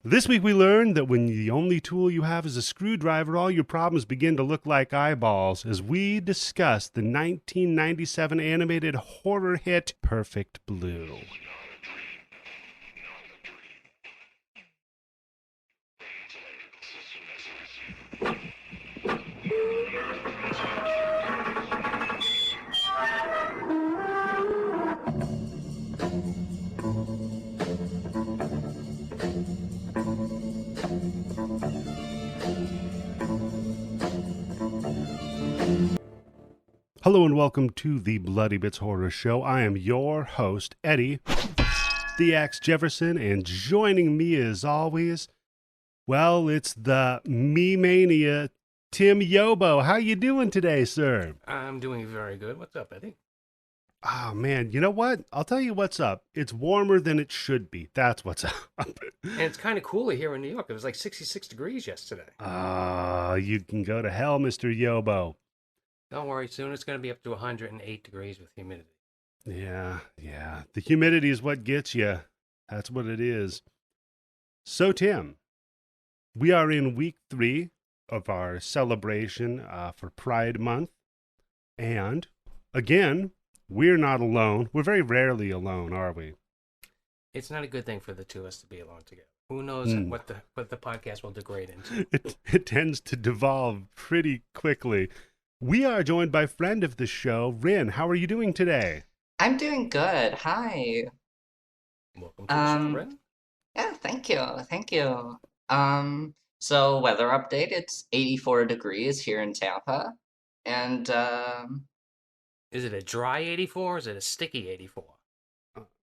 This week we learned that when the only tool you have is a screwdriver, all your problems begin to look like eyeballs as we discuss the 1997 animated horror hit Perfect Blue. Hello and welcome to the Bloody Bits Horror Show. I am your host, Eddie, the Axe Jefferson, and joining me as always, well, it's the me-mania, Tim Yobo. How you doing today, sir? I'm doing very good. What's up, Eddie? Oh, man, you know what? I'll tell you what's up. It's warmer than it should be. That's what's up. And it's kind of cooler here in New York. It was like 66 degrees yesterday. You can go to hell, Mr. Yobo. Don't worry, soon it's going to be up to 108 degrees with humidity. Yeah. The humidity is what gets you. That's what it is. So, Tim, we are in week 3 of our celebration for Pride Month. And, again, we're not alone. We're very rarely alone, are we? It's not a good thing for the two of us to be alone together. Who knows what the podcast will degrade into. It tends to devolve pretty quickly. We are joined by friend of the show, Rin. How are you doing today? I'm doing good. Hi. Welcome to the show, Ren. Yeah, thank you. So weather update, it's 84 degrees here in Tampa. And Is it a dry 84 or is it a sticky 84?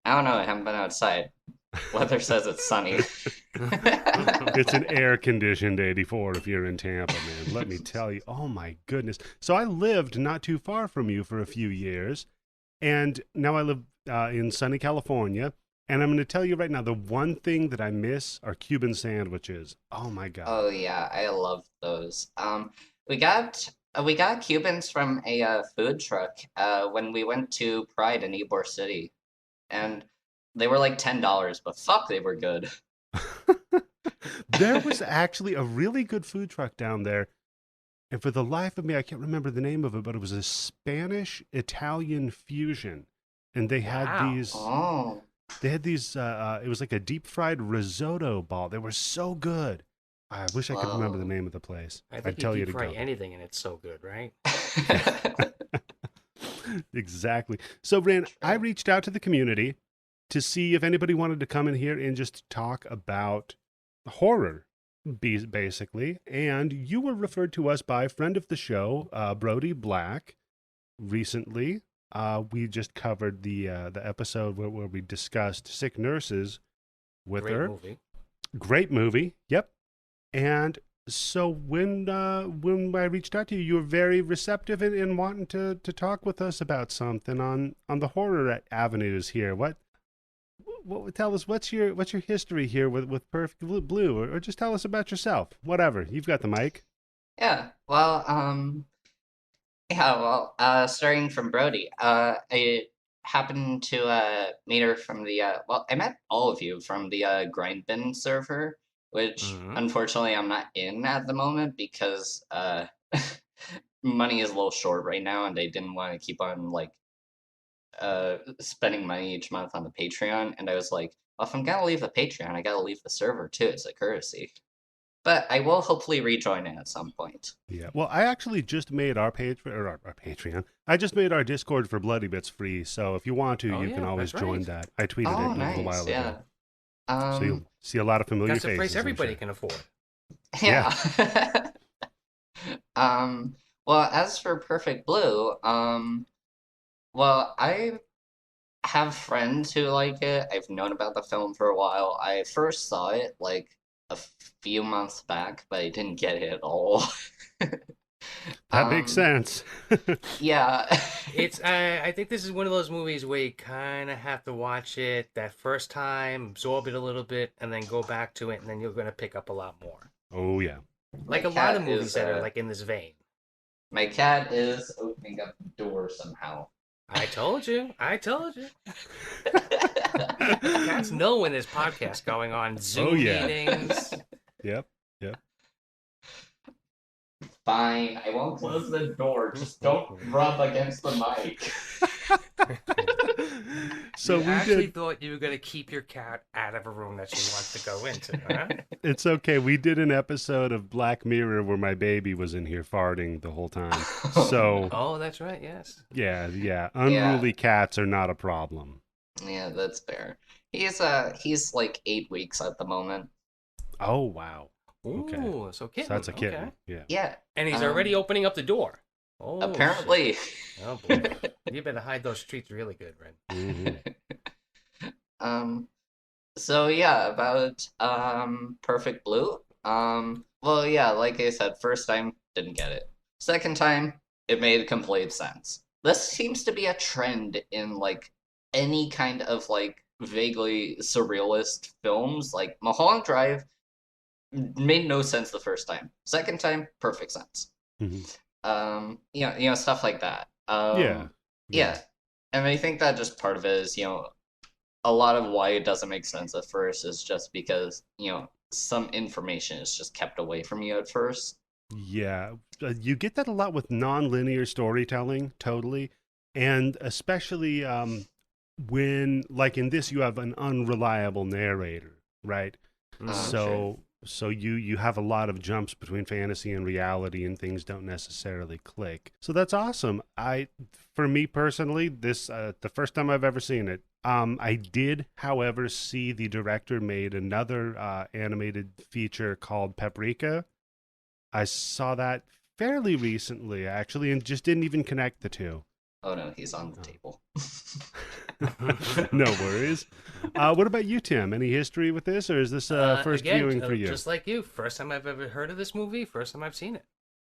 I don't know, I haven't been outside. Weather says it's sunny. It's an air-conditioned 84 if you're in Tampa, man. Let me tell you. Oh, my goodness. So I lived not too far from you for a few years, and now I live in sunny California, and I'm going to tell you right now, the one thing that I miss are Cuban sandwiches. Oh, my God. Oh yeah, I love those. We got Cubans from a food truck when we went to Pride in Ybor City, and they were like $10, but fuck, they were good. There was actually a really good food truck down there. And for the life of me, I can't remember the name of it, but it was a Spanish-Italian fusion. And they had Oh. these, it was like a deep-fried risotto ball. They were so good. I wish I could remember the name of the place. I think I'd tell you to fry go. anything and it's so good, right? Exactly. So, Ran, I reached out to the community to see if anybody wanted to come in here and just talk about horror, basically. And you were referred to us by a friend of the show, Brody Black, recently. We just covered the episode where we discussed Sick Nurses with her. Great movie. Yep. And so when I reached out to you, you were very receptive in wanting to talk with us about something on the horror avenues here. What tell us what's your history here with Perfect Blue, or just tell us about yourself. Whatever, you've got the mic. Starting from Brody, I happened to meet her from I met all of you from the Grind Bin server, which unfortunately I'm not in at the moment because money is a little short right now, and they didn't want to keep on spending money each month on the Patreon, and I was like, well, if I'm gonna leave the Patreon, I gotta leave the server too. It's a courtesy. But I will hopefully rejoin it at some point. Yeah. Well, I actually just made our Patreon. I just made our Discord for Bloody Bits free. So if you want to, you can always join that. I tweeted it a little while ago. So you'll see a lot see That's a price everybody can afford. Yeah. Well, as for Perfect Blue, I have friends who like it. I've known about the film for a while. I first saw it like a few months back, but I didn't get it at all. That makes sense. Yeah. I think this is one of those movies where you kind of have to watch it that first time, absorb it a little bit, and then go back to it, and then you're going to pick up a lot more. Oh, yeah. Like a lot of movies that are like in this vein. My cat is opening up the door somehow. I told you. I told you. Cats know when there's podcasts going on, Zoom Oh, yeah. meetings. Yep. Yep. Fine, I won't close the door. Just don't rub against the mic. So You we actually did. thought you were going to keep your cat out of a room that she wants to go into, huh? It's okay. We did an episode of Black Mirror where my baby was in here farting the whole time. Oh, So no. Oh, that's right, yes. yeah, Yeah, unruly cats are not a problem. yeah, that's fair. He's like 8 weeks at the moment. Oh wow. Ooh, Okay. so So kitten. that's a Okay. kitten. Yeah. Yeah, And he's already opening up the door. Oh, shit. apparently. Oh, boy. You better hide those treats really good, Ren. Mhm. So yeah, about Perfect Blue. Well, yeah, like I said, first time didn't get it. Second time, it made complete sense. This seems to be a trend in like any kind of like vaguely surrealist films. Like Mulholland Drive made no sense the first time. Second time, perfect sense. Mhm. Stuff like that. Yeah. Yeah. And I think that just part of it is, a lot of why it doesn't make sense at first is just because, some information is just kept away from you at first. Yeah. You get that a lot with non-linear storytelling, totally. And especially when, like in this, you have an unreliable narrator, right? Mm. Sure. So you have a lot of jumps between fantasy and reality, and things don't necessarily click. So that's awesome. For me personally, this the first time I've ever seen it. I did, however, see the director made another animated feature called Paprika. I saw that fairly recently, actually, and just didn't even connect the two. Oh no, he's on the Oh. table. No worries. What about you, Tim? Any history with this, or is this first Again, viewing for you? just like you, first time I've ever heard of this movie, first time I've seen it.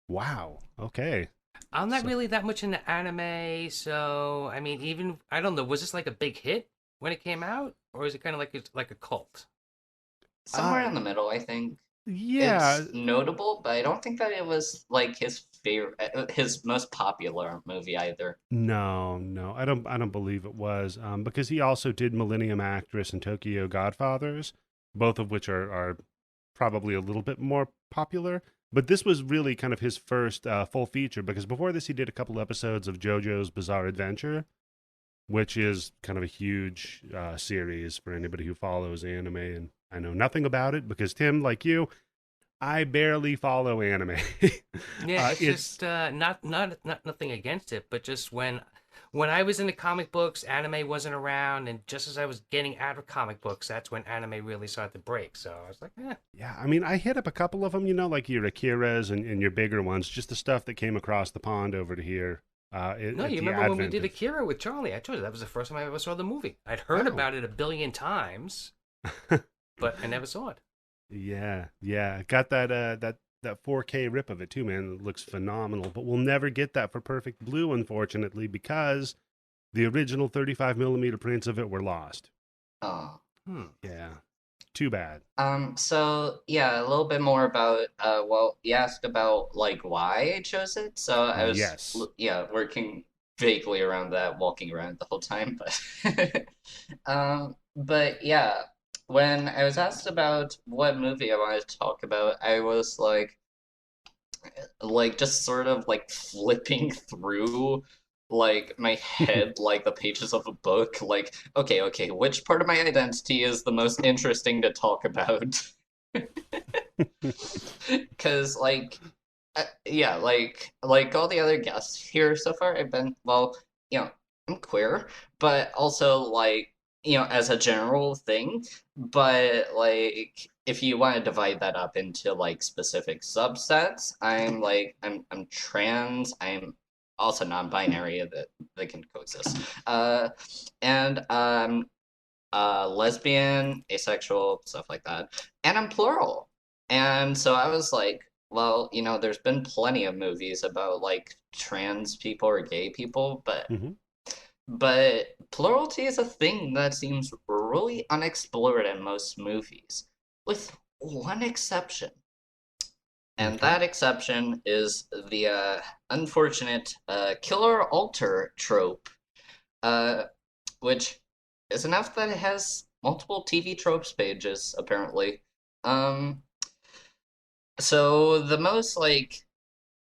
Wow. Okay. I'm not So- really that much into anime, so I mean, even I don't know. Was this like a big hit when it came out, or is it kind of like a cult? Somewhere in the middle, I think. Yeah. It's notable, but I don't think that it was like his favorite, his most popular movie either. No, I don't believe it was, because he also did Millennium Actress and Tokyo Godfathers, both of which are probably a little bit more popular. But this was really kind of his first full feature, because before this he did a couple episodes of JoJo's Bizarre Adventure, which is kind of a huge series for anybody who follows anime. And I know nothing about it because Tim, like you, I barely follow anime. Yeah, it's just not nothing against it, but just when I was into comic books, anime wasn't around, and just as I was getting out of comic books, that's when anime really started to break. So I was like, eh. Yeah, I mean, I hit up a couple of them, like your Akiras and your bigger ones, just the stuff that came across the pond over to here. No, At you the remember when we advent did of- Akira with Charlie? I told you that was the first time I ever saw the movie. I'd heard Oh. about it a billion times, but I never saw it. Yeah. Got that 4K rip of it too, man. It looks phenomenal. But we'll never get that for Perfect Blue, unfortunately, because the original 35 millimeter prints of it were lost. Oh. Yeah. Too bad. So yeah, a little bit more about well, you asked about like why I chose it. So I was Yes. working vaguely around that, walking around the whole time, but but yeah, when I was asked about what movie I wanted to talk about, I was like just sort of like flipping through like my head like the pages of a book like okay, which part of my identity is the most interesting to talk about? Because yeah, like all the other guests here so far, I've been well, I'm queer, but also like as a general thing, but like if you want to divide that up into like specific subsets, I'm trans, I'm also non-binary that they can coexist, and lesbian, asexual, stuff like that, and I'm plural. And so I was like, well, there's been plenty of movies about like trans people or gay people, but Mhm. plurality is a thing that seems really unexplored in most movies, with one exception. And Okay. that exception is the unfortunate killer alter trope uh, which is enough that it has multiple TV tropes pages, apparently. Um, so the most like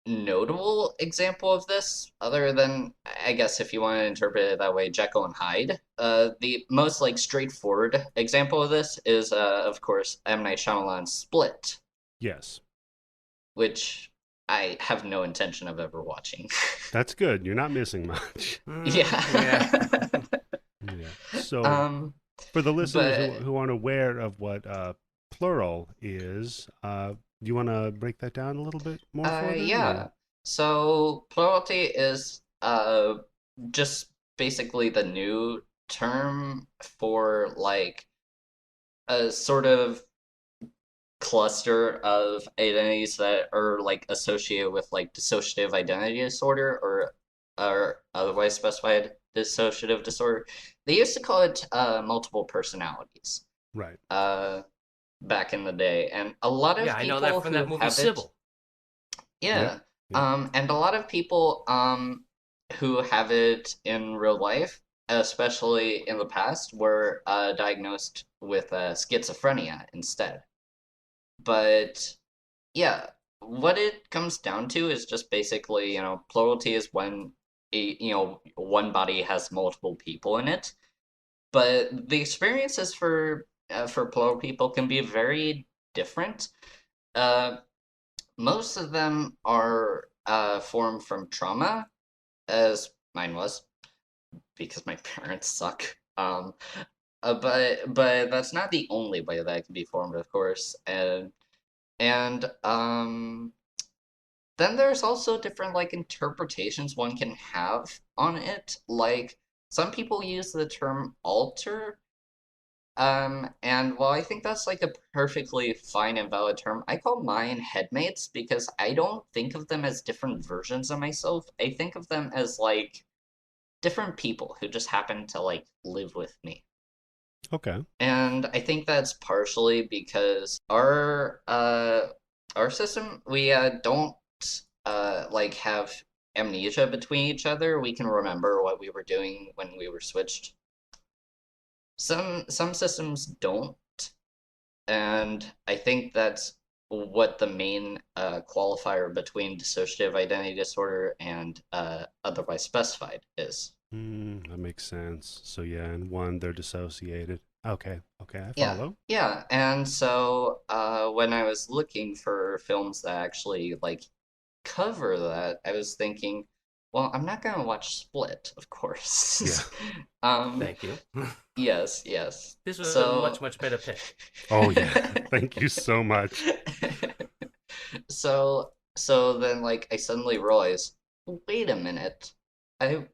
notable example of this, other than I guess if you want to interpret it that way, Jekyll and Hyde. The most like straightforward example of this is, of course, M. Night Shyamalan's Split, Yes. which I have no intention of ever watching. That's good. You're not missing much. Yeah. Yeah. So, Um, for the listeners but who aren't aware of what plural is, do you want to break that down a little bit more for them? yeah. Or? So plurality is just basically the new term for like a sort of cluster of identities that are like associated with like dissociative identity disorder or otherwise specified dissociative disorder. They used to call it multiple personalities Right. back in the day, and a lot of Yeah, I know people that from who that movie have it, Sybil. yeah, Yeah. and a lot of people who have it in real life, especially in the past, were diagnosed with schizophrenia instead. But yeah, what it comes down to is just basically, plurality is when one body has multiple people in it. But the experiences for plural people can be very different. Uh, Most of them are formed from trauma, as mine was, because my parents suck. But that's not the only way that it can be formed, of course, and then there's also different like interpretations one can have on it. Like some people use the term alter, and while I think that's like a perfectly fine and valid term, I call mine headmates because I don't think of them as different versions of myself. I think of them as like different people who just happen to like live with me. Okay. And I think that's partially because our system, we don't like have amnesia between each other. We can remember what we were doing when we were switched. Some systems don't, and I think that's what the main qualifier between dissociative identity disorder and otherwise specified is. That makes sense. So yeah, in one they're dissociated. Okay. Okay, I Yeah, follow. yeah. And so when I was looking for films that actually like cover that, I was thinking, well, I'm not gonna watch Split, of Yeah. course. um, Thank you. yes, yes. This was a So, much, much better pick. Oh yeah. Thank you so much. so then like I suddenly realized, wait a minute, I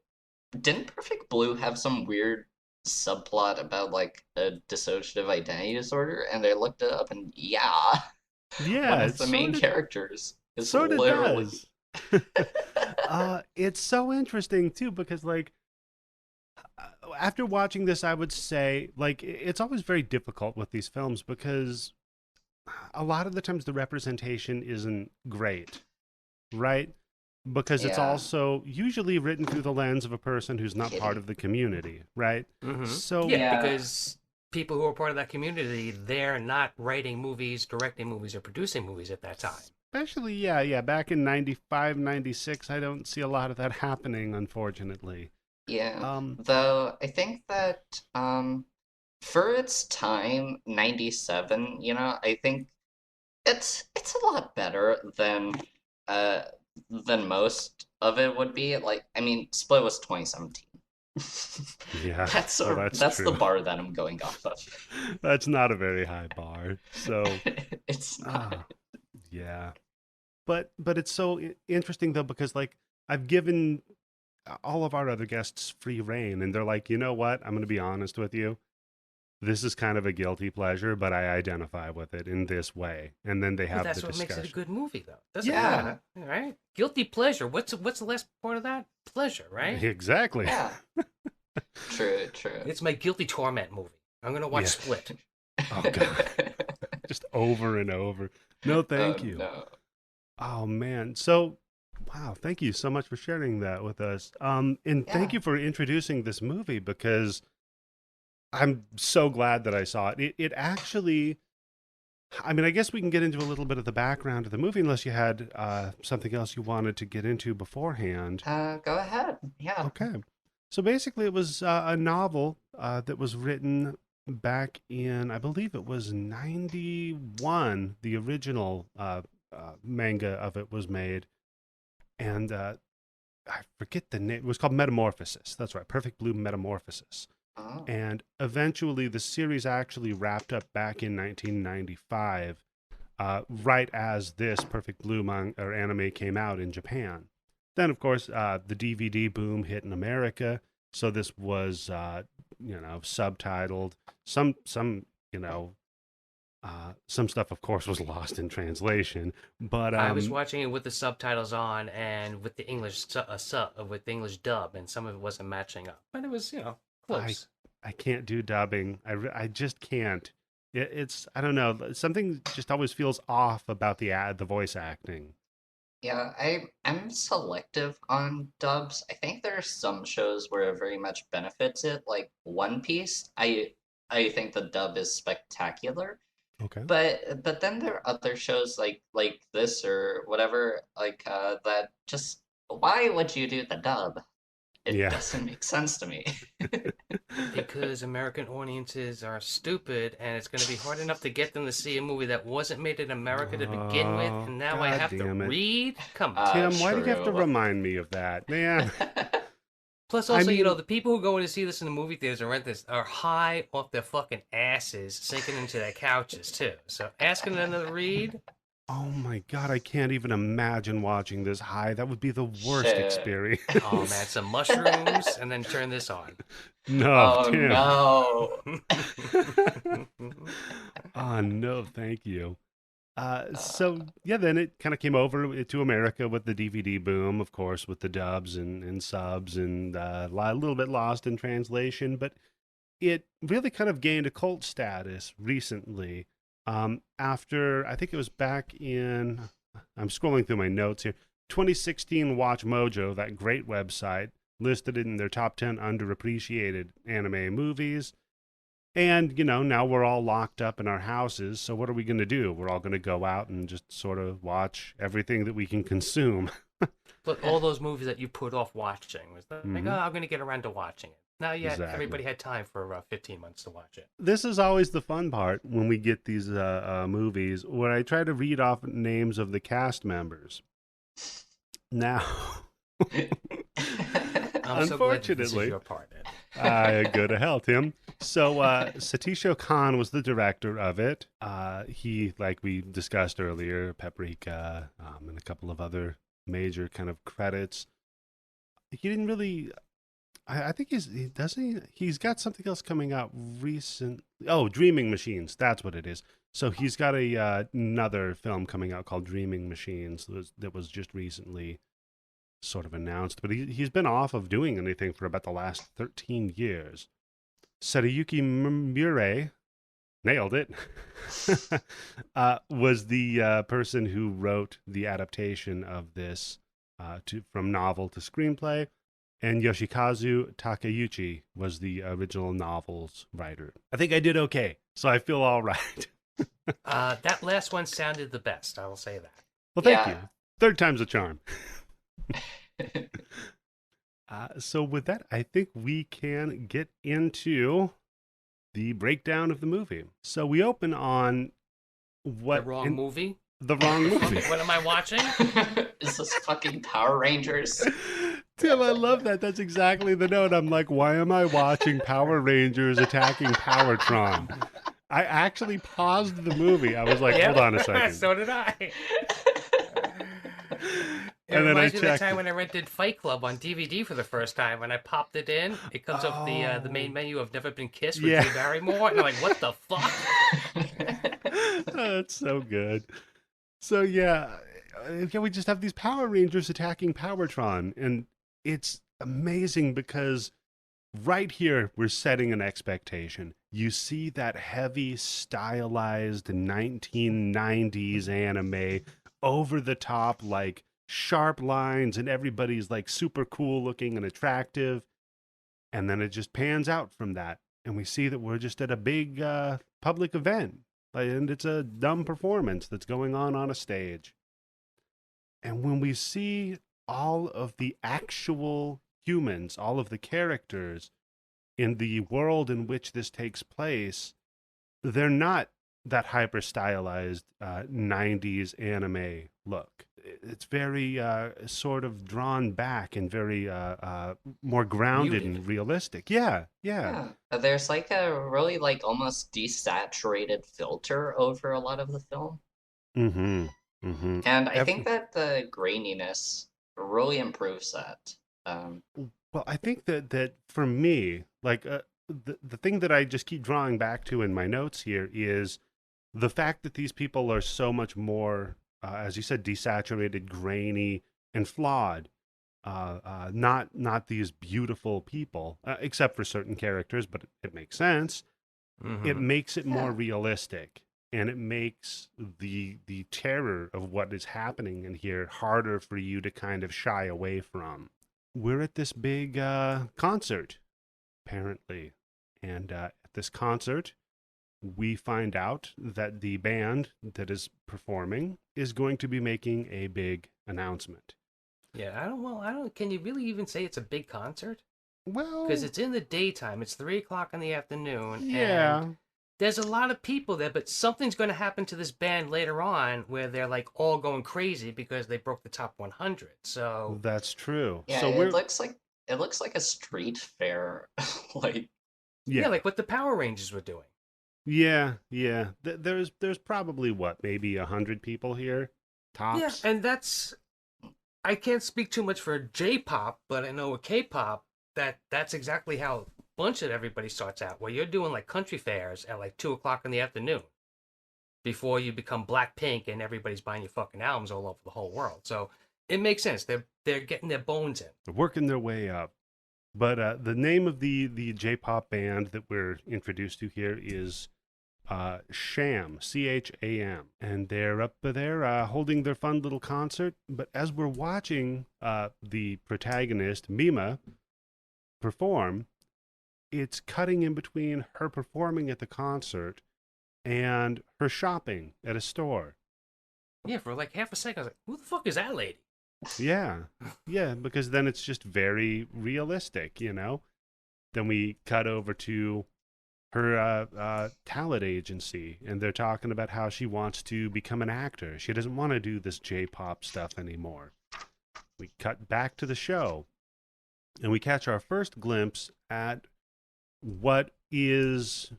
didn't Perfect Blue have some weird subplot about like a dissociative identity disorder? And I looked it up, and yeah, one Yeah, of it the main sort of characters is sort of literally. does. It's so interesting too because like after watching this, I would say like it's always very difficult with these films because a lot of the times the representation isn't great, right? Because it's Yeah, also usually written through the lens of a person who's not part kidding. of the community, right? So, Yeah, Yeah, because people who are part of that community, they're not writing movies, directing movies, or producing movies at that time. especially, yeah, back in 95, 96, I don't see a lot of that happening, unfortunately. yeah. Um, Though I think that for its time, 97, I think it's a lot better uh than most of it would be. Like, I mean, Split was 2017. yeah, That's well, a that's that's the true. bar that I'm going off of. That's not a very high bar. So, It's not. ah, yeah. But it's so interesting though because like I've given all of our other guests free reign and they're like, "You know what? I'm going to be honest with you. This is kind of a guilty pleasure, but I identify with it in this way." And then they Well, have the that's what makes it a discussion. good movie, though. Doesn't Yeah, Yeah, matter, all right? Guilty pleasure. What's the last part of that? Pleasure, right? exactly. yeah. True, true. It's my guilty torment movie. I'm gonna watch Yeah. Split. Oh god. Just over and over. No, Oh thank you. no. Oh man. So Wow, thank you so much for sharing that with us. And thank you for introducing this movie, because I'm so glad that I saw it. It actually, I mean, I guess we can get into a little bit of the background of the movie, unless you had something else you wanted to get into beforehand. Go ahead. Yeah. Okay. So basically, it was a novel that was written back in, I believe it was 91. The original manga of it was made. And I forget the name. It was called Metamorphosis. That's right. Perfect Blue Metamorphosis. Oh. And eventually the series actually wrapped up back in 1995, right as this Perfect Blue anime came out in Japan. Then, of course, the DVD boom hit in America. So this was, subtitled. Some stuff, of course, was lost in translation. But I was watching it with the subtitles on and with the English with the English dub, and some of it wasn't matching up. But it was, close. I can't do dubbing. I just can't. It's I don't know. Something just always feels off about the voice acting. Yeah, I'm selective on dubs. I think there are some shows where it very much benefits it, like One Piece. I think the dub is spectacular. Okay. But then there are other shows like this or whatever, that just, why would you do the dub? It doesn't make sense to me. Because American audiences are stupid, and it's going to be hard enough to get them to see a movie that wasn't made in America to begin with, and now I have to read? Come on. Tim, why do you have to remind me of that, man? Plus, also, the people who go in to see this in the movie theaters and rent this are high off their fucking asses, sinking into their couches, too. So asking them to read... Oh my God, I can't even imagine watching this high. That would be the worst experience. Oh man, some mushrooms and then turn this on. No, Tim. No. Oh no, thank you. Then it kind of came over to America with the DVD boom, of course, with the dubs and subs, and a little bit lost in translation, but it really kind of gained a cult status recently. After, I think it was back in, I'm scrolling through my notes here, 2016 Watch Mojo, that great website, listed it in their top 10 underappreciated anime movies. And, now we're all locked up in our houses, so what are we going to do? We're all going to go out and just sort of watch everything that we can consume. But all those movies that you put off watching, was like, I'm going to get around to watching it. Not yet. Exactly. Everybody had time for 15 months to watch it. This is always the fun part when we get these movies, where I try to read off names of the cast members. Now, I'm so glad this is your part, Ed. Go to hell, Tim. So Satisho Khan was the director of it. He, like we discussed earlier, Paprika, and a couple of other major kind of credits. He didn't really... I think he's got something else coming out recent. Oh, Dreaming Machines. That's what it is. So he's got another film coming out called Dreaming Machines that was just recently sort of announced. But he's been off of doing anything for about the last 13 years. Sarayuki Murray, nailed it, was the person who wrote the adaptation of this from novel to screenplay. And Yoshikazu Takeuchi was the original novel's writer. I think I did okay, so I feel all right. That last one sounded the best, I will say that. Well, thank you. Third time's a charm. So with that, I think we can get into the breakdown of the movie. So we open on what... The wrong movie? The wrong movie. What am I watching? Is this fucking Power Rangers? Tim, I love that. That's exactly the note. I'm like, why am I watching Power Rangers attacking Powertron? I actually paused the movie. I was like, hold on a second. So did I. And then I checked. It reminds me of the time when I rented Fight Club on DVD for the first time. When I popped it in, it comes up the main menu of Never Been Kissed with Drew Barrymore. And I'm like, what the fuck? That's so good. So, we just have these Power Rangers attacking Powertron. And it's amazing because right here, we're setting an expectation. You see that heavy, stylized 1990s anime, over the top, like sharp lines and everybody's like super cool looking and attractive. And then it just pans out from that. And we see that we're just at a big public event. And it's a dumb performance that's going on a stage. And when we see all of the actual humans, all of the characters in the world in which this takes place, they're not that hyper stylized 90s anime look. It's very sort of drawn back and very more grounded and realistic. Yeah. There's like a really like almost desaturated filter over a lot of the film. And I think that the graininess really improves that. Well, I think that for me, like the thing that I just keep drawing back to in my notes here is the fact that these people are so much more, as you said, desaturated, grainy, and flawed. Not these beautiful people, except for certain characters, but it makes sense. It makes it more realistic, and it makes the terror of what is happening in here harder for you to kind of shy away from. We're at this big concert, apparently, and at this concert, we find out that the band that is performing is going to be making a big announcement. Yeah, I don't. Can you really even say it's a big concert? Well, because it's in the daytime. It's 3:00 in the afternoon. Yeah. And there's a lot of people there, but something's going to happen to this band later on where they're like all going crazy because they broke the top 100. So that's true. Yeah, so it looks like a street fair, like like what the Power Rangers were doing. Yeah. There's probably maybe 100 people here, tops. Yeah, and I can't speak too much for J-pop, but I know with K-pop that's exactly how a bunch of everybody starts out. Where you're doing like country fairs at like 2:00 in the afternoon before you become Blackpink and everybody's buying your fucking albums all over the whole world. So it makes sense. They're getting their bones in. They're working their way up. But the name of the J-pop band that we're introduced to here is Cham, Cham, and they're up there holding their fun little concert. But as we're watching the protagonist Mima perform, it's cutting in between her performing at the concert and her shopping at a store. Yeah, for like half a second, I was like, "Who the fuck is that lady?" Yeah, because then it's just very realistic, you know. Then we cut over to her talent agency, and they're talking about how she wants to become an actor. She doesn't want to do this J-pop stuff anymore. We cut back to the show, and we catch our first glimpse at what is,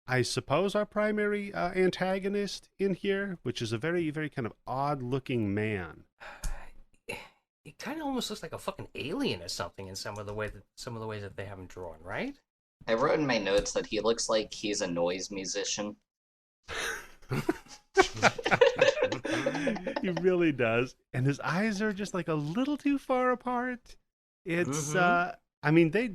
I suppose, our primary antagonist in here, which is a very, very kind of odd-looking man. It kind of almost looks like a fucking alien or something in some of the ways that they have him drawn, right? I wrote in my notes that he looks like he's a noise musician. He really does, and his eyes are just like a little too far apart. It's I mean, they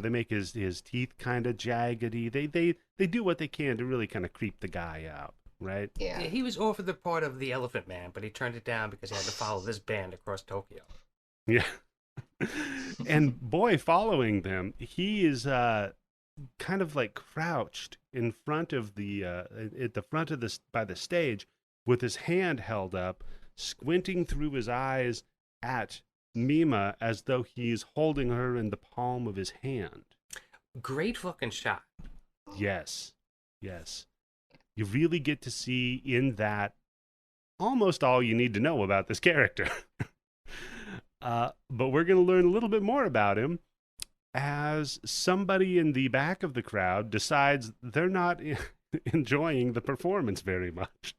make his teeth kind of jaggedy. They do what they can to really kind of creep the guy out, right? Yeah. He was offered the part of the Elephant Man, but he turned it down because he had to follow this band across Tokyo. Yeah. And boy, following them, he is kind of like crouched in front of at the front of this by the stage with his hand held up, squinting through his eyes at Mima as though he's holding her in the palm of his hand. Great fucking shot. Yes. You really get to see in that almost all you need to know about this character. But we're going to learn a little bit more about him as somebody in the back of the crowd decides they're not enjoying the performance very much.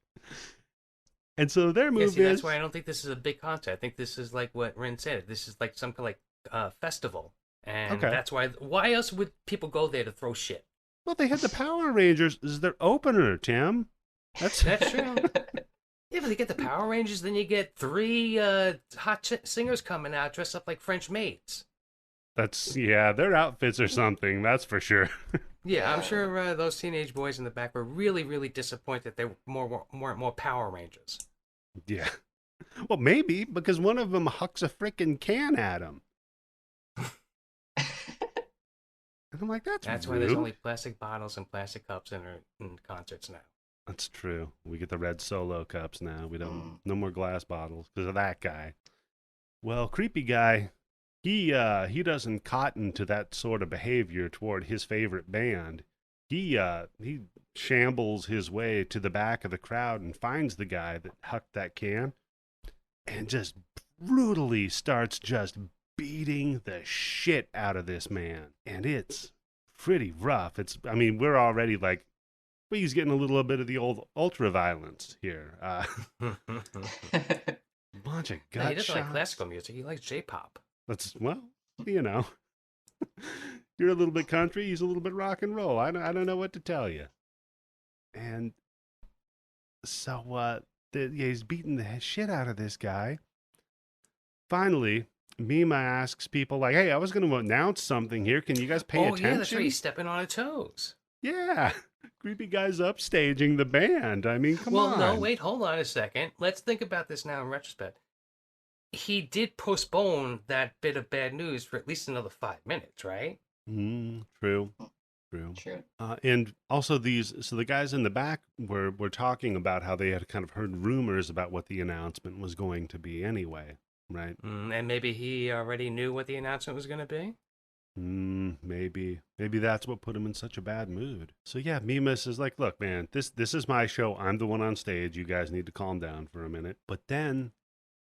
And so their move is... that's why I don't think this is a big concert. I think this is like what Rin said. This is like some kind of festival. And that's why else would people go there to throw shit? Well, they had the Power Rangers as their opener, Tim. That's true. Yeah, but they get the Power Rangers, then you get 3 hot singers coming out dressed up like French maids. Their outfits or something, that's for sure. Yeah, I'm sure those teenage boys in the back were really, really disappointed they weren't more Power Rangers. Yeah. Well, maybe, because one of them hucks a frickin' can at him. And I'm like, that's why there's rude. only plastic bottles and plastic cups in concerts now. That's true. We get the red Solo cups now. We don't, no more glass bottles because of that guy. Well, creepy guy, he doesn't cotton to that sort of behavior toward his favorite band. He shambles his way to the back of the crowd and finds the guy that hucked that can and just brutally starts just beating the shit out of this man. And it's pretty rough. I mean, we're already like, well, he's getting a little bit of the old ultra violence here. Bunch of gut he doesn't shots. like classical music. He likes J-pop. That's, well, you know, you're a little bit country. He's a little bit rock and roll. I don't know what to tell you. And so, he's beating the shit out of this guy. Finally, Mima asks people like, "Hey, I was going to announce something here. Can you guys pay attention?" Oh yeah, that's right. He's stepping on her toes. Yeah, creepy guy's upstaging the band. I mean, come on. Well, no, wait, hold on a second. Let's think about this now in retrospect. He did postpone that bit of bad news for at least another 5 minutes, right? True. And also the guys in the back were talking about how they had kind of heard rumors about what the announcement was going to be anyway, right? And maybe he already knew what the announcement was going to be? Maybe that's what put him in such a bad mood. So yeah, Mimas is like, look, man, this is my show. I'm the one on stage. You guys need to calm down for a minute. But then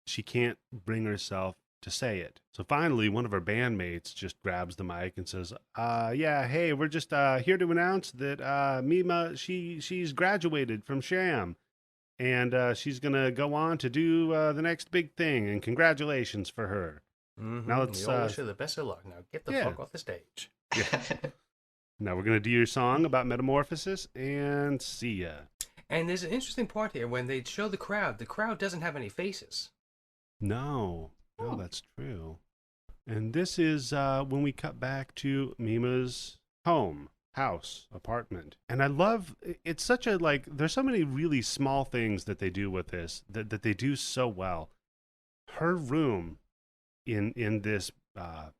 she can't bring herself to say it. So finally, one of her bandmates just grabs the mic and says, yeah, hey, we're just here to announce that Mima, she's graduated from Sham. And she's going to go on to do the next big thing. And congratulations for her. Now let's wish her the best of luck. Now get the fuck off the stage. Yeah. Now we're gonna do your song about metamorphosis and see ya. And there's an interesting part here when they show the crowd doesn't have any faces. No, that's true. And this is when we cut back to Mima's house, apartment. And I love it's such a like. There's so many really small things that they do with this that they do so well. Her room. In this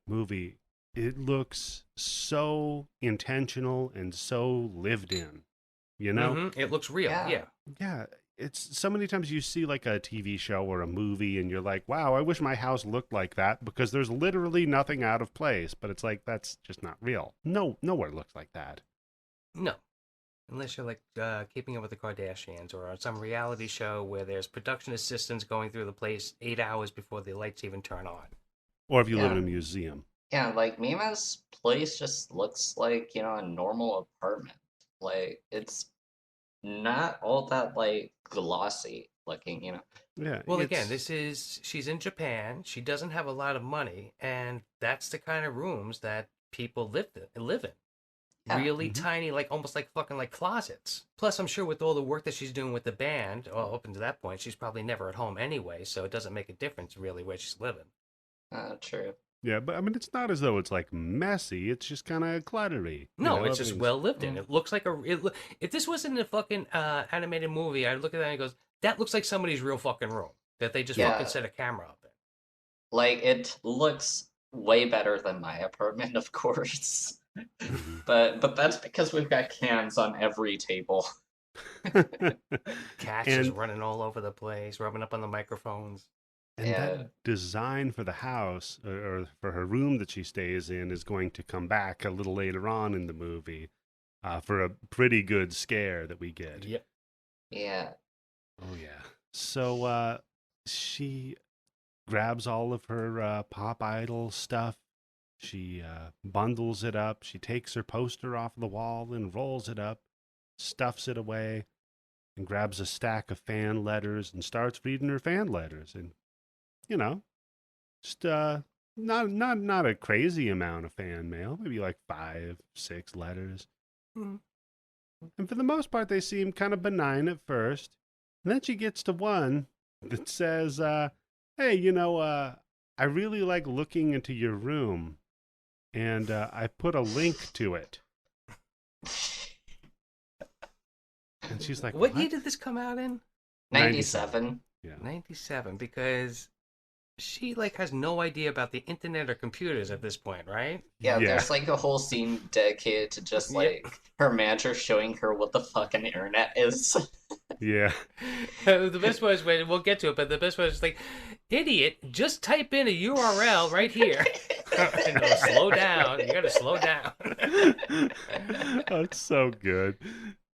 movie, it looks so intentional and so lived in, you know? It looks real, yeah. It's so many times you see like a TV show or a movie and you're like, wow, I wish my house looked like that because there's literally nothing out of place, but it's like, that's just not real. Nowhere looks like that. No. Unless you're like Keeping Up with the Kardashians or on some reality show where there's production assistants going through the place 8 hours before the lights even turn on. Or if you live in a museum. Yeah, like Mima's place just looks like, a normal apartment. Like, it's not all that, like, glossy looking, Yeah. Well, again, she's in Japan. She doesn't have a lot of money. And that's the kind of rooms that people live in. Really tiny, like almost like fucking like closets. Plus, I'm sure with all the work that she's doing with the band, up until that point, she's probably never at home anyway, so it doesn't make a difference really where she's living. True. Yeah, but I mean, it's not as though it's like messy. It's just kind of cluttery. No, it's just well lived in. It looks like if this wasn't a fucking animated movie, I'd look at that and goes, that looks like somebody's real fucking room that they just fucking set a camera up in. Like, it looks way better than my apartment, of course. But that's because we've got cans on every table. Cats just running all over the place, rubbing up on the microphones. And that design for the house or for her room that she stays in is going to come back a little later on in the movie for a pretty good scare that we get. Yep. Yeah. Oh, yeah. So she grabs all of her Pop Idol stuff. She bundles it up. She takes her poster off the wall and rolls it up, stuffs it away, and grabs a stack of fan letters and starts reading her fan letters. And, just not a crazy amount of fan mail, maybe like 5-6 letters. Mm-hmm. And for the most part, they seem kind of benign at first. And then she gets to one that says, hey, I really like looking into your room. And I put a link to it. And she's like, what year did this come out in? 97. Yeah. 97, because she like has no idea about the internet or computers at this point, right? Yeah, there's like a whole scene dedicated to just like her manager showing her what the fucking internet is. Yeah. The best was when we'll get to it, but the best was like, idiot, just type in a URL right here. No, slow down. You gotta slow down. That's so good.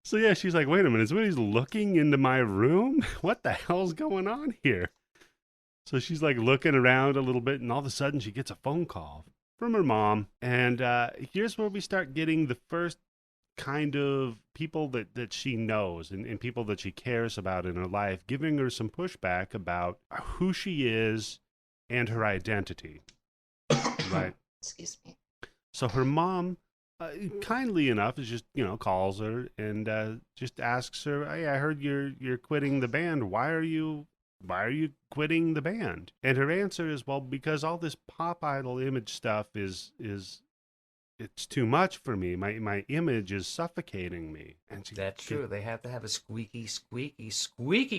So yeah, she's like, wait a minute, somebody's looking into my room? What the hell's going on here? So she's like looking around a little bit, and all of a sudden she gets a phone call from her mom. And here's where we start getting the first kind of people that she knows and people that she cares about in her life, giving her some pushback about who she is and her identity. Right? Excuse me. So her mom, kindly enough, is just, calls her and just asks her, hey, I heard you're quitting the band. Why are you quitting the band? And her answer is, well, because all this pop idol image stuff is it's too much for me. My image is suffocating me. And that's true. They have to have a squeaky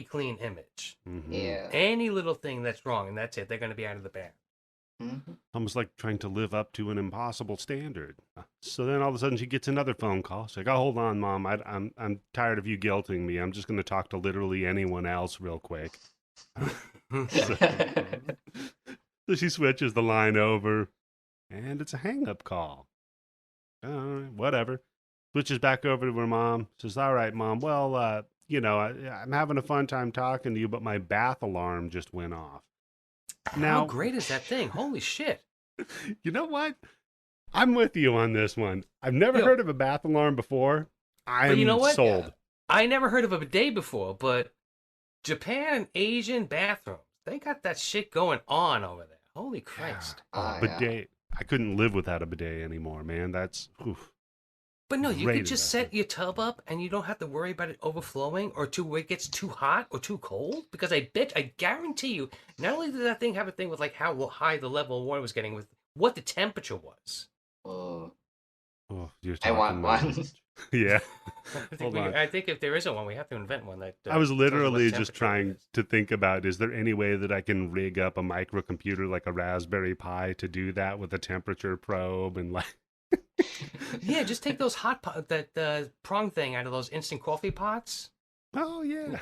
clean image. Mm-hmm. Yeah. Any little thing that's wrong, and that's it. They're going to be out of the band. Mm-hmm. Almost like trying to live up to an impossible standard. So then all of a sudden she gets another phone call. She's like, oh, hold on, Mom. I'm tired of you guilting me. I'm just going to talk to literally anyone else real quick. So she switches the line over, and it's a hang-up call. Whatever. Switches back over to her mom. Says, all right, Mom. Well, I'm having a fun time talking to you, but my bath alarm just went off. How great is that thing? Holy shit. You know what? I'm with you on this one. I've never heard of a bath alarm before. I'm sold. Yeah. I never heard of a bidet before, but Japan Asian bathrooms, they got that shit going on over there. Holy Christ. Yeah. Bidet. I couldn't live without a bidet anymore, man. That's oof. But no, you could just set your tub up and you don't have to worry about it overflowing or where it gets too hot or too cold. Because I guarantee you, not only did that thing have a thing with like how high the level of water was getting, with what the temperature was. Oh, I want one. Yeah. I think if there isn't one, we have to invent one. That I was literally just trying to think about, is there any way that I can rig up a microcomputer like a Raspberry Pi to do that with a temperature probe and like... Yeah, just take those hot pot, that prong thing out of those instant coffee pots. Oh yeah.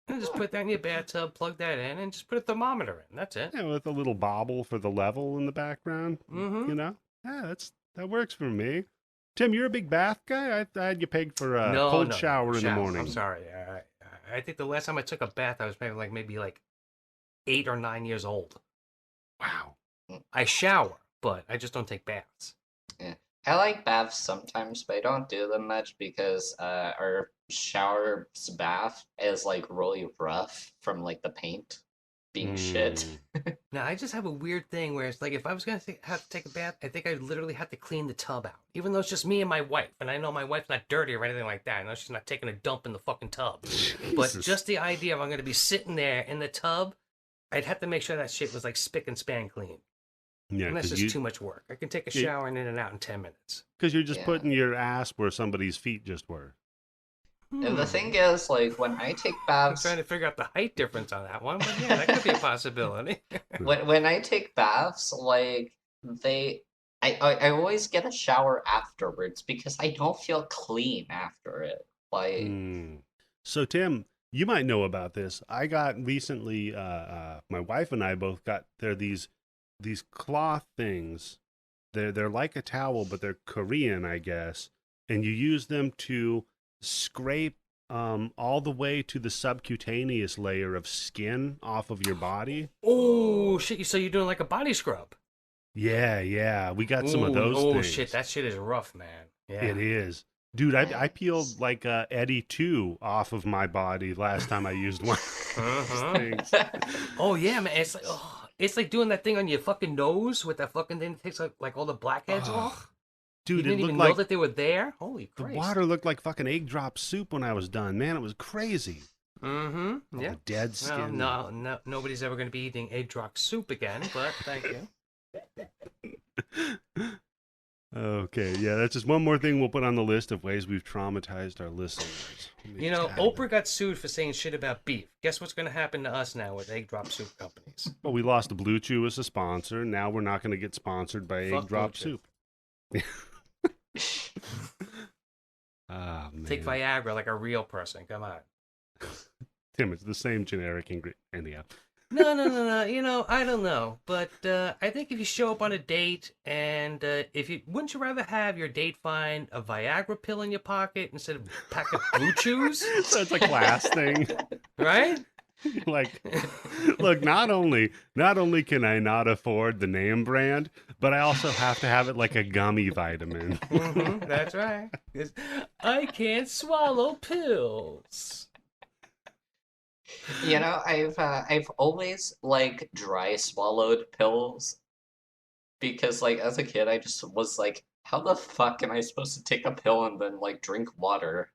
And just put that in your bathtub, plug that in, and just put a thermometer in. That's it. Yeah, with a little bobble for the level in the background. Mm-hmm. Yeah, that works for me. Tim, you're a big bath guy. I had you pegged for a cold shower in the morning. I'm sorry. I think the last time I took a bath, I was maybe 8 or 9 years old. Wow. I shower, but I just don't take baths. Yeah. I like baths sometimes, but I don't do them much because our shower's bath is like really rough from like the paint being shit. Now, I just have a weird thing where it's like if I was going to have to take a bath, I think I literally have to clean the tub out. Even though it's just me and my wife. And I know my wife's not dirty or anything like that. I know she's not taking a dump in the fucking tub. Jesus. But just the idea of I'm going to be sitting there in the tub, I'd have to make sure that shit was like spick and span clean. Yeah, and that's just too much work. I can take a shower and in and out in 10 minutes. Because you're just putting your ass where somebody's feet just were. And the thing is, like, when I take baths... I'm trying to figure out the height difference on that one, but yeah, that could be a possibility. when I take baths, like, I always get a shower afterwards because I don't feel clean after it. Like... So, Tim, you might know about this. I got recently, my wife and I both got these cloth things. They're like a towel, but they're Korean, I guess. And you use them to scrape all the way to the subcutaneous layer of skin off of your body. Oh shit! So you're doing like a body scrub? Yeah. We got some of those things. Oh shit! That shit is rough, man. Yeah, it is, dude. I peeled like Eddie 2 off of my body last time I used one. Oh yeah, man. It's like doing that thing on your fucking nose with that fucking thing that takes like all the blackheads off. Dude, you didn't even know that they were there? Holy Christ. The water looked like fucking egg drop soup when I was done. Man, it was crazy. Mm-hmm. Yeah. The dead skin. Well, no, nobody's ever going to be eating egg drop soup again, but thank you. Okay, yeah, that's just one more thing we'll put on the list of ways we've traumatized our listeners. Oprah got sued for saying shit about beef. Guess what's going to happen to us now with egg drop soup companies? Well, we lost Blue Chew as a sponsor. Now we're not going to get sponsored by Egg Drop Soup. Ah, man. Take Viagra like a real person. Come on. Tim, it's the same generic ingredient. Anyhow. No. I don't know, but I think if you show up on a date and wouldn't you rather have your date find a Viagra pill in your pocket instead of a pack of Blue Chews? So it's a class thing, right? Like, look, not only can I not afford the name brand, but I also have to have it like a gummy vitamin. That's right. I can't swallow pills. I've always like dry swallowed pills because like as a kid I just was like, how the fuck am I supposed to take a pill and then like drink water?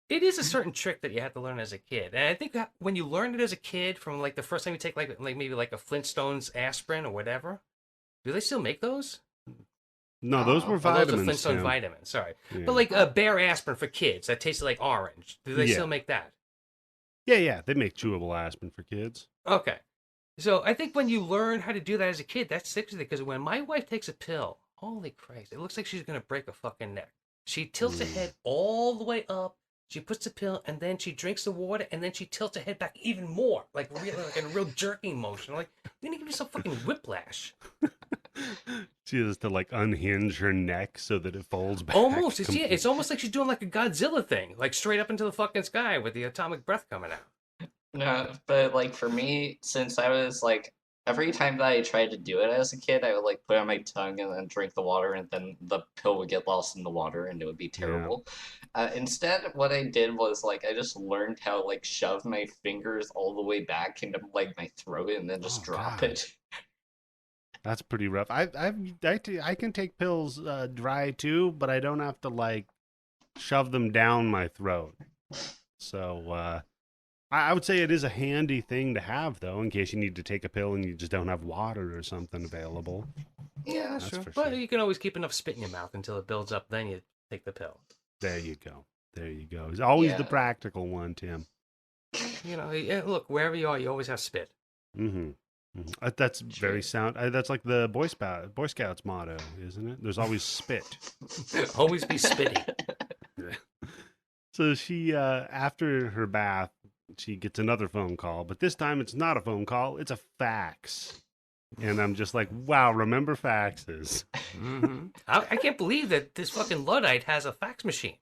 It is a certain trick that you have to learn as a kid, and I think that when you learn it as a kid, from like the first time you take like maybe like a Flintstones aspirin or whatever, do they still make those? No, those were vitamins. Those are Flintstone vitamins. Sorry, yeah. But like a Bear aspirin for kids that tasted like orange. Do they still make that? Yeah, they make chewable aspirin for kids. Okay. So I think when you learn how to do that as a kid, that sticks with it. Because when my wife takes a pill, holy Christ, it looks like she's going to break a fucking neck. She tilts her head all the way up. She puts the pill, and then she drinks the water, and then she tilts her head back even more. Like in a real jerking motion. Like, you're going to give me some fucking whiplash. She has to like unhinge her neck so that it folds back. Almost. It's almost like she's doing like a Godzilla thing. Like straight up into the fucking sky with the atomic breath coming out. No, but like for me, since I was like, every time that I tried to do it as a kid, I would like put it on my tongue and then drink the water, and then the pill would get lost in the water, and it would be terrible. Instead, what I did was like I just learned how to like shove my fingers all the way back into like my throat and then just drop it. That's pretty rough. I can take pills dry too, but I don't have to like shove them down my throat. So I would say it is a handy thing to have, though, in case you need to take a pill and you just don't have water or something available. Yeah, that's true. But you can always keep enough spit in your mouth until it builds up. Then you take the pill. There you go. It's always the practical one, Tim. Look, wherever you are, you always have spit. Mm-hmm. That's very sound. That's like the Boy Scouts motto, isn't it? There's always spit. Always be spitty. So she, after her bath, she gets another phone call, but this time it's not a phone call, it's a fax. And I'm just like, wow, remember faxes. I can't believe that this fucking Luddite has a fax machine.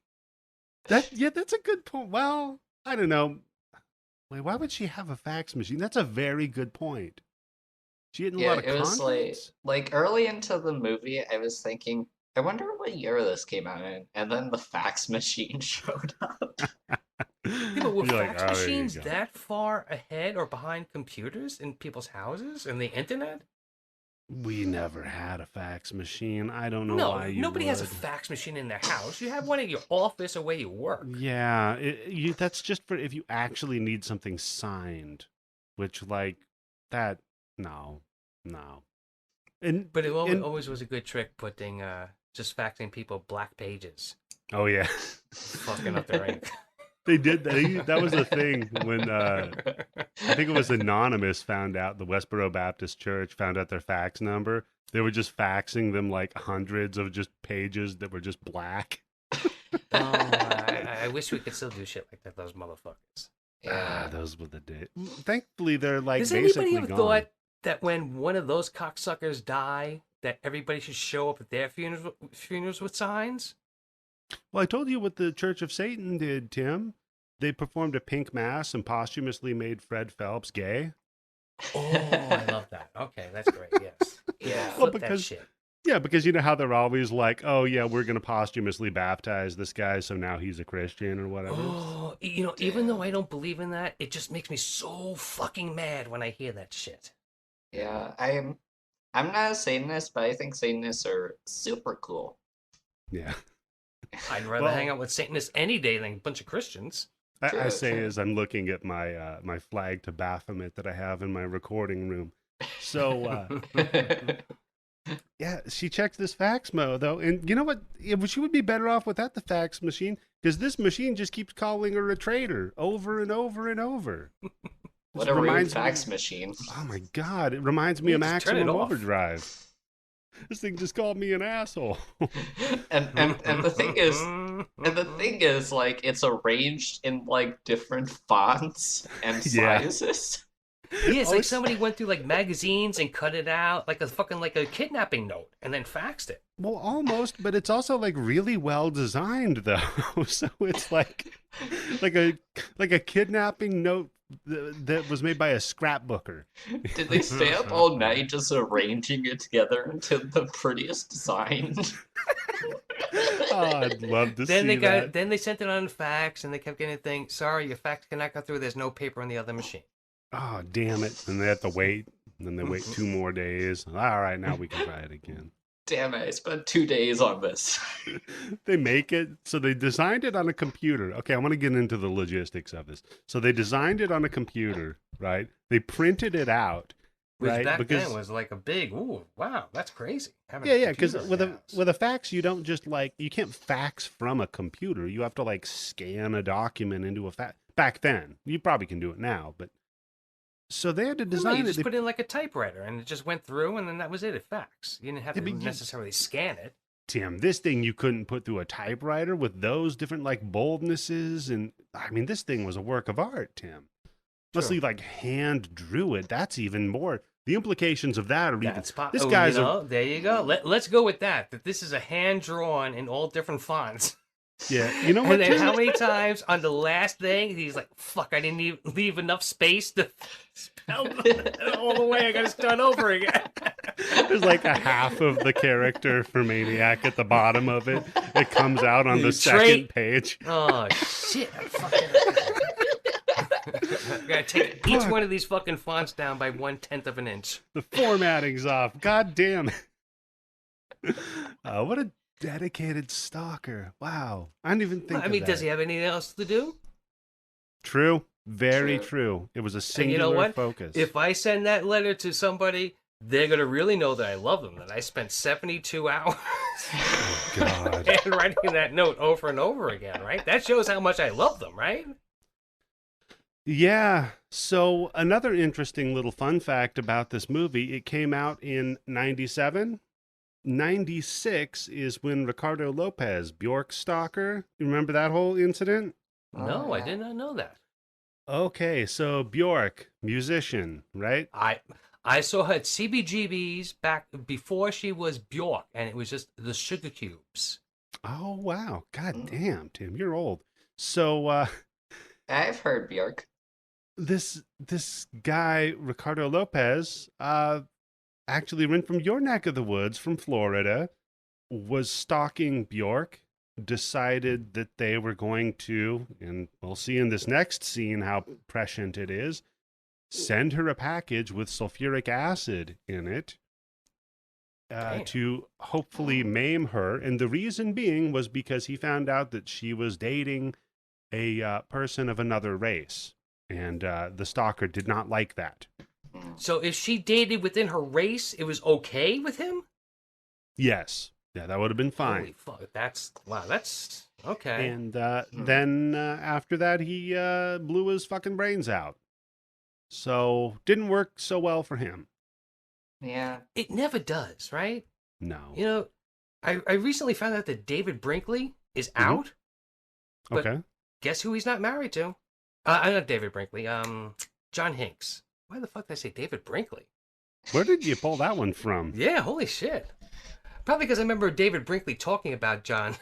That's a good point. Well, I don't know. Wait, why would she have a fax machine? That's a very good point. She had a lot of contacts? Was like early into the movie, I was thinking, I wonder what year this came out in, and then the fax machine showed up. Yeah, but were fax machines that far ahead or behind computers in people's houses and the internet? We never had a fax machine. I don't know why you nobody has a fax machine in their house. You have one at your office or where you work. Yeah, that's just for if you actually need something signed, which like that, no. But it always was a good trick putting, just faxing people black pages. Oh, yeah. Fucking up their ink. They did that. That was a thing when I think it was Anonymous found out, the Westboro Baptist Church found out their fax number. They were just faxing them like hundreds of just pages that were just black. I wish we could still do shit like that, those motherfuckers. Yeah, those were the days. Thankfully, they're like Does basically anybody ever thought that when one of those cocksuckers die, that everybody should show up at their funerals with signs? Well, I told you what the Church of Satan did, Tim. They performed a pink mass and posthumously made Fred Phelps gay. Oh, I love that. Okay, that's great. Yes. Yeah. Well, because you know how they're always like, oh yeah, we're going to posthumously baptize this guy, so now he's a Christian or whatever. Oh, even though I don't believe in that, it just makes me so fucking mad when I hear that shit. Yeah, I'm not a Satanist, but I think Satanists are super cool. Yeah. I'd rather hang out with Satanists any day than a bunch of Christians. I say as I'm looking at my my flag to Baphomet that I have in my recording room. So Yeah, she checks this fax mode though, and you know what? She would be better off without the fax machine because this machine just keeps calling her a traitor over and over and over. What Which a rude reminds fax me. machine. Oh my god! It reminds me of Just turn it Maximum off. Overdrive. This thing just called me an asshole. And the thing is like it's arranged in like different fonts and Yeah. sizes. Yeah, it's Oh, like it's- somebody went through like magazines and cut it out like a fucking like a kidnapping note and then faxed it. Well, almost, but it's also like really well designed though. So it's like a kidnapping note that was made by a scrapbooker. Did they stay up all night just arranging it together into the prettiest design? Oh, I'd love to Then see they that. then they sent it on fax and they kept getting a thing. Sorry, your fax cannot go through. There's no paper on the other machine. Oh, damn it. And they have to wait. And then they wait 2 more days. All right, now we can try it again. Damn it, I spent 2 days on this. They make it. So they designed it on a computer. Okay, I want to get into the logistics of this. So they designed it on a computer, right? They printed it out. Which Right, back because- then was like a big, ooh, wow, that's crazy. Having Yeah, because computer in the house. with a fax, you don't just you can't fax from a computer. You have to like scan a document into a fax. Back then, you probably can do it now, but so they had to No, design you it. just put in like a typewriter and it just went through and then that was it. It faxed. You didn't have Yeah, to but you- necessarily scan it. Tim, this thing you couldn't put through a typewriter with those different like boldnesses, and I mean, this thing was a work of art, Tim. Unless True. he like hand drew it, that's even more. The implications of that are even. That's This oh, guy's you know, there you go. Let's go with that. That this is a hand drawn in all different fonts. yeah. You know what? And then Tim? how many times on the last thing he's like, "Fuck, I didn't leave enough space to spell all the way. I got to start over again." There's like a half of the character for Maniac at the bottom of it. It comes out on the second page. Oh shit! I gotta take each one of these fucking fonts down by 1/10 of an inch. The formatting's off. God damn it. What a dedicated stalker. Wow. I didn't even think I mean, of does that. he have anything else to do? True. Very True. true. It was a And singular you know what? focus. If I send that letter to somebody, they're gonna really know that I love them. That I spent 72 hours Oh, God. handwriting that note over and over again. Right? That shows how much I love them. Right? Yeah. So another interesting little fun fact about this movie, it came out in 97. 96 is when Ricardo Lopez, Bjork's stalker, you remember that whole incident? No, I yeah. did not know that. Okay, so Bjork, musician, right? I saw her at CBGB's back before she was Bjork, and it was just the Sugar Cubes. Oh, wow. God damn, Tim, you're old. So I've heard Bjork. this guy, Ricardo Lopez, actually went from your neck of the woods, from Florida, was stalking Bjork, decided that they were going to, and we'll see in this next scene how prescient it is, send her a package with sulfuric acid in it Damn. to hopefully maim her. And the reason being was because he found out that she was dating a person of another race. And the stalker did not like that. So if she dated within her race, it was okay with him? Yes. Yeah, that would have been fine. Holy fuck, that's okay. And then after that, he blew his fucking brains out. So didn't work so well for him. Yeah. It never does, right? No. You know, I recently found out that David Brinkley is out. But Okay. guess who he's not married to? I'm not David Brinkley. John Hinks. Why the fuck did I say David Brinkley? Where did you pull that one from? Yeah, holy shit. Probably because I remember David Brinkley talking about John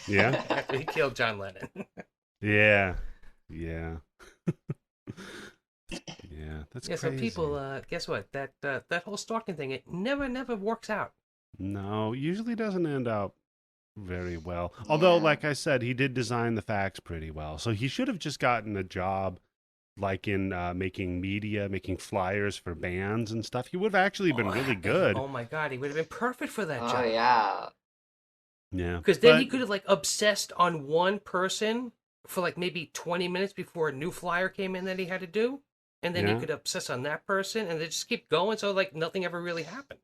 Yeah. after he killed John Lennon. Yeah. Yeah. Yeah. That's Yeah, so crazy. people, guess what? That whole stalking thing, it never works out. No, usually doesn't end up very well. Although, Yeah. like I said, he did design the facts pretty well. So he should have just gotten a job like in making media, making flyers for bands and stuff. He would have actually been really good. Oh my god, he would have been perfect for that Oh job. yeah. Yeah. Because then he But- could have like obsessed on one person for like maybe 20 minutes before a new flyer came in that he had to do. And then Yeah. he could obsess on that person and then just keep going. So like nothing ever really happened.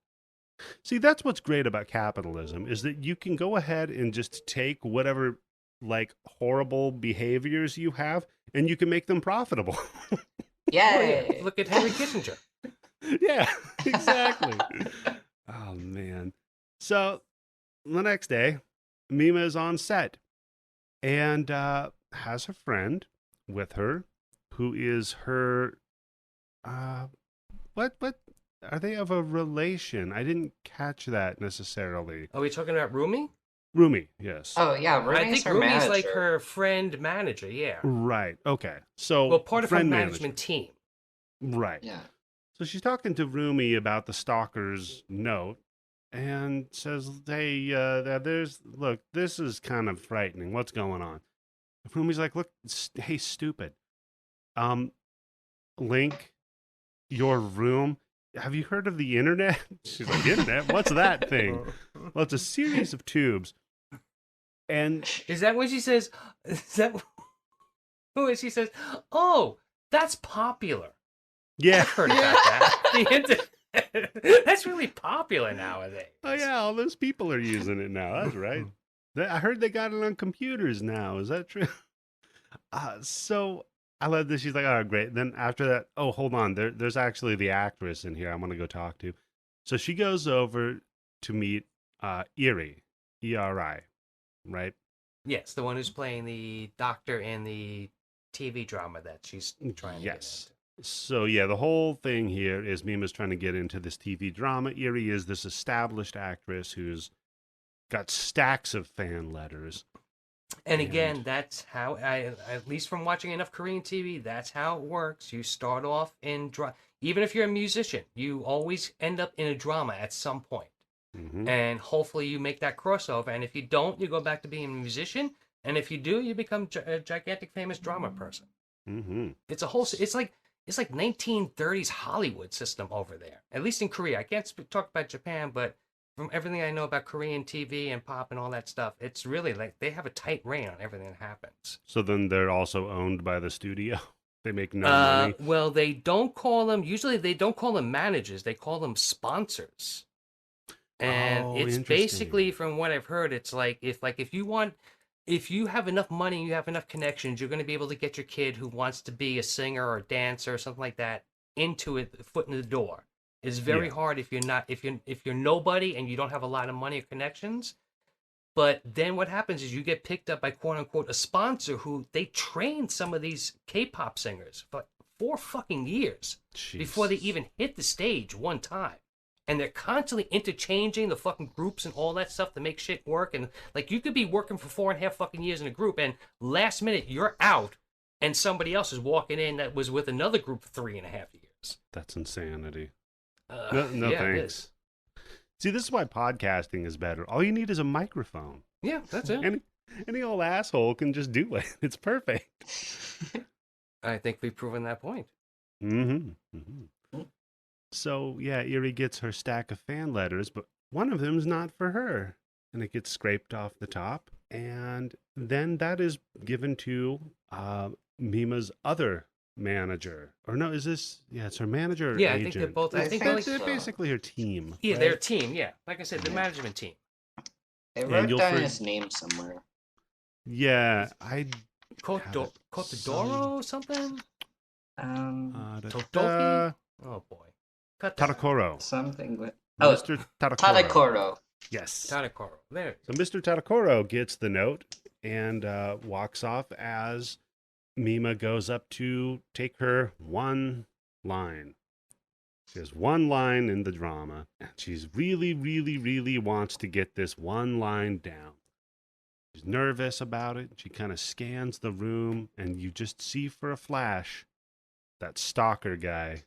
See, that's what's great about capitalism is that you can go ahead and just take whatever like horrible behaviors you have and you can make them profitable. Yay! Look at Henry Kissinger. Yeah, exactly. Oh man. So the next day, Mima is on set and has a friend with her who is her what are they of a relation? I didn't catch that necessarily. Are we talking about Rumi? Rumi, yes. Oh yeah, I Rumi's think her Rumi's manager. like her friend manager, yeah. Right. Okay. So Well, part of her friend management manager. team. Right. Yeah. So she's talking to Rumi about the stalker's note and says, "Hey, look, this is kind of frightening. What's going on?" Rumi's like, "Look, hey, stupid. Link your room. Have you heard of the internet?" She's like, "Internet? What's that thing?" Well, it's a series of tubes. And is that when she says, is that when she says, "Oh, that's popular"? yeah, I've heard about that. The internet. That's really popular nowadays. oh yeah, all those people are using it now. That's right. I heard they got it on computers now. Is that true? So I love this. She's like, "Oh, great." Then after that, oh, hold on. There's actually the actress in here I want to go talk to. So she goes over to meet Erie, E-R-I, right? Yes, the one who's playing the doctor in the TV drama that she's trying to get into. So yeah, the whole thing here is Mima's trying to get into this TV drama. Erie is this established actress who's got stacks of fan letters. And again, that's how at least from watching enough Korean TV, that's how it works. You start off in even if you're a musician, you always end up in a drama at some point. Mm-hmm. And hopefully you make that crossover. And if you don't, you go back to being a musician. And if you do, you become a gigantic famous drama person. Mm-hmm. It's a whole. It's like 1930s Hollywood system over there. At least in Korea. I can't talk about Japan, but from everything I know about Korean TV and pop and all that stuff, it's really like they have a tight rein on everything that happens. So then they're also owned by the studio. They make no money. Well, they don't call them. Usually, they don't call them managers. They call them sponsors. And it's basically, from what I've heard, it's like if you have enough money and you have enough connections, you're going to be able to get your kid who wants to be a singer or a dancer or something like that into it, foot in the door. It's very hard if you're nobody and you don't have a lot of money or connections. But then what happens is you get picked up by quote unquote a sponsor who they train some of these K-pop singers for 4 fucking years before they even hit the stage one time. And they're constantly interchanging the fucking groups and all that stuff to make shit work. And like you could be working for 4.5 fucking years in a group, and last minute you're out, and somebody else is walking in that was with another group for 3.5 years. That's insanity. No thanks. See, this is why podcasting is better. All you need is a microphone. Yeah, that's it. Any old asshole can just do it. It's perfect. I think we've proven that point. Mm-hmm. Mm-hmm. So, yeah, Erie gets her stack of fan letters, but one of them's not for her. And it gets scraped off the top. And then that is given to Mima's other manager. Or no, is this... Yeah, it's her manager or agent? I think they're both... I think they're basically her team. Yeah, right? they're a team, yeah. Like I said, the management team. They wrote down his name somewhere. Yeah, Kotodoro something? Totoki? Oh, boy. Tadakoro. Something with... Mr. Tadakoro. Tadakoro. Yes. Tadakoro. There. So Mr. Tadakoro gets the note and walks off as Mima goes up to take her one line. She has one line in the drama, and she's really, really, really wants to get this one line down. She's nervous about it. She kind of scans the room, and you just see for a flash that stalker guy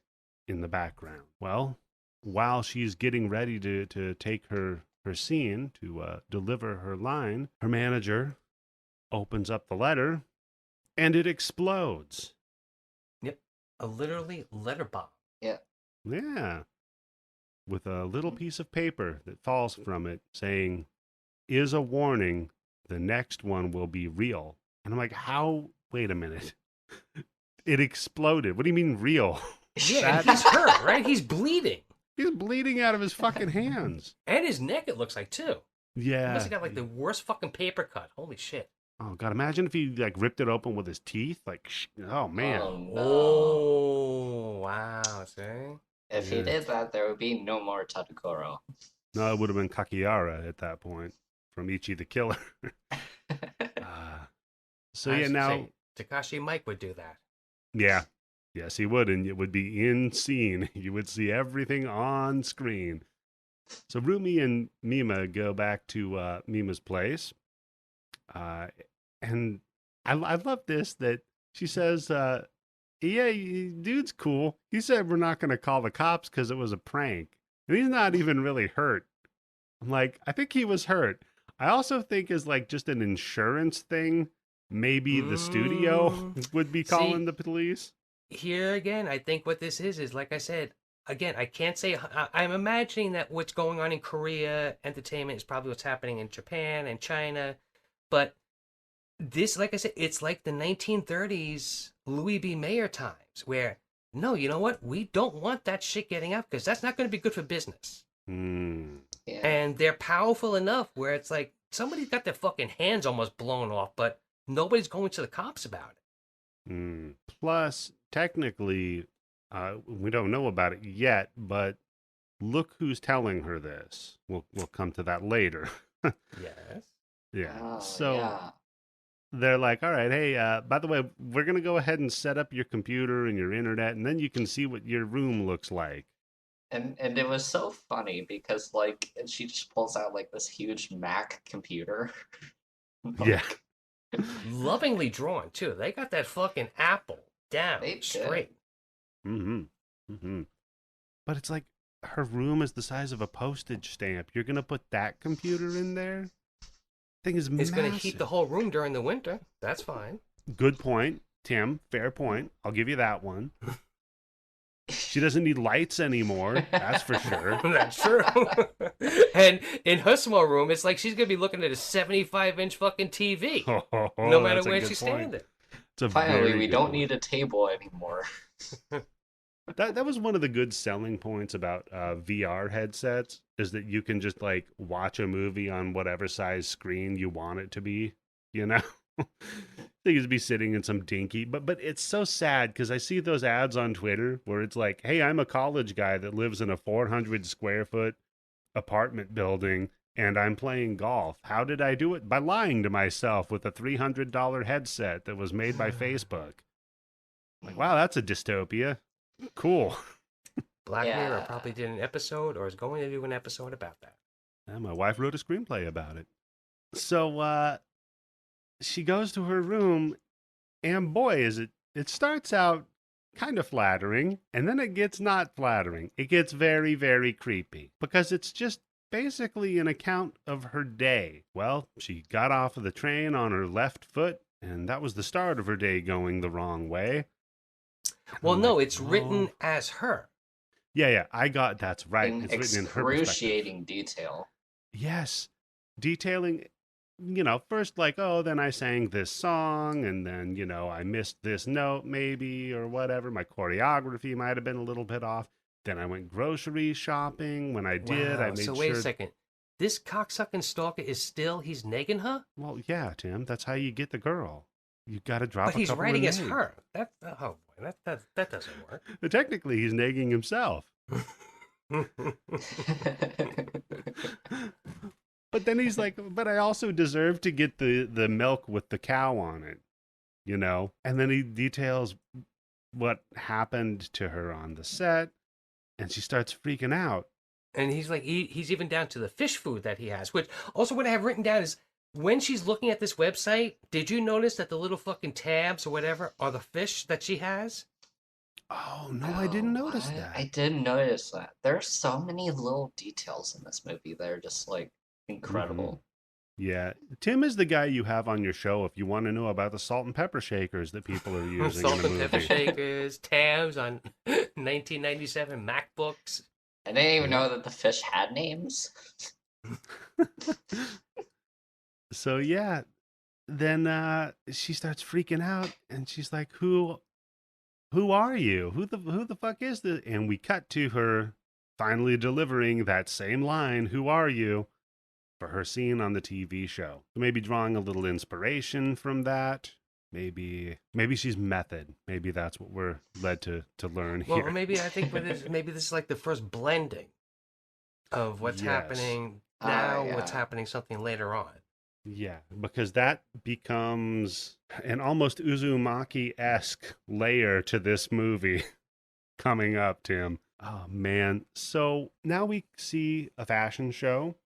in the background. Well, while she's getting ready to take her scene, to deliver her line, her manager opens up the letter, and it explodes. Yep. A literally letter bomb. Yeah. Yeah. With a little piece of paper that falls from it saying, "Is a warning, the next one will be real." And I'm like, how? Wait a minute. It exploded. What do you mean real? Yeah, and he's hurt, right? He's bleeding. He's bleeding out of his fucking hands. And his neck, it looks like, too. Yeah. He must have got, like, the worst fucking paper cut. Holy shit. Oh, God. Imagine if he, like, ripped it open with his teeth. Like, oh, man. Oh, no. Oh, wow. See? If he did that, there would be no more Tadokoro. No, it would have been Kakihara at that point from Ichi the Killer. So, yeah, now... Takashi Mike would do that. Yeah. Yes, he would, and it would be in scene. You would see everything on screen. So Rumi and Mima go back to Mima's place. And I love this, that she says, yeah, dude's cool. He said we're not going to call the cops because it was a prank. And he's not even really hurt. I'm like, I think he was hurt. I also think is like just an insurance thing. Maybe the studio would be calling the police. Here again, I think what this is like I said, again, I can't say, I'm imagining that what's going on in Korea entertainment is probably what's happening in Japan and China. But this, like I said, it's like the 1930s Louis B. Mayer times where, no, you know what? We don't want that shit getting out because that's not going to be good for business. Yeah. And they're powerful enough where it's like somebody's got their fucking hands almost blown off, but nobody's going to the cops about it. Plus, technically, we don't know about it yet, but look who's telling her this. We'll come to that later. Yes. Yeah. They're like, all right, hey, by the way, we're going to go ahead and set up your computer and your internet, and then you can see what your room looks like. And it was so funny because, like, she just pulls out, like, this huge Mac computer. Yeah. Lovingly drawn, too. They got that fucking apple down straight. But it's like, her room is the size of a postage stamp. You're going to put that computer in there? Thing is massive. It's going to heat the whole room during the winter. That's fine. Good point, Tim. Fair point. I'll give you that one. She doesn't need lights anymore. That's for sure. That's true. And in her small room, it's like she's going to be looking at a 75-inch fucking TV. No matter where she's standing. Finally, we don't need a table anymore. That was one of the good selling points about VR headsets, is that you can just like watch a movie on whatever size screen you want it to be, you know? They could be sitting in some dinky, but it's so sad because I see those ads on Twitter where it's like, hey, I'm a college guy that lives in a 400 square foot apartment building and I'm playing golf. How did I do it? By lying to myself with a $300 headset that was made by Facebook. Like, wow, that's a dystopia. Cool. Black Mirror probably did an episode or is going to do an episode about that. Yeah, my wife wrote a screenplay about it. So she goes to her room, and boy, it starts out kind of flattering, and then it gets not flattering. It gets very, very creepy because it's just basically an account of her day. Well, she got off of the train on her left foot, and that was the start of her day going the wrong way. Well, no, it's written as her. Yeah, that's right. In it's written in her excruciating detail. Yes, detailing, first like, oh, then I sang this song, and then, I missed this note maybe, or whatever. My choreography might have been a little bit off. Then I went grocery shopping. When I did, I made sure. So wait a second. This cocksucking stalker he's negging her? Well, yeah, Tim, that's how you get the girl. You got to drop but a couple he's writing as her. That doesn't work. Technically, he's negging himself. But then he's like, but I also deserve to get the milk with the cow on it, And then he details what happened to her on the set, and she starts freaking out. And he's like, he's even down to the fish food that he has, which also what I have written down is, when she's looking at this website, did you notice that the little fucking tabs or whatever are the fish that she has? Oh, no, I didn't notice that. I didn't notice that. There are so many little details in this movie that are just, like, incredible. Mm-hmm. Yeah. Tim is the guy you have on your show if you want to know about the salt and pepper shakers that people are using salt in the and movie. Pepper shakers, tabs on 1997 MacBooks. I didn't even know that the fish had names. So yeah, then she starts freaking out, and she's like, "Who are you? Who the fuck is this?" And we cut to her finally delivering that same line, "Who are you?" for her scene on the TV show. So maybe drawing a little inspiration from that. Maybe she's method. Maybe that's what we're led to learn Well, here. or maybe I think maybe this is like the first blending of what's happening now, what's happening something later on. Yeah, because that becomes an almost Uzumaki-esque layer to this movie coming up, Tim. Oh, man. So now we see a fashion show.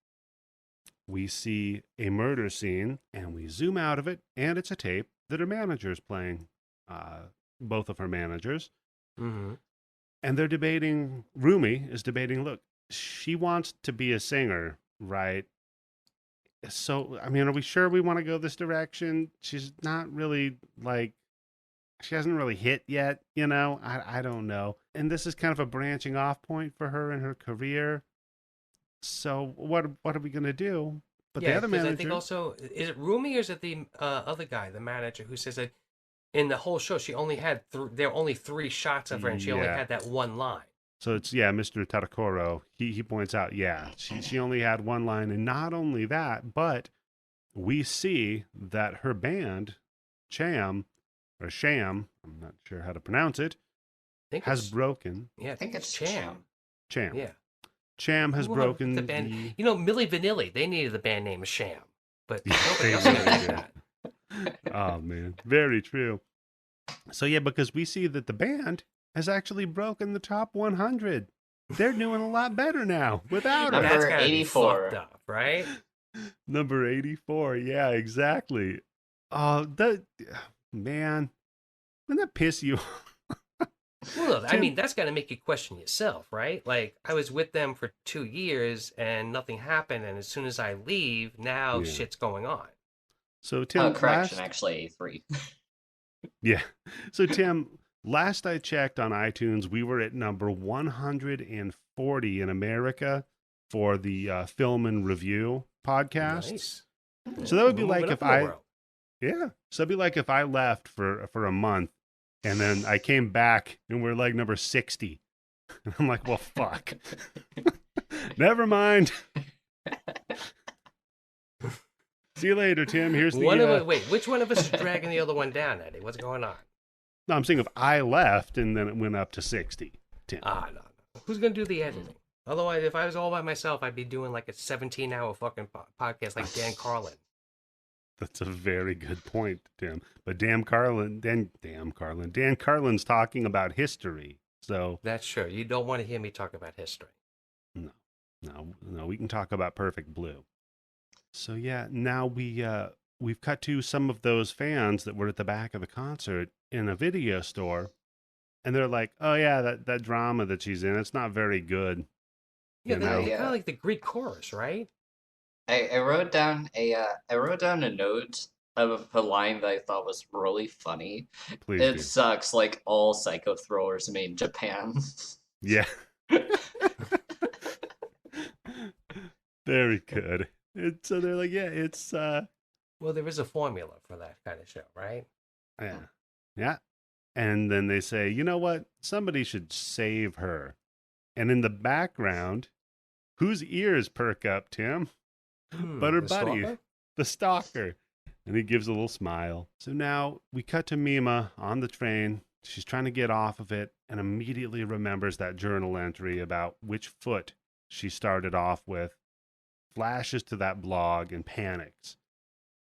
We see a murder scene, and we zoom out of it, and it's a tape that her manager's playing, both of her managers. Mm-hmm. And they're debating, Rumi is debating, look, she wants to be a singer, right? So, I mean, are we sure we want to go this direction? She's not really she hasn't really hit yet, you know? I don't know. And this is kind of a branching off point for her in her career. So what are we going to do? But the other manager... I think also, is it Rumi or is it the other guy, the manager, who says that in the whole show she only had, there were only 3 shots of her and she only had that one line. So it's, Mr. Tadakoro, he points out, she only had one line. And not only that, but we see that her band, Sham, I'm not sure how to pronounce it, has broken. Yeah, I think it's Cham. Yeah. Cham has broken the band. You know, Milli Vanilli, they needed the band name of Sham, but nobody else really needed that. Oh, man. Very true. So, because we see that the band has actually broken the top 100. They're doing a lot better now without her. Number 84. Up, right? Number 84. Yeah, exactly. Oh, man. Wouldn't that piss you off? Well, I mean, that's got to make you question yourself, right? Like, I was with them for 2 years and nothing happened. And as soon as I leave, now shit's going on. So, Tim, correction, actually 3. Yeah. So, Tim, last I checked on iTunes, we were at number 140 in America for the Film and Review podcast. Nice. So that would be like if I... Yeah. So it'd be like if I left for a month and then I came back and we're like number 60. And I'm like, well, fuck. Never mind. See you later, Tim. Here's the... Wait, which one of us is dragging the other one down, Eddie? What's going on? No, I'm saying if I left and then it went up to 60, Tim. No. Who's going to do the editing? Otherwise, if I was all by myself, I'd be doing like a 17-hour fucking podcast like Dan Carlin. That's a very good point, Tim. But Dan Carlin's talking about history. So that's true. You don't want to hear me talk about history. No, we can talk about Perfect Blue. So now we've cut to some of those fans that were at the back of the concert in a video store, and they're like, "Oh yeah, that drama that she's in, it's not very good." Yeah, they're kind of like the Greek chorus, right? I wrote down a note of a line that I thought was really funny. Please it do. Sucks like all psycho thrillers made in Japan. Yeah. Very good. So they're like, it's well, there is a formula for that kind of show, right? Yeah. And then they say, you know what? Somebody should save her. And in the background, whose ears perk up, Tim? But her buddy, the stalker. And he gives a little smile. So now we cut to Mima on the train. She's trying to get off of it and immediately remembers that journal entry about which foot she started off with, flashes to that blog and panics.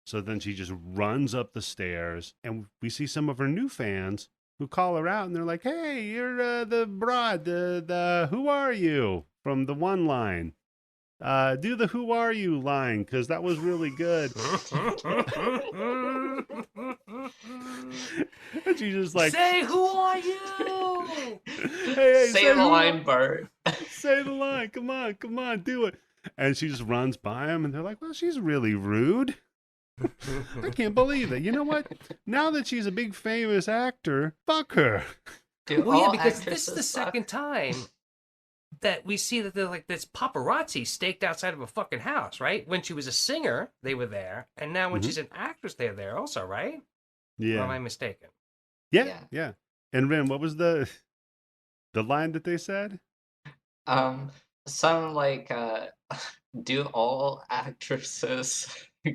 So then she just runs up the stairs, and we see some of her new fans who call her out, and they're like, "Hey, you're the broad, the who are you?" from the one line. Do the "who are you" line, because that was really good. And she's just like, "Say who are you?" Hey, say the line, Bart. Say the line. Come on, do it. And she just runs by him, and they're like, "Well, she's really rude." I can't believe it. You know what? Now that she's a big famous actor, fuck her. Because this is the second time that we see that they're like this paparazzi staked outside of a fucking house, right? When she was a singer, they were there, and now when she's an actress, they're there also, right? Yeah. Or am I mistaken? Yeah. And Ren, what was the line that they said? Um, some like do all actresses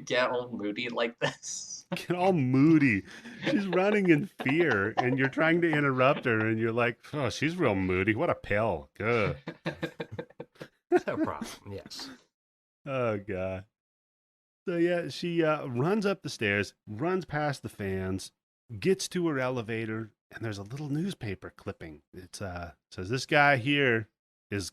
get all moody like this? Get all moody. She's running in fear, and you're trying to interrupt her, and you're like, "Oh, she's real moody. What a pill." Good. No problem. Yes. Oh god. So yeah, she runs up the stairs, runs past the fans, gets to her elevator, and there's a little newspaper clipping. It's says this guy here is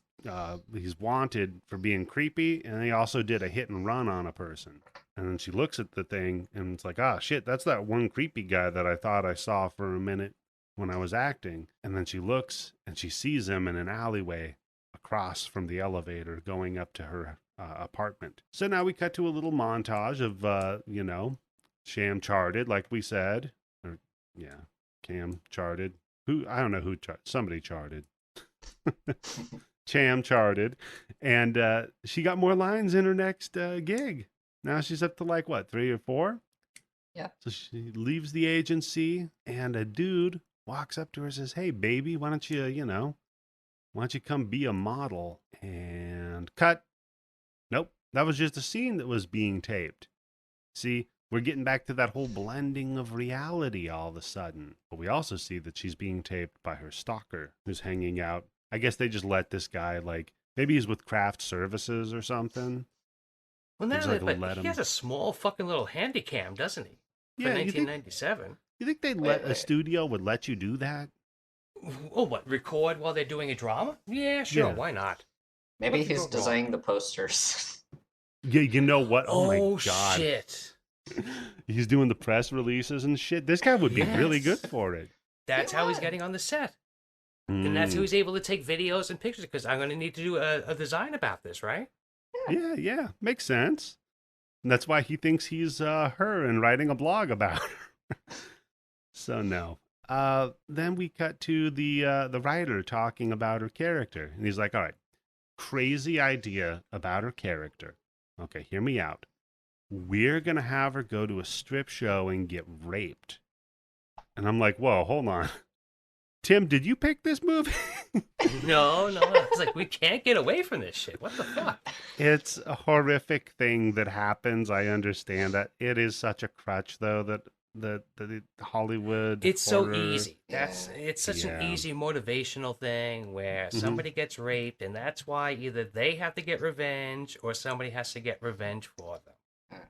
he's wanted for being creepy, and he also did a hit and run on a person. And then she looks at the thing, and it's like, ah, shit, that's that one creepy guy that I thought I saw for a minute when I was acting. And then she looks, and she sees him in an alleyway across from the elevator going up to her apartment. So now we cut to a little montage of, Sham charted, like we said. Or, yeah, Cam charted. I don't know who charted. Somebody charted. Cham charted. And she got more lines in her next gig. Now she's up to like, what, 3 or 4? Yeah. So she leaves the agency, and a dude walks up to her and says, hey, baby, why don't you come be a model? And cut. Nope. That was just a scene that was being taped. See, we're getting back to that whole blending of reality all of a sudden. But we also see that she's being taped by her stalker who's hanging out. I guess they just let this guy, like, maybe he's with craft services or something. Well, now but he has a small fucking little handy cam, doesn't he? For 1997. You think a studio would let you do that? Oh, what? Record while they're doing a drama? Yeah, sure. Yeah. Why not? Maybe he's designing the posters. Yeah, you know what? Oh my god. Shit. He's doing the press releases and shit. This guy would be really good for it. That's how he's getting on the set. And that's how he's able to take videos and pictures, because I'm going to need to do a design about this, right? Yeah. Makes sense. And that's why he thinks he's her and writing a blog about her. So no. Then we cut to the writer talking about her character. And he's like, all right, crazy idea about her character. Okay, hear me out. We're going to have her go to a strip show and get raped. And I'm like, whoa, hold on. Tim, did you pick this movie? No. I was like, we can't get away from this shit. What the fuck? It's a horrific thing that happens. I understand that. It is such a crutch, though, that the Hollywood. It's horror. So easy. It's such an easy motivational thing where somebody gets raped, and that's why either they have to get revenge or somebody has to get revenge for them.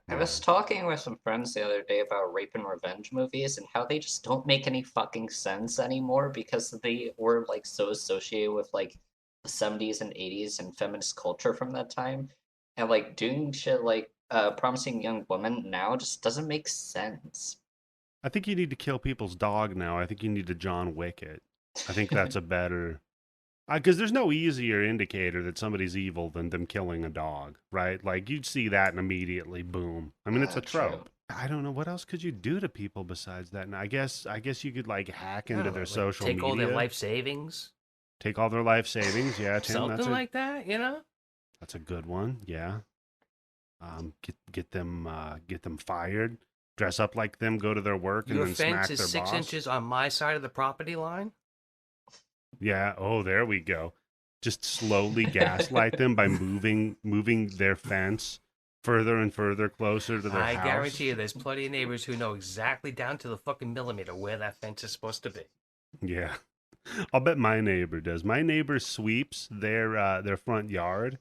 I was talking with some friends the other day about rape and revenge movies and how they just don't make any fucking sense anymore because they were like so associated with like the 70s and 80s and feminist culture from that time. And like doing shit like Promising Young Woman now just doesn't make sense. I think you need to kill people's dog now. I think you need to John Wick it. I think that's a better... Because there's no easier indicator that somebody's evil than them killing a dog, right? Like, you'd see that and immediately, boom. I mean, it's a trope. True. I don't know. What else could you do to people besides that? And I guess you could, like, hack into their social media. Take all their life savings. Take all their life savings, yeah. Tim, something like that, you know? That's a good one, yeah. Get them fired. Dress up like them, go to their work, and then smack their boss. Your fence is 6 inches on my side of the property line? Yeah. Oh, there we go. Just slowly gaslight them by moving their fence further and further closer to their house. I guarantee you there's plenty of neighbors who know exactly down to the fucking millimeter where that fence is supposed to be. Yeah. I'll bet my neighbor does. My neighbor sweeps their front yard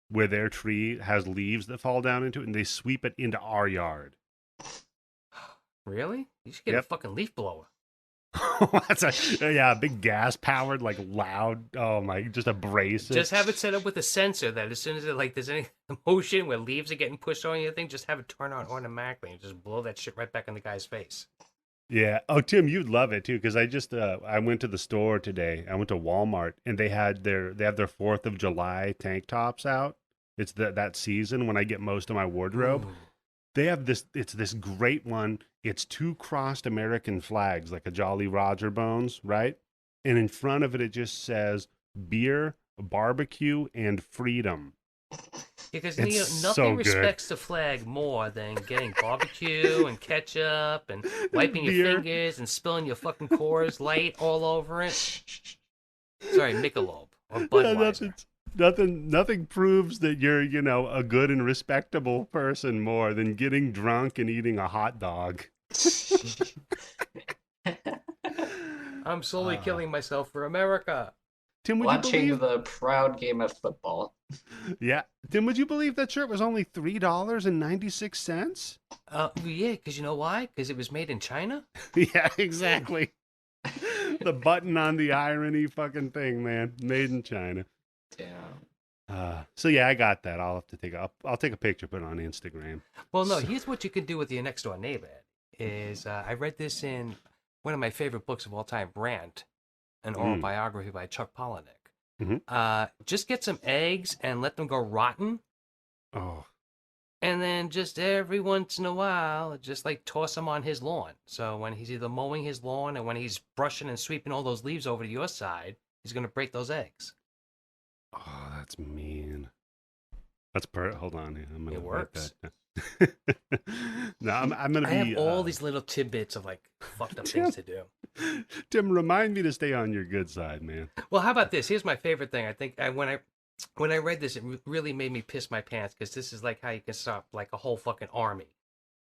where their tree has leaves that fall down into it, and they sweep it into our yard. Really? You should get a fucking leaf blower. That's a big gas powered, like loud. Oh my, just abrasive. Just have it set up with a sensor that as soon as there's any motion where leaves are getting pushed on your thing, just have it turn on automatically and just blow that shit right back in the guy's face. Yeah. Oh, Tim, you'd love it too, because I went to the store today. I went to Walmart and they have their 4th of July tank tops out. It's that season when I get most of my wardrobe. Ooh. They have it's this great one. It's 2 crossed American flags, like a Jolly Roger Bones, right? And in front of it, it just says beer, barbecue, and freedom. Because nothing respects the flag more than getting barbecue and ketchup and wiping your fingers and spilling your fucking Coors Light all over it. Sorry, Michelob or Budweiser. Nothing proves that you're, a good and respectable person more than getting drunk and eating a hot dog. I'm slowly killing myself for America. Tim, would Watching you believe the proud game of football. Yeah. Tim, would you believe that shirt was only $3.96? Yeah, because you know why? Because it was made in China? Yeah, exactly. The button on the irony fucking thing, man. Made in China. Damn. So yeah, I got that. I'll have to I'll take a picture, put it on Instagram. Well, no, here's what you can do with your next door neighbor. I read this in one of my favorite books of all time, Rant, an oral biography by Chuck Palahniuk. Just get some eggs and let them go rotten. Oh. And then just every once in a while, just like toss them on his lawn. So when he's either mowing his lawn and when he's brushing and sweeping all those leaves over to your side, he's going to break those eggs. Oh, that's mean. Hold on. I'm gonna it works. That. No, I'm gonna be. I have all these little tidbits of like fucked up things to do. Tim, remind me to stay on your good side, man. Well, how about this? Here's my favorite thing. I think when I read this, it really made me piss my pants because this is like how you can stop like a whole fucking army.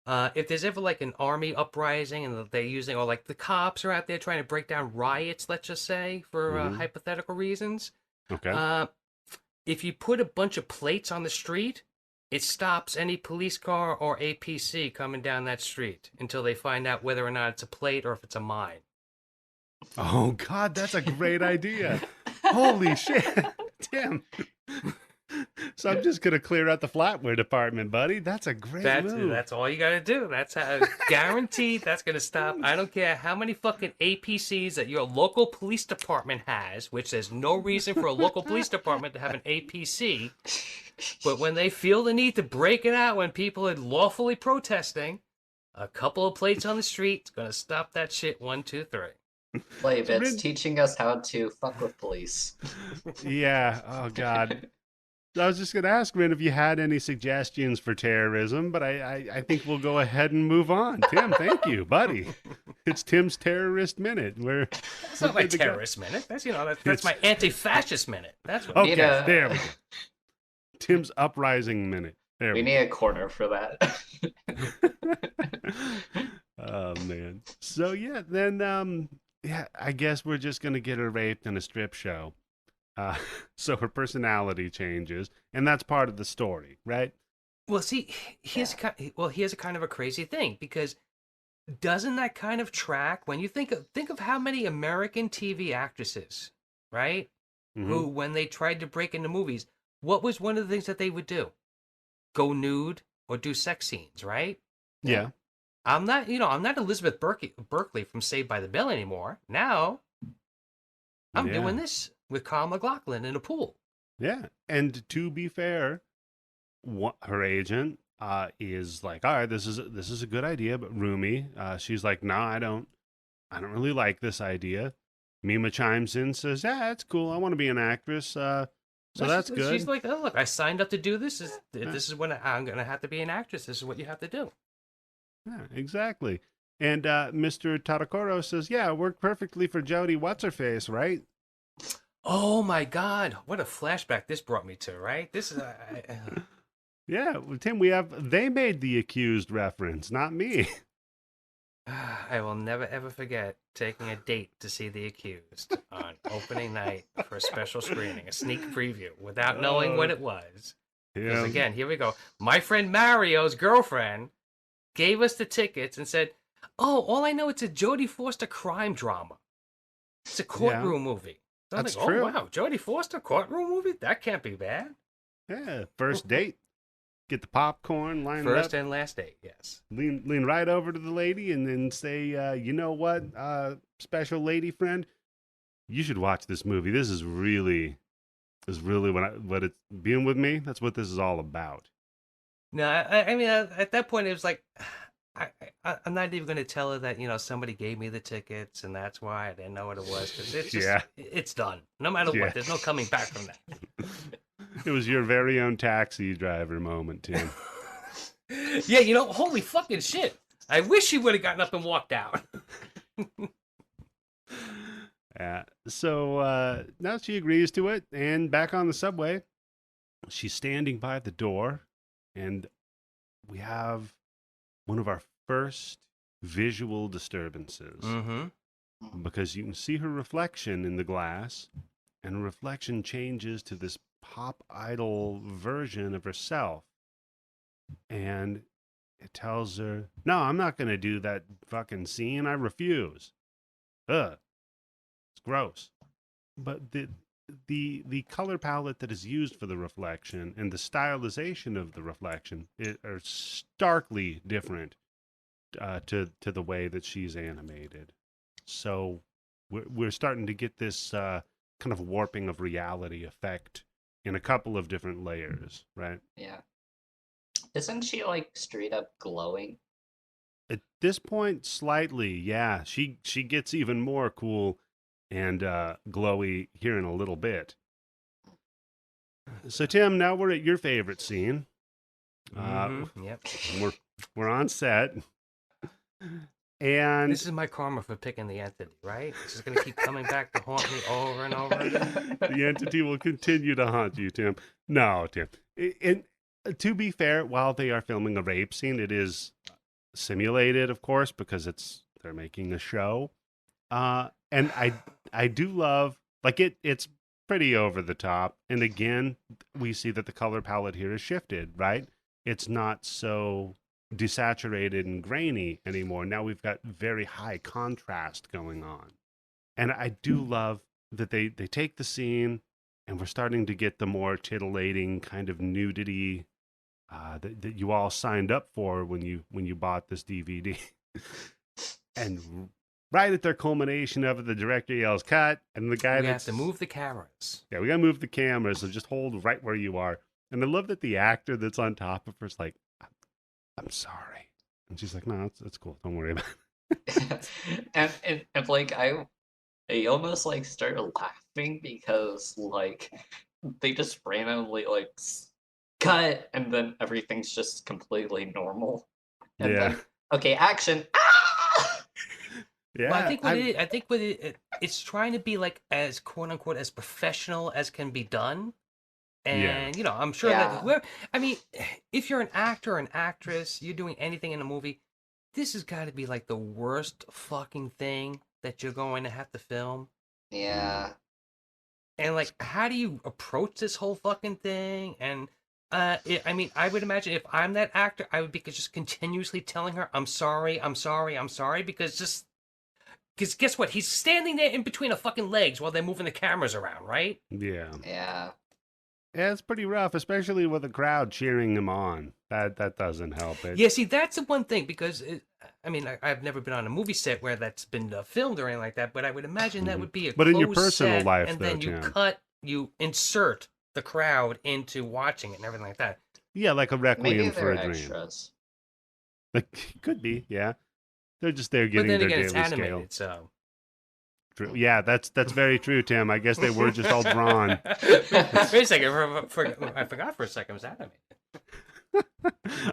If there's ever like an army uprising and they're using, or like the cops are out there trying to break down riots, let's just say, for hypothetical reasons. Okay. If you put a bunch of plates on the street, it stops any police car or APC coming down that street until they find out whether or not it's a plate or if it's a mine. Oh, God, that's a great idea. Holy shit. Tim. So I'm just going to clear out the flatware department, buddy. That's a great move. That's all you got to do. That's how guaranteed that's going to stop. I don't care how many fucking APCs that your local police department has, which there's no reason for a local police department to have an APC. But when they feel the need to break it out when people are lawfully protesting, a couple of plates on the street is going to stop that shit. 1, 2, 3. Flav, it's teaching us how to fuck with police. Yeah. Oh, God. I was just going to ask, Rin, if you had any suggestions for terrorism, but I think we'll go ahead and move on. Tim, thank you, buddy. It's Tim's Terrorist Minute. That's not my terrorist minute. That's my anti-fascist minute. That's what. Okay, there we go. Tim's Uprising Minute. We need a corner for that. Oh, man. So, yeah, then, I guess we're just going to get her raped in a strip show. So her personality changes, and that's part of the story, right? Well, see, here's a kind of a crazy thing, because doesn't that kind of track when you think of how many American TV actresses, right? Mm-hmm. Who, when they tried to break into movies, what was one of the things that they would do? Go nude or do sex scenes, right? Yeah. I'm not Elizabeth Berkley from Saved by the Bell anymore. Now, I'm doing this with Carl McLaughlin in a pool. Yeah, and to be fair, her agent is like, all right, this is a good idea, but roomy. She's like, no, I don't really like this idea. Mima chimes in, says, yeah, it's cool. I want to be an actress. So that's good. She's like, oh, look, I signed up to do this. This is when I'm going to have to be an actress. This is what you have to do. Yeah, exactly. And Mr. Tadakoro says, yeah, it worked perfectly for Jodie What's-Her-Face, right? Oh my God! What a flashback this brought me to. Right? This is. Yeah, well, Tim. They made the accused reference, not me. I will never ever forget taking a date to see The Accused on opening night for a special screening, a sneak preview, without knowing what it was. Because again, here we go. My friend Mario's girlfriend gave us the tickets and said, "Oh, all I know, it's a Jodie Foster crime drama. It's a courtroom movie." So That's I'm like, true. Oh, wow, Jodie Foster courtroom movie? That can't be bad. Yeah, first date. Get the popcorn, line it up. First and last date, yes. Lean right over to the lady and then say, you know what, special lady friend, you should watch this movie. This is really what it's being with me. That's what this is all about. No, I mean, at that point, it was like, I'm not even going to tell her that, somebody gave me the tickets and that's why I didn't know what it was. Because it's just, it's done. No matter what, there's no coming back from that. It was your very own taxi driver moment, Tim. Yeah, holy fucking shit. I wish she would have gotten up and walked out. So now she agrees to it, and back on the subway, she's standing by the door, and we have one of our first visual disturbances. Because you can see her reflection in the glass, and her reflection changes to this pop idol version of herself. And it tells her, no, I'm not going to do that fucking scene. I refuse. Ugh. It's gross. But the color palette that is used for the reflection and the stylization of the reflection are starkly different to the way that she's animated. So we're starting to get this kind of warping of reality effect in a couple of different layers, right? Yeah. Isn't she like straight up glowing? At this point, slightly, yeah. She gets even more cool and glowy here in a little bit. So Tim, now we're at your favorite scene. Yep. We're on set. And this is my karma for picking the entity, right? This is going to keep coming back to haunt me over and over again. The entity will continue to haunt you, Tim. No, Tim. And to be fair, while they are filming a rape scene, it is simulated, of course, because they're making a show. And I do love, like, it's pretty over the top. And again, we see that the color palette here is shifted, right? It's not so desaturated and grainy anymore. Now we've got very high contrast going on. And I do love that they take the scene, and we're starting to get the more titillating kind of nudity that you all signed up for when you bought this DVD. And right at their culmination of it, the director yells, "Cut!" And the guy we have to move the cameras. Yeah, we gotta move the cameras, so just hold right where you are. And I love that the actor that's on top of her is like, "I'm sorry," and she's like, "No, it's cool. Don't worry about it." and like I almost like started laughing because like they just randomly like cut, and then everything's just completely normal. And Yeah. then, okay, action. Ah! Yeah. Well, I think it's trying to be like as quote unquote as professional as can be done. And you know, I'm sure that if you're an actor or an actress, you're doing anything in a movie, this has got to be like the worst fucking thing that you're going to have to film. Yeah. And like, how do you approach this whole fucking thing? And I would imagine if I'm that actor, I would be just continuously telling her, "I'm sorry, I'm sorry, I'm sorry," because guess what? He's standing there in between her fucking legs while they're moving the cameras around, right? Yeah. Yeah. Yeah, it's pretty rough, especially with the crowd cheering him on. That doesn't help it. Yeah, see, that's the one thing, because I've never been on a movie set where that's been filmed or anything like that, but I would imagine that would be a but in your closed personal set, life, and though, then you insert the crowd into watching it and everything like that. Yeah, like a requiem for a dream. Extras. Like, could be, yeah. They're just there getting But then their again, daily it's animated, scale. so. True. Yeah, that's very true, Tim. I guess they were just all drawn. Wait a second, I forgot for a second it was animated.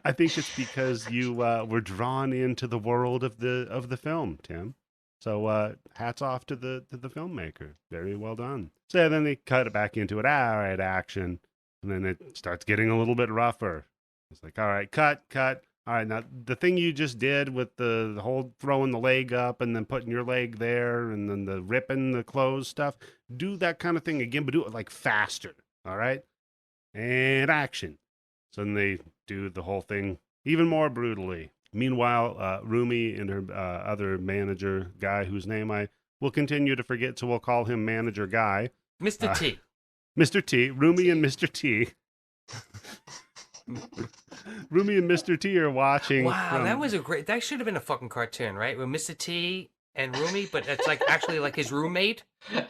I think it's because you were drawn into the world of the film, Tim. So hats off to the filmmaker. Very well done. So yeah, then they cut it back into it. All right, action, and then it starts getting a little bit rougher. It's like, all right, cut. All right, now the thing you just did with the whole throwing the leg up and then putting your leg there and then the ripping the clothes stuff, do that kind of thing again, but do it like faster. All right, and action. So then they do the whole thing even more brutally. Meanwhile, Rumi and her other manager guy, whose name I will continue to forget, so we'll call him Manager Guy. Mr. T. Mr. T. Rumi and Mr. T. Rumi and Mr. T are watching. Wow, that should have been a fucking cartoon, right? With Mr. T and Rumi, but it's like actually like his roommate.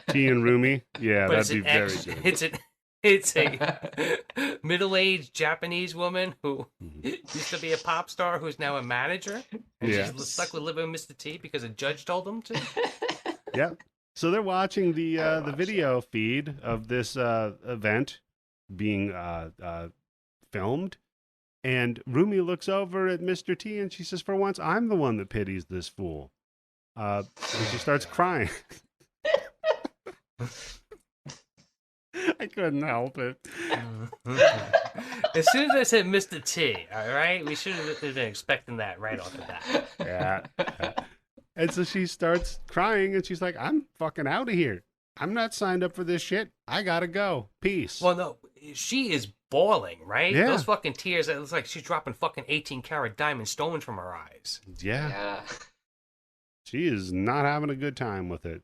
T and Rumi? Yeah, but that'd be very good. It's a middle-aged Japanese woman who used to be a pop star who's now a manager. And she's stuck with living with Mr. T because a judge told them to. Yeah. So they're watching the video feed of this event being filmed. And Rumi looks over at Mr. T and she says, "For once, I'm the one that pities this fool." And she starts crying. I couldn't help it. As soon as I said Mr. T, all right, we should have been expecting that right off the bat. Yeah. And so she starts crying, and she's like, I'm fucking out of here. I'm not signed up for this shit. I gotta go. Peace. Well, no, she is bawling, right? Yeah. Those fucking tears, it looks like she's dropping fucking 18-karat diamond stones from her eyes. Yeah. She is not having a good time with it.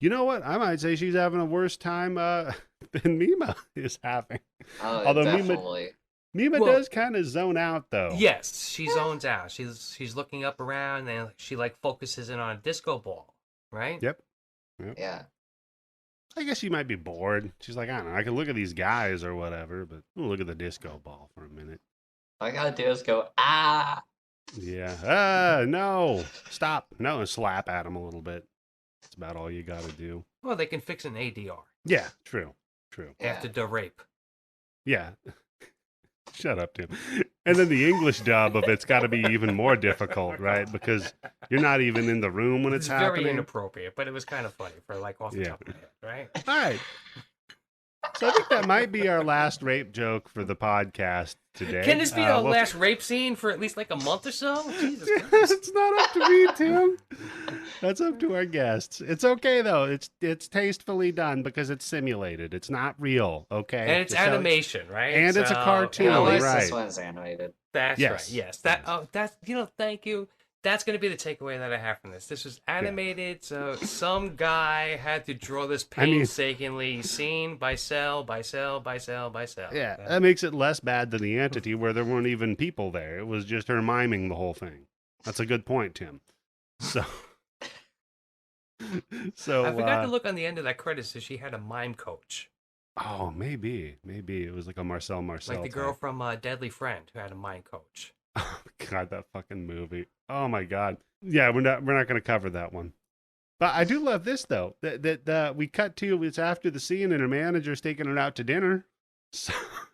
You know what? I might say she's having a worse time than Mima is having. Oh, Although definitely. Mima does kind of zone out, though. Yes, she zones out. She's looking up around, and she like focuses in on a disco ball, right? Yep. Yeah. I guess she might be bored. She's like, I don't know. I can look at these guys or whatever, but I'm gonna look at the disco ball for a minute. All I gotta do is go, ah. Yeah. No. Stop. No, and slap at him a little bit. That's about all you gotta do. Well, they can fix an ADR. Yeah. True. After the rape. Yeah. Shut up, Tim. And then the English dub of it's got to be even more difficult, right? Because you're not even in the room when it's happening. Very inappropriate, but it was kind of funny for like off the top of my head, right? All right. So I think that might be our last rape joke for the podcast today. Can this be our last rape scene for at least like a month or so? Jesus Christ. It's not up to me, Tim. That's up to our guests. It's okay though. It's tastefully done because it's simulated. It's not real, okay? And it's animation, right? And it's a cartoon, right? This one's animated. That's right. Yes. That's thank you. That's going to be the takeaway that I have from this. This was animated, so some guy had to draw this painstakingly, scene by cell, by cell, by cell, by cell. Yeah, that makes it less bad than the Entity, where there weren't even people there. It was just her miming the whole thing. That's a good point, Tim. So I forgot to look on the end of that credit, so she had a mime coach. Oh, maybe it was like a Marcel, like the girl from Deadly Friend who had a mime coach. Oh God, that fucking movie. Oh my God. Yeah, we're not going to cover that one. But I do love this though. That we cut to, it's after the scene and her manager's taking her out to dinner.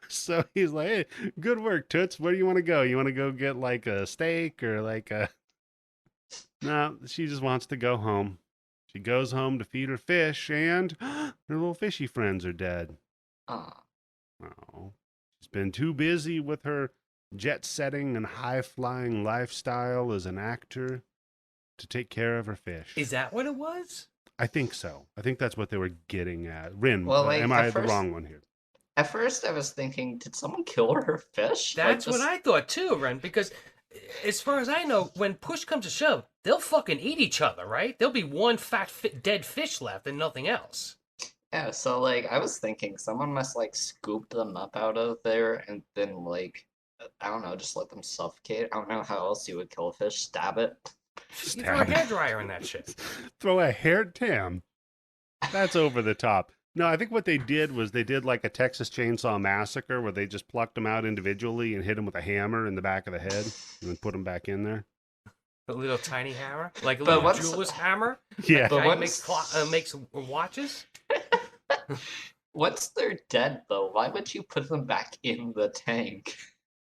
So he's like, "Hey, good work, Toots. Where do you want to go? You want to go get like a steak or like a?" No, she just wants to go home. She goes home to feed her fish, and her little fishy friends are dead. Oh. She's been too busy with her jet-setting and high-flying lifestyle as an actor to take care of her fish. Is that what it was? I think so. I think that's what they were getting at. Rin, well, am I the wrong one here? At first, I was thinking, did someone kill her fish? That's what I thought too, Ren, because as far as I know, when push comes to shove, they'll fucking eat each other, right? There'll be one fat, dead fish left and nothing else. Yeah, so, like, I was thinking someone must, like, scoop them up out of there and then, like, I don't know, just let them suffocate. I don't know how else you would kill a fish. Stab it. You throw a hairdryer in that shit. Throw a hair, Tim. That's over the top. No, I think what they did was they did like a Texas Chainsaw Massacre where they just plucked them out individually and hit them with a hammer in the back of the head and then put them back in there. A little tiny hammer? Like a little jeweler's hammer? Yeah. Like guy makes watches? Once they're dead, though, why would you put them back in the tank?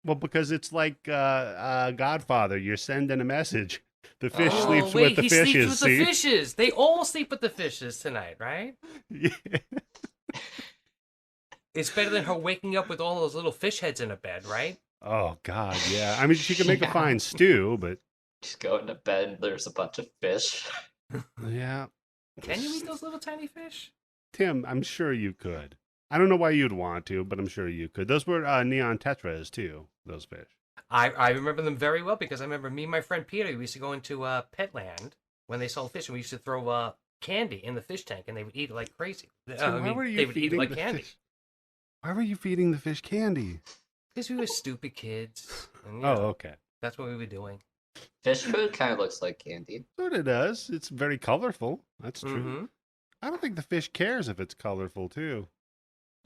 Well, because it's like Godfather. You're sending a message. The fish sleeps with the fishes. He sleeps with the fishes. They all sleep with the fishes tonight, right? Yeah. It's better than her waking up with all those little fish heads in a bed, right? Oh, God, yeah. I mean, she can make a fine stew, but... Just go into bed and there's a bunch of fish. Yeah. Can you eat those little tiny fish? Tim, I'm sure you could. I don't know why you'd want to, but I'm sure you could. Those were neon tetras, too, those fish. I remember them very well because I remember me and my friend Peter, we used to go into Petland when they sold fish, and we used to throw candy in the fish tank, and they would eat it like crazy. So they would eat it like candy. Fish? Why were you feeding the fish candy? Because we were stupid kids. And, okay. That's what we were doing. Fish food kind of looks like candy. Sort of does. It's very colorful. That's true. Mm-hmm. I don't think the fish cares if it's colorful, too.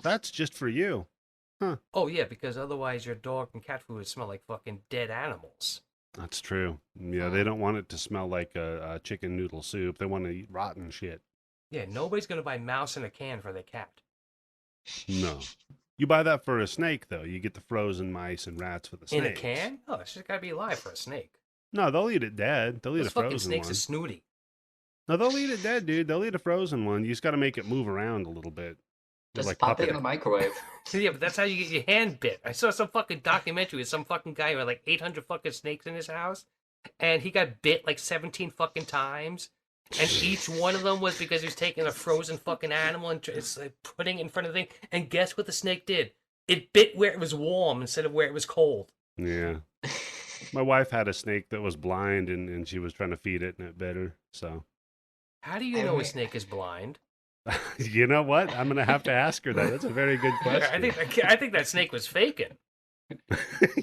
That's just for you. Huh. Oh, yeah, because otherwise your dog and cat food would smell like fucking dead animals. That's true. Yeah, they don't want it to smell like a chicken noodle soup. They want to eat rotten shit. Yeah, nobody's going to buy mouse in a can for their cat. No. You buy that for a snake, though. You get the frozen mice and rats for the snake. In a can? Oh, it's just got to be alive for a snake. No, they'll eat it dead. They'll eat a frozen one. Those fucking snakes are snooty. No, they'll eat it dead, dude. They'll eat a frozen one. You just got to make it move around a little bit. Just like pop it in the microwave. Yeah, but that's how you get your hand bit. I saw some fucking documentary with some fucking guy who had like 800 fucking snakes in his house, and he got bit like 17 fucking times, and each one of them was because he was taking a frozen fucking animal and it's like putting it in front of the thing. And guess what the snake did? It bit where it was warm instead of where it was cold. Yeah. My wife had a snake that was blind, and she was trying to feed it, and it bit her. So, how do you know a snake is blind? You know what? I'm gonna have to ask her that. That's a very good question. I think that snake was faking.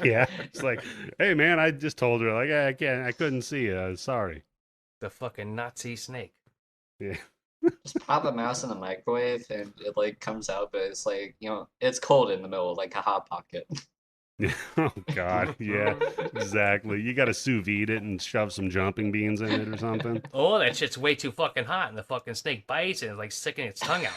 Yeah, it's like, hey man, I just told her like I couldn't see you. Sorry. The fucking Nazi snake. Yeah. Just pop a mouse in the microwave and it like comes out, but it's like, you know, it's cold in the middle, like a hot pocket. Oh God, yeah, exactly. You got to sous vide it and shove some jumping beans in it or something. Oh, that shit's way too fucking hot, and the fucking snake bites and it's like sticking its tongue out.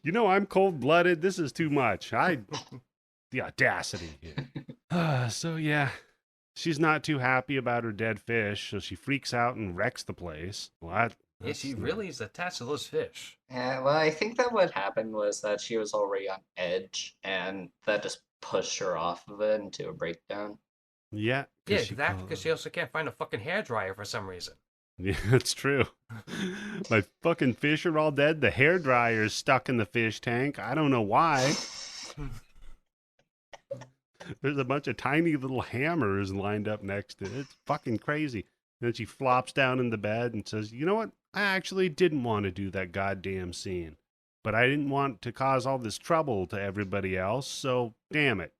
You know, I'm cold-blooded. This is too much. The audacity here. So yeah, she's not too happy about her dead fish, so she freaks out and wrecks the place. What? Yeah, she really is attached to those fish. Yeah, well, I think that what happened was that she was already on edge, and that just pushed her off of it into a breakdown. Yeah. Yeah, because she also can't find a fucking hairdryer for some reason. Yeah, that's true. My fucking fish are all dead. The hairdryer is stuck in the fish tank. I don't know why. There's a bunch of tiny little hammers lined up next to it. It's fucking crazy. And then she flops down in the bed and says, you know what? I actually didn't want to do that goddamn scene. But I didn't want to cause all this trouble to everybody else, so damn it.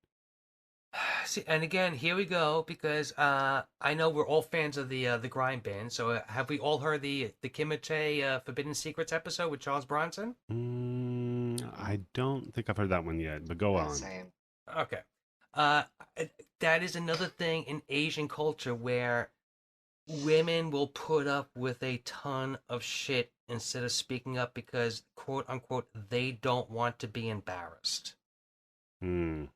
See, and again, here we go, because I know we're all fans of the Grind Band. So have we all heard the Kimite Forbidden Secrets episode with Charles Bronson? I don't think I've heard that one yet, but go on. Same. Okay. That is another thing in Asian culture where women will put up with a ton of shit instead of speaking up because, quote unquote, they don't want to be embarrassed. Well,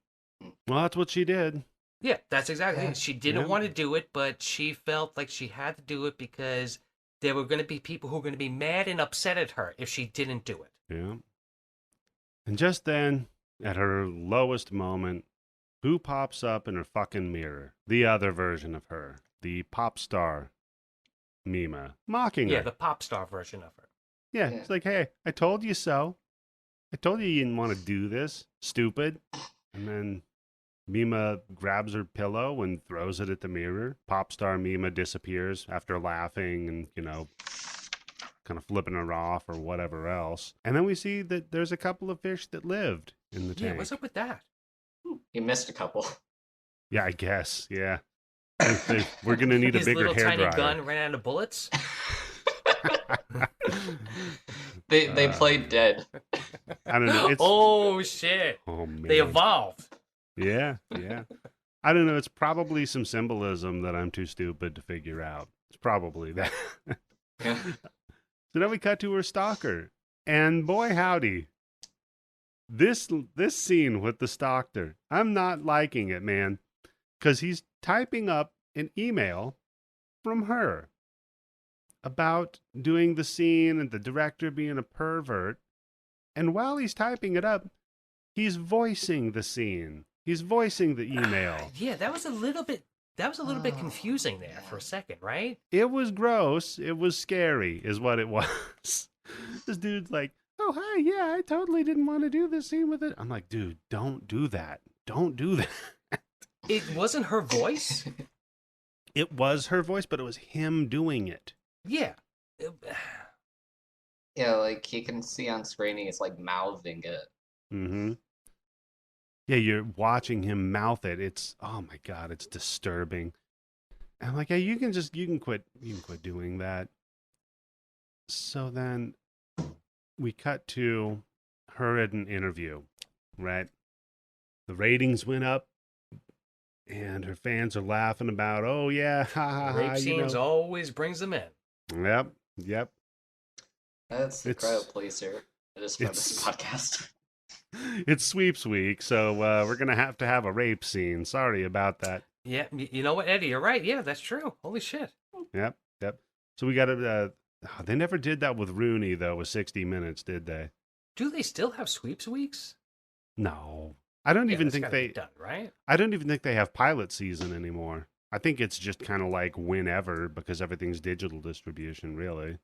that's what she did. Yeah, that's exactly it. She didn't want to do it, but she felt like she had to do it because there were going to be people who were going to be mad and upset at her if she didn't do it. Yeah. And just then, at her lowest moment, who pops up in her fucking mirror? The other version of her. The pop star Mima. Mocking her. Yeah, the pop star version of her. Yeah, it's like, hey, I told you so. I told you didn't want to do this. Stupid. And then Mima grabs her pillow and throws it at the mirror. Pop star Mima disappears after laughing and, you know, kind of flipping her off or whatever else. And then we see that there's a couple of fish that lived in the tank. Yeah, what's up with that? You missed a couple. Yeah, I guess. Yeah. We're going to need a bigger hairdryer. His little tiny gun ran out of bullets? They played dead. I don't know. Oh, shit. Oh, man. They evolved. Yeah, yeah. I don't know. It's probably some symbolism that I'm too stupid to figure out. It's probably that. Yeah. So then we cut to her stalker. And boy, howdy. This scene with the stalker, I'm not liking it, man. Because he's typing up an email from her about doing the scene and the director being a pervert. And while he's typing it up, he's voicing the scene. He's voicing the email. Yeah, that was a little bit confusing there for a second, right? It was gross. It was scary, is what it was. This dude's like, oh, hi, yeah, I totally didn't want to do this scene with it. I'm like, dude, don't do that. Don't do that. It wasn't her voice? It was her voice, but it was him doing it. Yeah. Yeah, like you can see on screen he's like mouthing it. Mm-hmm. Yeah, you're watching him mouth it. It's, oh my God, it's disturbing. And I'm like, hey, you can quit doing that. So then we cut to her at an interview, right? The ratings went up and her fans are laughing about, oh yeah, ha ha ha. Rape scenes always brings them in. Yep. That's the crowd pleaser. It is for this podcast. It's sweeps week, so we're going to have a rape scene. Sorry about that. Yeah, you know what, Eddie? You're right. Yeah, that's true. Holy shit. Yep. So we got to. They never did that with Rooney though. With 60 Minutes, did they? Do they still have sweeps weeks? No, I don't even think they. Done, right? I don't even think they have pilot season anymore. I think it's just kind of like whenever because everything's digital distribution, really.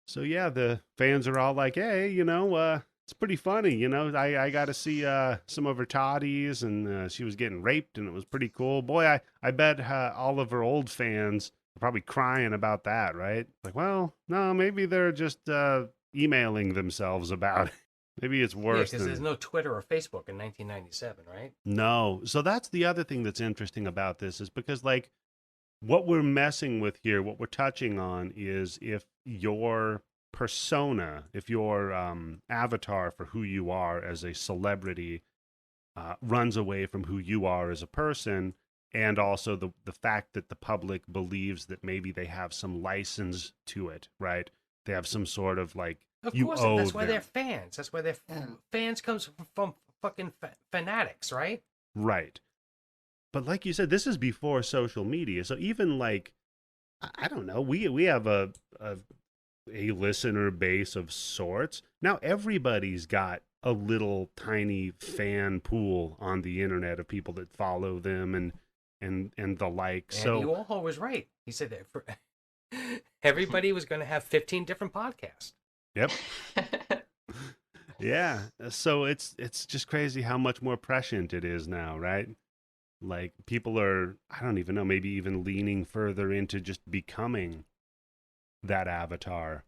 So yeah, the fans are all like, hey, it's pretty funny, I got to see some of her toddies, and she was getting raped, and it was pretty cool. Boy, I bet all of her old fans are probably crying about that, right? Like, well, no, maybe they're just emailing themselves about it. Maybe it's worse. Yeah, because there's no Twitter or Facebook in 1997, right? No. So that's the other thing that's interesting about this is because, like, what we're messing with here, what we're touching on is if your persona, if your avatar for who you are as a celebrity runs away from who you are as a person, and also the fact that the public believes that maybe they have some license to it, right? They have some sort of like, of you course, owe that's why them. they're fans. That's why they're fans comes from fucking fanatics, right? Right. But like you said, this is before social media. So even like, I don't know, we have a listener base of sorts. Now everybody's got a little tiny fan pool on the internet of people that follow them and the like. And so Warhol was right. He said that everybody was going to have 15 different podcasts. Yep. Yeah. So it's just crazy how much more prescient it is now, right? Like people are, I don't even know, maybe even leaning further into just becoming that avatar,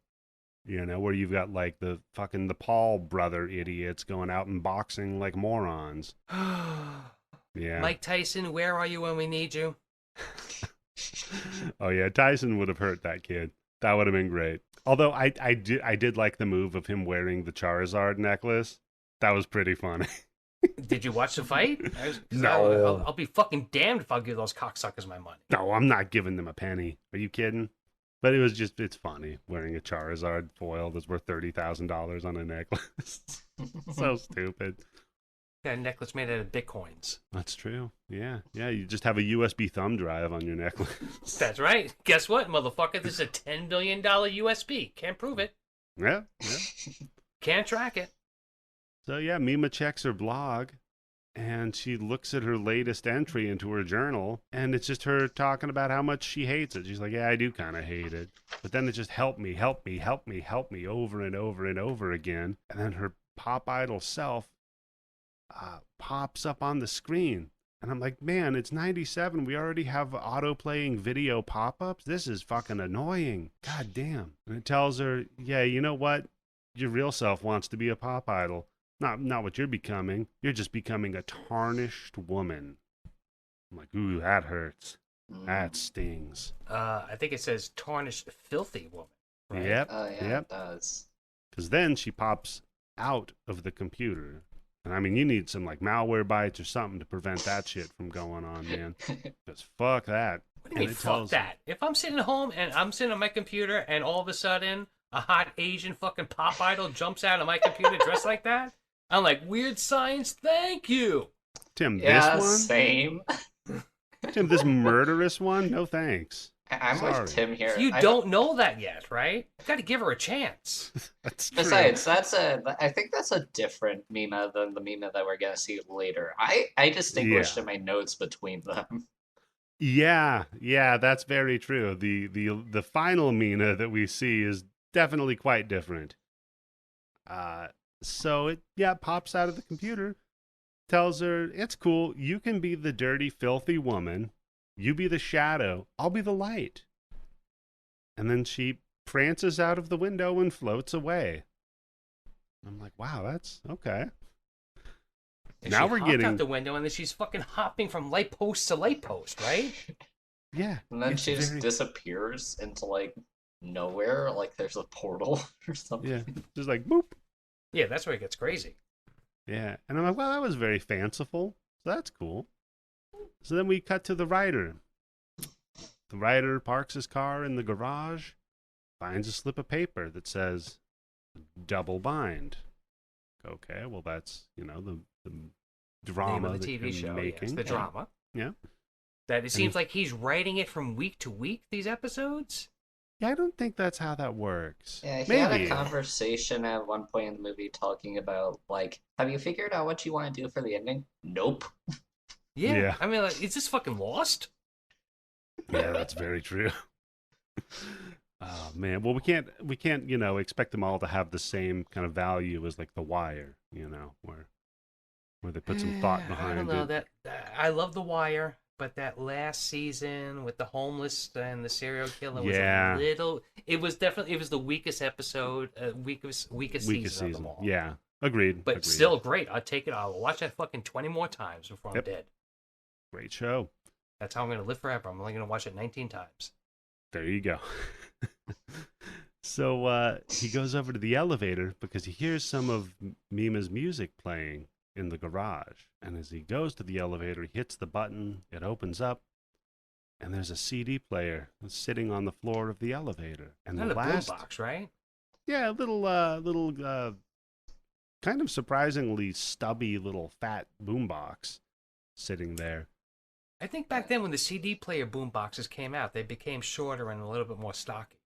where you've got like the Paul brother idiots going out and boxing like morons. Yeah. Mike Tyson, where are you when we need you? Oh yeah, Tyson would have hurt that kid. That would have been great. Although I did like the move of him wearing the Charizard necklace. That was pretty funny. Did you watch the fight? No. I'll be fucking damned if I'll give those cocksuckers my money. No, I'm not giving them a penny. Are you kidding? But it's funny wearing a Charizard foil that's worth $30,000 on a necklace. So stupid. Got a necklace made out of bitcoins. That's true. Yeah. You just have a USB thumb drive on your necklace. That's right. Guess what, motherfucker? This is a $10 billion USB. Can't prove it. Yeah. Can't track it. So yeah, Mima checks her blog, and she looks at her latest entry into her journal, and it's just her talking about how much she hates it. She's like, yeah, I do kind of hate it. But then it's just help me over and over and over again. And then her pop idol self pops up on the screen. And I'm like, man, it's 97. We already have auto-playing video pop-ups? This is fucking annoying. God damn. And it tells her, yeah, you know what? Your real self wants to be a pop idol. Not what you're becoming. You're just becoming a tarnished woman. I'm like, ooh, that hurts. That stings. I think it says tarnished, filthy woman. Right? Yep. Oh, yeah, yep. It does. Because then she pops out of the computer. And I mean, you need some like malware bites or something to prevent that shit from going on, man. Just fuck that. What do you mean, fuck that? If I'm sitting at home and I'm sitting on my computer and all of a sudden a hot Asian fucking pop idol jumps out of my computer dressed like that, I'm like, weird science, thank you. Tim, yeah, this one? Same. Tim, this murderous one? No thanks. I'm Sorry. with Tim here. You don't know that yet, right? You got to give her a chance. That's true. Besides, I think that's a different Mima than the Mima that we're gonna see later. I distinguished in my notes between them. Yeah, that's very true. The final Mina that we see is definitely quite different. So it pops out of the computer, tells her it's cool. You can be the dirty, filthy woman. You be the shadow. I'll be the light. And then she prances out of the window and floats away. I'm like, wow, that's okay. And now she we're hopped getting out the window, and then she's fucking hopping from light post to light post, right? Yeah. And then she just disappears into like nowhere, like there's a portal or something. Yeah, just like boop. Yeah, that's where it gets crazy. Yeah, and I'm like, well, that was very fanciful. So that's cool. So then we cut to the writer. The writer parks his car in the garage, finds a slip of paper that says double bind. Okay, well, that's, the drama Name of the that TV you're show, making. yes, the drama. Yeah. That it seems like he's writing it from week to week, these episodes? Yeah, I don't think that's how that works. Yeah, he had Maybe. a conversation at one point in the movie talking about, like, have you figured out what you want to do for the ending? Nope. Yeah. I mean, like, is this fucking Lost? Yeah, that's very true. Oh man, well we can't expect them all to have the same kind of value as like The Wire, where they put some thought behind it. I don't know I love The Wire, but that last season with the homeless and the serial killer was a little. It was the weakest episode, weakest season of them all. Yeah, agreed. But still great. I'll take it. I'll watch that fucking 20 more times before I'm dead. Great show. That's how I'm gonna live forever. I'm only gonna watch it 19 times. There you go. So he goes over to the elevator because he hears some of Mima's music playing in the garage. And as he goes to the elevator, he hits the button, it opens up, and there's a CD player sitting on the floor of the elevator. And not a boombox, right? Yeah, a little kind of surprisingly stubby little fat boombox sitting there. I think back then when the CD player boomboxes came out, they became shorter and a little bit more stocky.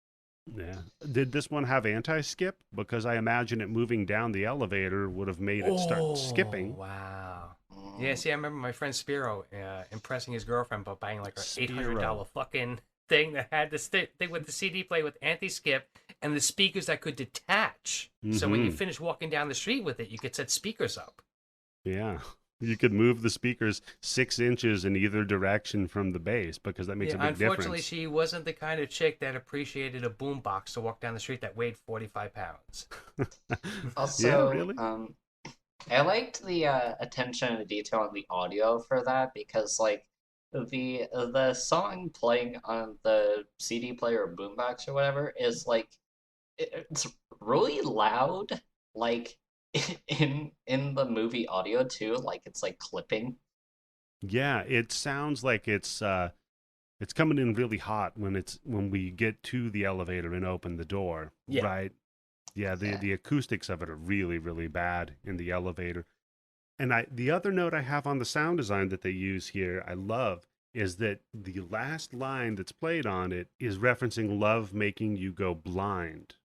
Yeah. Did this one have anti-skip? Because I imagine it moving down the elevator would have made it start skipping. Wow. Yeah, see, I remember my friend Spiro impressing his girlfriend by buying like an $800 fucking thing that had this thing with the CD player with anti-skip and the speakers that could detach. Mm-hmm. So when you finish walking down the street with it, you could set speakers up. Yeah. You could move the speakers 6 inches in either direction from the base because that makes a big difference. Unfortunately, she wasn't the kind of chick that appreciated a boombox to walk down the street that weighed 45 pounds. Also, yeah, really? I liked the attention to detail on the audio for that because, like, the song playing on the CD player or boombox or whatever is like it's really loud, like. In the movie audio too, like it's like clipping. Yeah, it sounds like it's coming in really hot when we get to the elevator and open the door. Yeah. Right. Yeah, the acoustics of it are really, really bad in the elevator. And the other note I have on the sound design that they use here, I love, is that the last line that's played on it is referencing love making you go blind.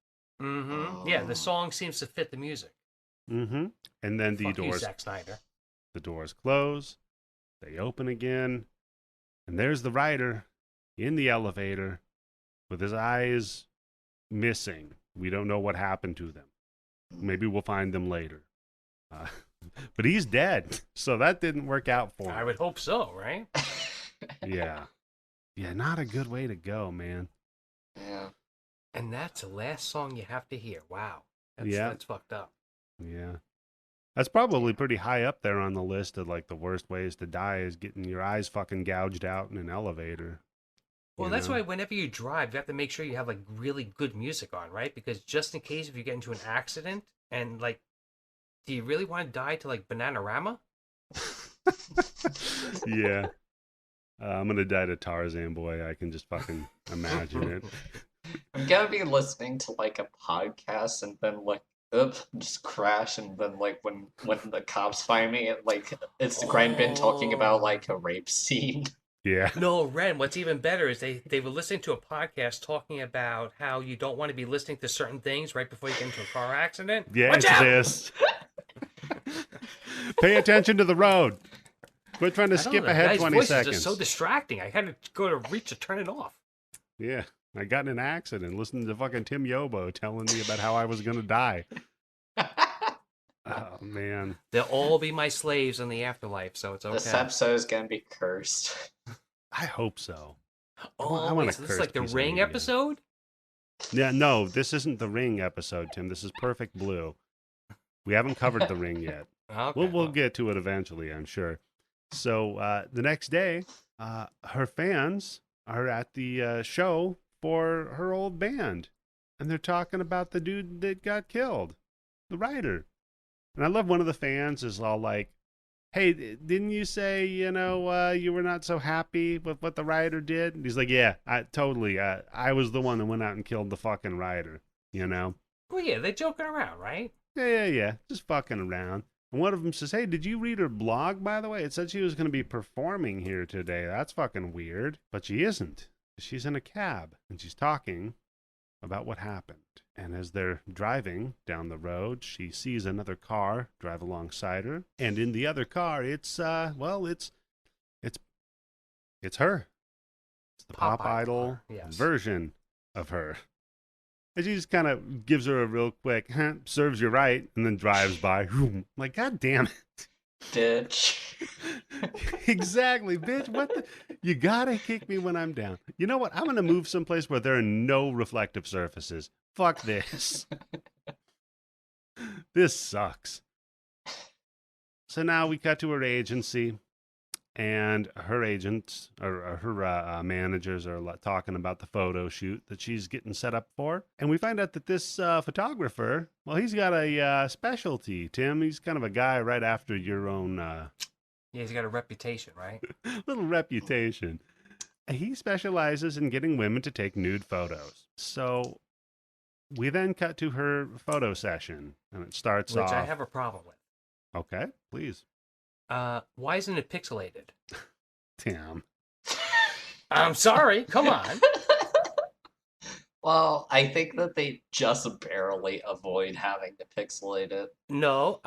Mm-hmm. Oh. Yeah, the song seems to fit the music. Mm-hmm. And then Fuck you, Zack Snyder. The doors close, they open again, and there's the writer in the elevator with his eyes missing. We don't know what happened to them. Maybe we'll find them later. But he's dead, so that didn't work out for him. I would hope so, right? Yeah. Yeah, not a good way to go, man. Yeah. And that's the last song you have to hear. Wow. That's fucked up. Yeah. That's probably pretty high up there on the list of like the worst ways to die is getting your eyes fucking gouged out in an elevator. Well, that's why whenever you drive, you have to make sure you have like really good music on, right? Because just in case if you get into an accident and like, do you really want to die to like Bananarama? Yeah. I'm going to die to Tarzan Boy. I can just fucking imagine it. I'm going to be listening to like a podcast and then like, just crash, and then like when the cops find me, it's the grind bin talking about like a rape scene. Yeah. No, Ren, what's even better is they were listening to a podcast talking about how you don't want to be listening to certain things right before you get into a car accident. Yeah, Watch out! This. Pay attention to the road. Quit trying to skip ahead 20 seconds. It's so distracting. I had to go to reach to turn it off. Yeah. I got in an accident listening to fucking Tim Yobo telling me about how I was going to die. Oh, man. They'll all be my slaves in the afterlife, so it's okay. This episode is going to be cursed. I hope so. I want to curse. This is like the Ring episode? Yeah, no, this isn't the Ring episode, Tim. This is Perfect Blue. We haven't covered the Ring yet. Okay, we'll get to it eventually, I'm sure. So the next day, her fans are at the show for her old band, and they're talking about the dude that got killed, the writer. And I love one of the fans is all like, hey, didn't you say, you were not so happy with what the writer did? And he's like, yeah, I was the one that went out and killed the fucking writer, Well, yeah, they're joking around, right? Yeah, just fucking around. And one of them says, hey, did you read her blog, by the way? It said she was going to be performing here today. That's fucking weird. But she isn't. She's in a cab, and she's talking about what happened. And as they're driving down the road, she sees another car drive alongside her. And in the other car, it's her. It's the Pop Idol version of her. And she just kind of gives her a real quick, serves you right, and then drives by. Like, God damn it. Bitch. Exactly, bitch. What the? You gotta kick me when I'm down. You know what? I'm gonna move someplace where there are no reflective surfaces. Fuck this. This sucks. So now we cut to her agency. And her agents, or her managers, are talking about the photo shoot that she's getting set up for. And we find out that this photographer, well, he's got a specialty, Tim. He's kind of a guy right after your own... Yeah, he's got a reputation, right? Little reputation. He specializes in getting women to take nude photos. So we then cut to her photo session, and it starts off... Which I have a problem with. Okay, please. Why isn't it pixelated? Damn. I'm sorry. Come on. Well, I think that they just barely avoid having to pixelate it. No,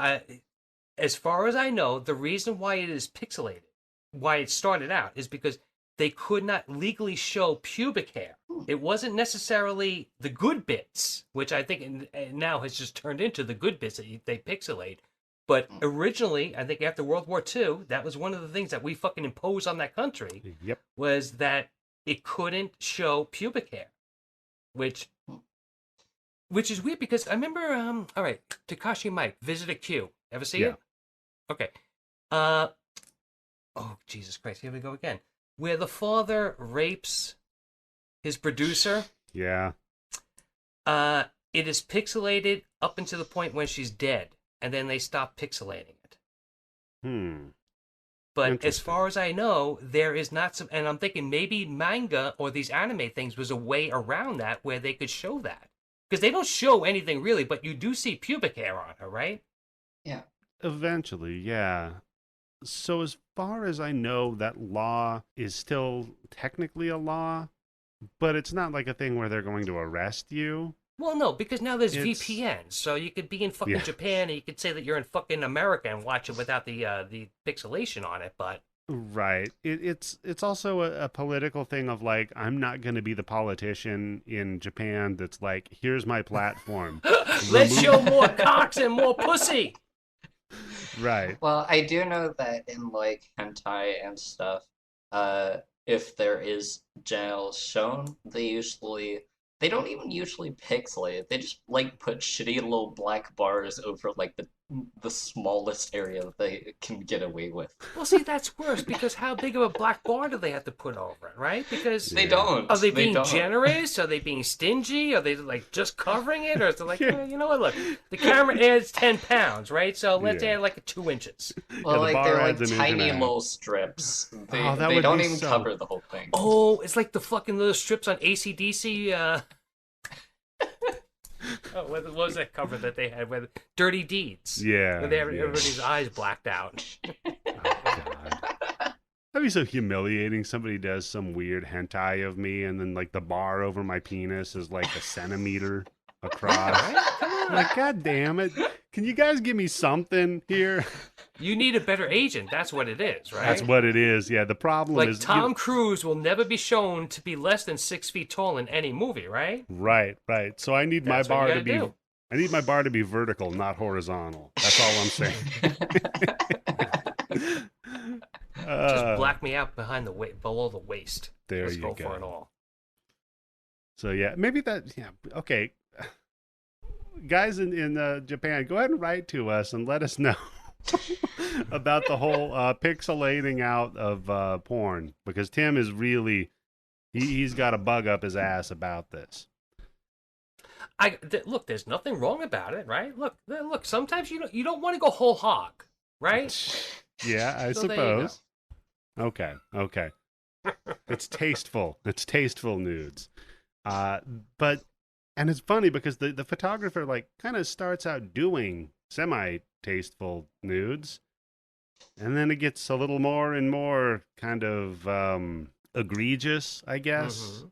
as far as I know, the reason why it is pixelated, why it started out, is because they could not legally show pubic hair. It wasn't necessarily the good bits, which I think now has just turned into the good bits that they pixelate. But originally, I think after World War II, that was one of the things that we fucking imposed on that country. Yep. Was that it couldn't show pubic hair, which is weird because I remember. All right, Takashi Mike, Visit a Q. Ever see it? Okay. Oh Jesus Christ! Here we go again. Where the father rapes his producer. Yeah. It is pixelated up until the point when she's dead. And then they stop pixelating it. But as far as I know, there is not some... And I'm thinking maybe manga or these anime things was a way around that where they could show that. Because they don't show anything really, but you do see pubic hair on her, right? Yeah. Eventually, yeah. So as far as I know, that law is still technically a law, but it's not like a thing where they're going to arrest you. Well, no, because now there's VPNs, so you could be in fucking Japan and you could say that you're in fucking America and watch it without the pixelation on it, but... Right. It's also a political thing of like, I'm not going to be the politician in Japan that's like, here's my platform. Let's show more cocks and more pussy! Right. Well, I do know that in like hentai and stuff, if there is genitals shown, they don't even usually pixelate it. They just like put shitty little black bars over like the smallest area that they can get away with. Well, see, that's worse because how big of a black bar do they have to put over it, right? Because they don't. Are they being generous? Are they being stingy? Are they like just covering it, or is it like, you know what? Look, the camera adds 10 pounds, right? So let's add like 2 inches. Well, like they're like tiny little strips. They don't even cover the whole thing. Oh, it's like the fucking little strips on AC/DC. Oh, what was that cover that they had with Dirty Deeds? Yeah. Where everybody's eyes blacked out. Oh, God. That'd be so humiliating. Somebody does some weird hentai of me, and then like the bar over my penis is like a centimeter across. I'm like, God damn it. Can you guys give me something here? You need a better agent. That's what it is, right? That's what it is. Yeah. The problem is Tom Cruise will never be shown to be less than 6 feet tall in any movie, right? Right. So I need my bar to be. I need my bar to be vertical, not horizontal. That's all I'm saying. Just black me out below the waist. There Let's you go for it all. So yeah, maybe that. Yeah. Okay. Guys in Japan, go ahead and write to us and let us know about the whole pixelating out of porn, because Tim is really he's got a bug up his ass about this. Look, there's nothing wrong about it, right? Look. Sometimes you don't want to go whole hog, right? Yeah, I suppose. Okay. It's tasteful. It's tasteful nudes. But And it's funny because the photographer like kind of starts out doing semi-tasteful nudes, and then it gets a little more and more kind of egregious, I guess.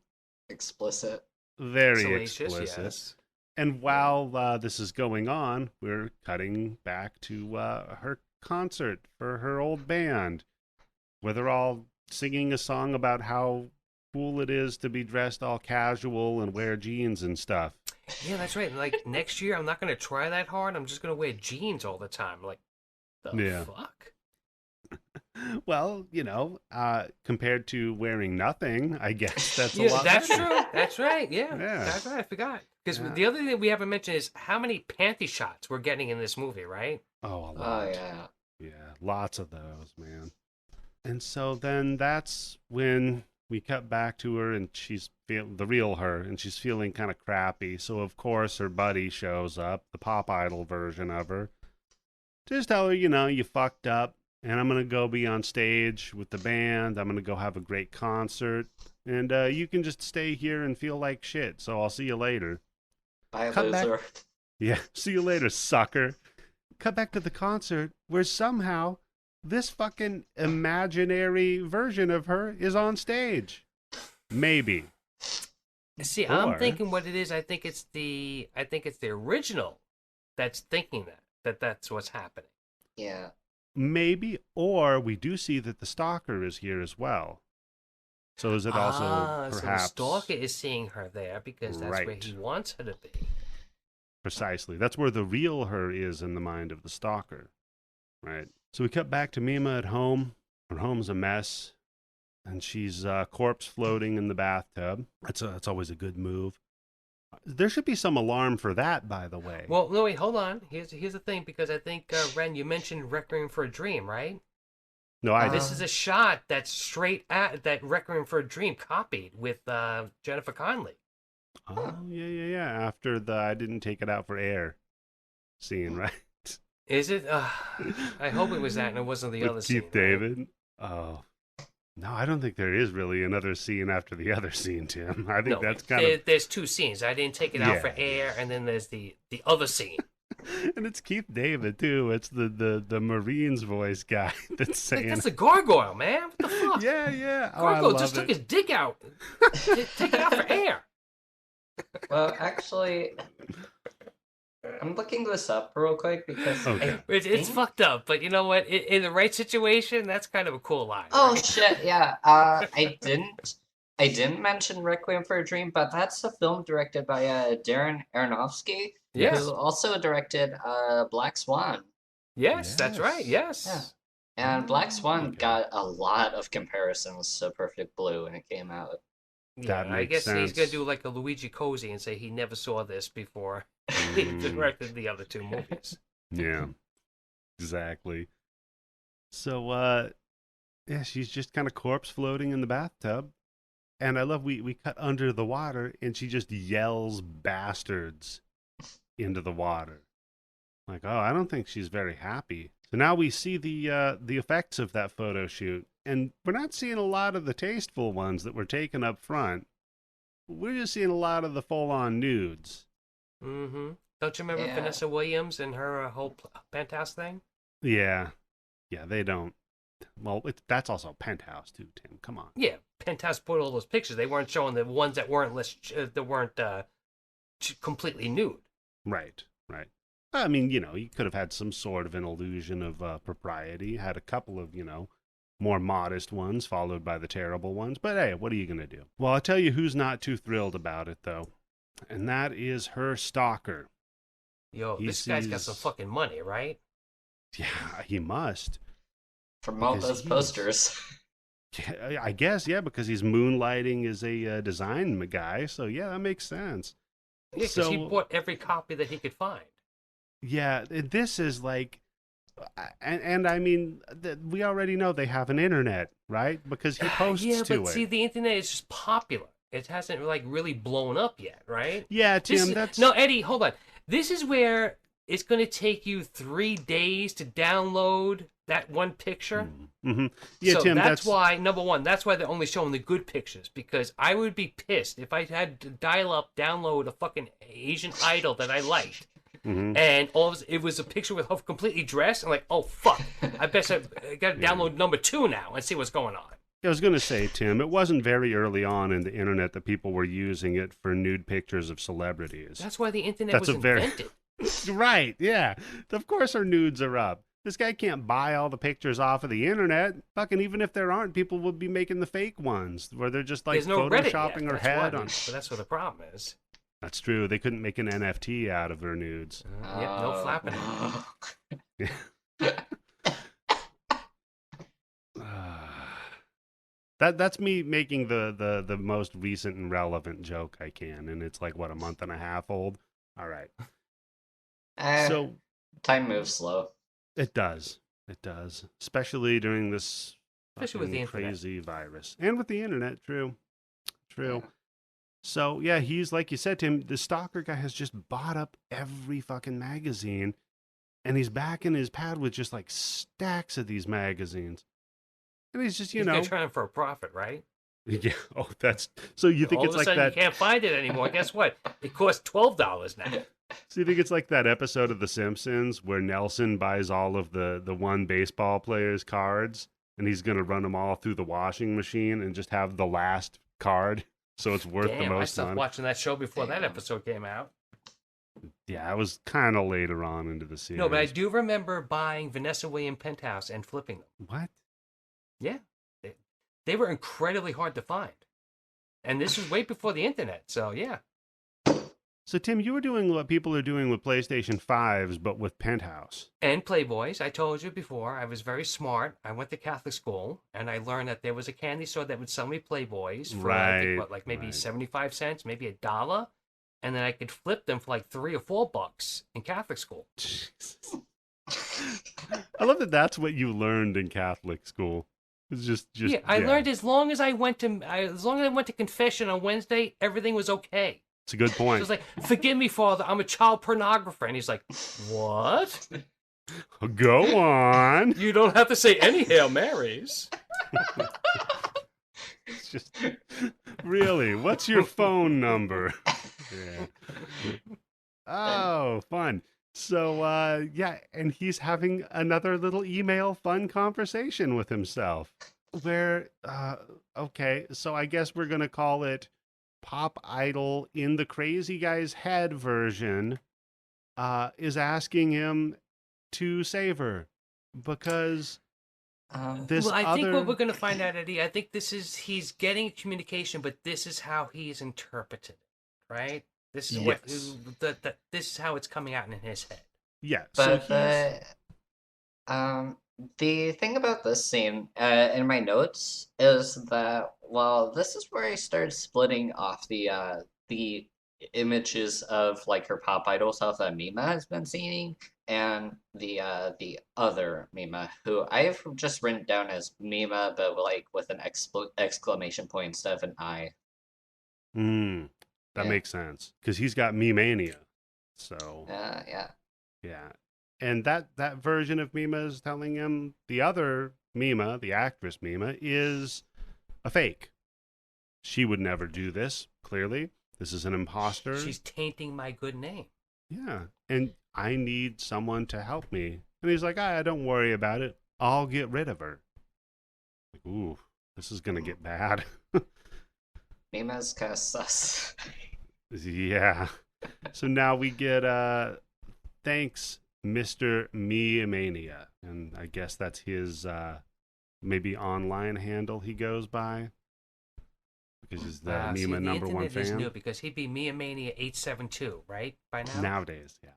Explicit. Very Salacious, explicit. yes. And while this is going on, we're cutting back to her concert for her old band, where they're all singing a song about how cool it is to be dressed all casual and wear jeans and stuff. Yeah, that's right. Like next year, I'm not going to try that hard. I'm just going to wear jeans all the time. Like, the fuck? Well, compared to wearing nothing, I guess that's a lot. That's better. true. That's right. Yeah. That's right. I forgot. Because the other thing that we haven't mentioned is how many panty shots we're getting in this movie, right? Oh, a lot. Oh, yeah. Yeah, lots of those, man. And so then that's when we cut back to her, and she's the real her, and she's feeling kind of crappy. So of course her buddy shows up, the pop idol version of her. Just tell her, you fucked up, and I'm gonna go be on stage with the band. I'm gonna go have a great concert, and you can just stay here and feel like shit. So I'll see you later. Bye, loser. Yeah, see you later, sucker. Cut back to the concert where somehow this fucking imaginary version of her is on stage. Maybe. See, I'm thinking what it is. I think it's the original that's thinking that's what's happening. Yeah. Maybe, or we do see that the stalker is here as well. So is it also perhaps... So the stalker is seeing her there because that's where he wants her to be. Precisely. That's where the real her is in the mind of the stalker. Right. So we cut back to Mima at home. Her home's a mess, and she's corpse floating in the bathtub. That's always a good move. There should be some alarm for that, by the way. Well, no, wait, hold on. Here's the thing, because I think, Ren, you mentioned Requiem for a Dream, right? No, I didn't. This is a shot that's straight at that Requiem for a Dream copied with Jennifer Connelly. Oh, yeah. After the I didn't take it out for air scene, right? Is it? I hope it was that and it wasn't the with other scene. Keith David? Right? Oh. No, I don't think there is really another scene after the other scene, Tim. I think that's kind of... There's two scenes. I didn't take it out for air, and then there's the other scene. And it's Keith David, too. It's the Marines voice guy that's saying... That's a gargoyle, man. What the fuck? Yeah. Gargoyle just took his dick out. Take it out for air. Well, actually... I'm looking this up real quick because it's fucked up, but you know what? In the right situation, that's kind of a cool line. Oh right? Shit, yeah. I didn't mention Requiem for a Dream, but that's a film directed by Darren Aronofsky, who also directed Black Swan. Yes, that's right. Yes. Yeah. And Black Swan got a lot of comparisons to Perfect Blue when it came out. Yeah, I guess he's gonna do like a Luigi Cozy and say he never saw this before he directed the other two movies. Yeah, exactly. So, she's just kind of corpse floating in the bathtub, and I love we cut under the water, and she just yells "bastards" into the water. Like, oh, I don't think she's very happy. So now we see the effects of that photo shoot. And we're not seeing a lot of the tasteful ones that were taken up front. We're just seeing a lot of the full-on nudes. Mm-hmm. Don't you remember Vanessa Williams and her whole penthouse thing? Yeah, they don't. Well, that's also Penthouse too, Tim. Come on. Yeah, Penthouse put all those pictures. They weren't showing the ones that weren't completely nude. Right. I mean, you could have had some sort of an illusion of propriety. Had a couple of, more modest ones, followed by the terrible ones. But hey, what are you going to do? Well, I'll tell you who's not too thrilled about it, though. And that is her stalker. Yo, this guy's got some fucking money, right? Yeah, he must. From all those posters. Yeah, I guess, because he's moonlighting as a design guy. So, yeah, that makes sense. Yeah, because he bought every copy that he could find. Yeah, this is like... And I mean, we already know they have an internet, right? Because he posts to it. Yeah, but see, the internet is just popular. It hasn't really blown up yet, right? Yeah, Tim, No, Eddie, hold on. This is where it's going to take you 3 days to download that one picture. Mm-hmm. Yeah, so Tim, that's why, number one, that's why they're only showing the good pictures, because I would be pissed if I had to dial up, download a fucking Asian idol that I liked, and it was a picture with her completely dressed. I'm like, oh, fuck. I bet I got to download number 2 now and see what's going on. I was going to say, Tim, it wasn't very early on in the internet that people were using it for nude pictures of celebrities. That's why the internet was invented. Right, yeah. Of course our nudes are up. This guy can't buy all the pictures off of the internet. Fucking even if there aren't, people would be making the fake ones where they're just like photoshopping her head on. But that's what the problem is. That's true. They couldn't make an NFT out of her nudes. Yep, no flapping. That's me making the most recent and relevant joke I can, and it's like what, a month and a half old. All right. So time moves slow. It does. It does, especially during this with the crazy virus and with the internet. True. Yeah. So yeah, he's like you said, Tim. The stalker guy has just bought up every fucking magazine, and he's back in his pad with just like stacks of these magazines. And he's just, he's trying for a profit, right? Yeah. Oh, that's so. You think it's like that? You can't find it anymore. Guess what? It costs $12 now. So you think it's like that episode of The Simpsons where Nelson buys all of the one baseball player's cards, and he's gonna run them all through the washing machine and just have the last card, so it's worth the most. I stopped watching that show before that episode came out. Yeah, it was kind of later on into the series. No, but I do remember buying Vanessa Williams Penthouse and flipping them. What? Yeah, they were incredibly hard to find, and this was way before the internet. So yeah. So Tim, you were doing what people are doing with PlayStation 5s, but with Penthouse and Playboys. I told you before, I was very smart. I went to Catholic school, and I learned that there was a candy store that would sell me Playboys for maybe 75 cents, maybe $1, and then I could flip them for like $3 or $4 in Catholic school. I love that. That's what you learned in Catholic school. It's just yeah. I learned as long as I went to confession on Wednesday, everything was okay. It's a good point. So it's like, forgive me, Father, I'm a child pornographer. And he's like, what? Go on. You don't have to say any Hail Marys. It's just, really, what's your phone number? Yeah. Oh, fun. So, yeah, and he's having another little email fun conversation with himself where, okay, so I guess we're going to call it Pop Idol in the crazy guy's head version is asking him to save her because I think what we're going to find out, Eddie, I think he's getting communication, but this is how he's interpreted it, right? This is this is how it's coming out in his head. Yeah. But the thing about this scene in my notes is that this is where I started splitting off the images of like her pop idol self that Mima has been seeing and the other Mima, who I've just written down as Mima, but like with an exclamation point instead of an I. That makes sense because he's got me-mania. So yeah. And that version of Mima is telling him the other Mima, the actress Mima, is a fake. She would never do this, clearly. This is an imposter. She's tainting my good name. Yeah, and I need someone to help me. And he's like, don't worry about it. I'll get rid of her. Like, ooh, this is going to get bad. Mima's kind of sus. Yeah. So now we get, thanks, Mr. Me-Mania. And I guess that's his maybe online handle he goes by. Because he's the Mima number one fan. The internet is new because he'd be Me-Mania 872, right? By now? Nowadays, yeah.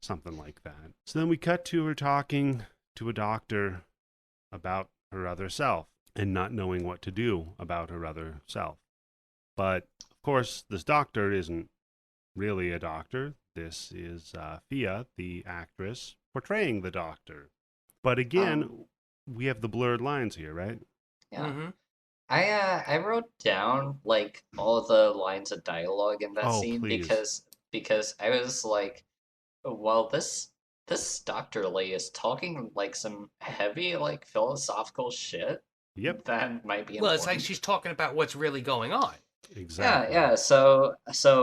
Something like that. So then we cut to her talking to a doctor about her other self and not knowing what to do about her other self. But, of course, this doctor isn't really a doctor. This is Fia, the actress, portraying the doctor. But again, we have the blurred lines here, right? Yeah. Mm-hmm. I wrote down like all the lines of dialogue in that scene because I was like, Well, this Dr. Lee is talking like some heavy, like philosophical shit. Yep. That might be Well, important. it's like she's talking about what's really going on. Exactly. Yeah. So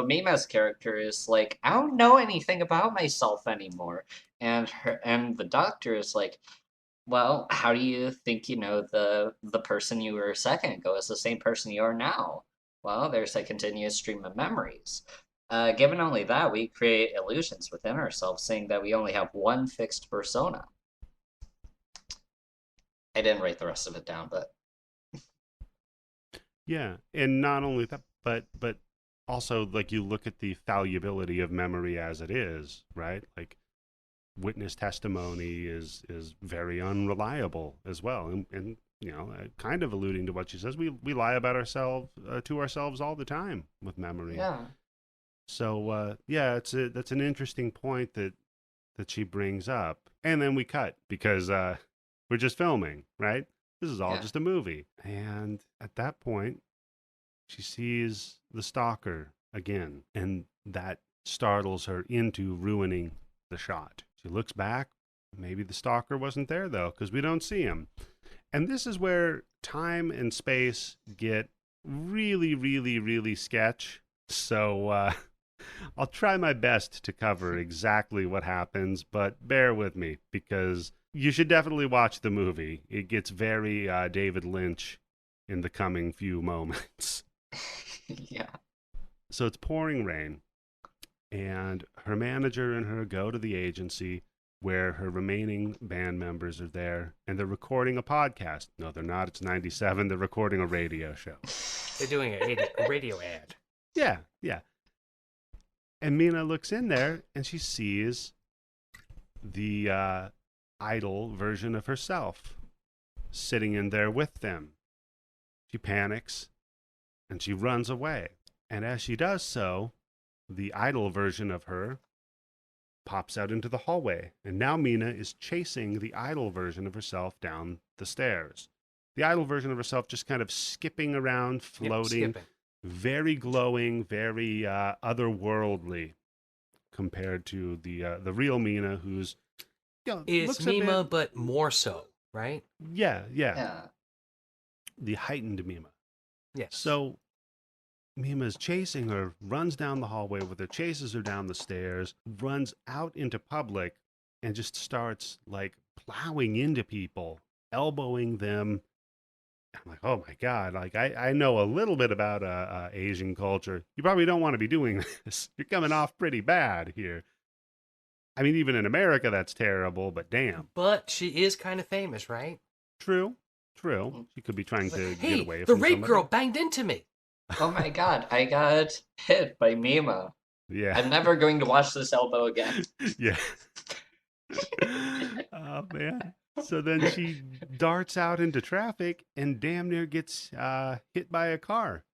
Mima's character is like, I don't know anything about myself anymore, and the doctor is like, well, how do you think you know the person you were a second ago is the same person you are now? Well, there's a continuous stream of memories. Given only that, we create illusions within ourselves, saying that we only have one fixed persona. I didn't write the rest of it down, but Yeah, and not only that, but also like you look at the fallibility of memory as it is, right? Like witness testimony is very unreliable as well, and you know, kind of alluding to what she says, we lie about ourselves to ourselves all the time with memory. yeah. So yeah, that's an interesting point that she brings up, and then we cut because we're just filming, right? This is all Yeah. just a movie, and at that point, she sees the stalker again, and that startles her into ruining the shot. She looks back. Maybe the stalker wasn't there, though, because we don't see him. And this is where time and space get really, really, really sketch. So I'll try my best to cover exactly what happens, but bear with me because you should definitely watch the movie. It gets very David Lynch in the coming few moments. Yeah. So it's pouring rain, and her manager and her go to the agency where her remaining band members are there, and they're recording a podcast. No, they're not. It's 97. They're recording a radio show. They're doing a radio ad. Yeah, yeah. And Mina looks in there, and she sees the idol version of herself sitting in there with them. She panics, and she runs away. And as she does so, the idol version of her pops out into the hallway. And now Mina is chasing the idol version of herself down the stairs. The idol version of herself just kind of skipping around, floating, Yep, skipping. very glowing, very otherworldly compared to the real Mina, who's It's looks Mima, bit, but more so, right? yeah, Yeah. the heightened Mima. Yes. So Mima's chasing her, runs down the hallway with her, chases her down the stairs, runs out into public, and just starts like plowing into people, elbowing them. I'm like, oh my God, like I know a little bit about Asian culture. You probably don't want to be doing this. You're coming off pretty bad here. I mean, even in America, that's terrible, but damn. But she is kind of famous, right? True. She could be trying to Hey, get away the from rape somebody. girl banged into me. Oh my God, I got hit by Mima. Yeah. I'm never going to watch this elbow again. Yeah. Oh, man. So then she darts out into traffic and damn near gets hit by a car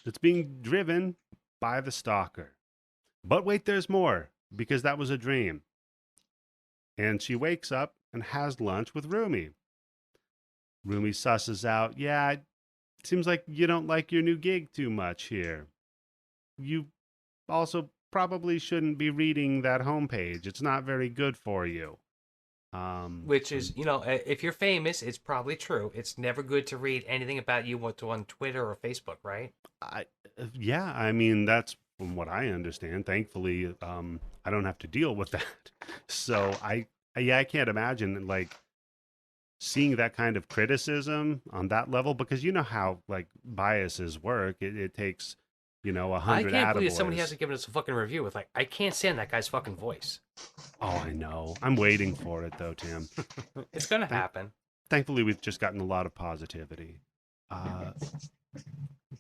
that's being driven by the stalker. But wait, there's more, because that was a dream. And she wakes up and has lunch with Rumi. Rumi susses out, yeah, it seems like you don't like your new gig too much here. You also probably shouldn't be reading that homepage. It's not very good for you. Which is, you know, if you're famous, it's probably true. It's never good to read anything about you on Twitter or Facebook, right? Yeah, I mean, that's from what I understand. Thankfully, I don't have to deal with that. So I can't imagine like seeing that kind of criticism on that level, because you know how like biases work. It takes, 100 I can't believe attaboys. somebody hasn't given us a fucking review with like, I can't stand that guy's fucking voice. Oh, I know. I'm waiting for it though, Tim. It's gonna happen. Thankfully, we've just gotten a lot of positivity.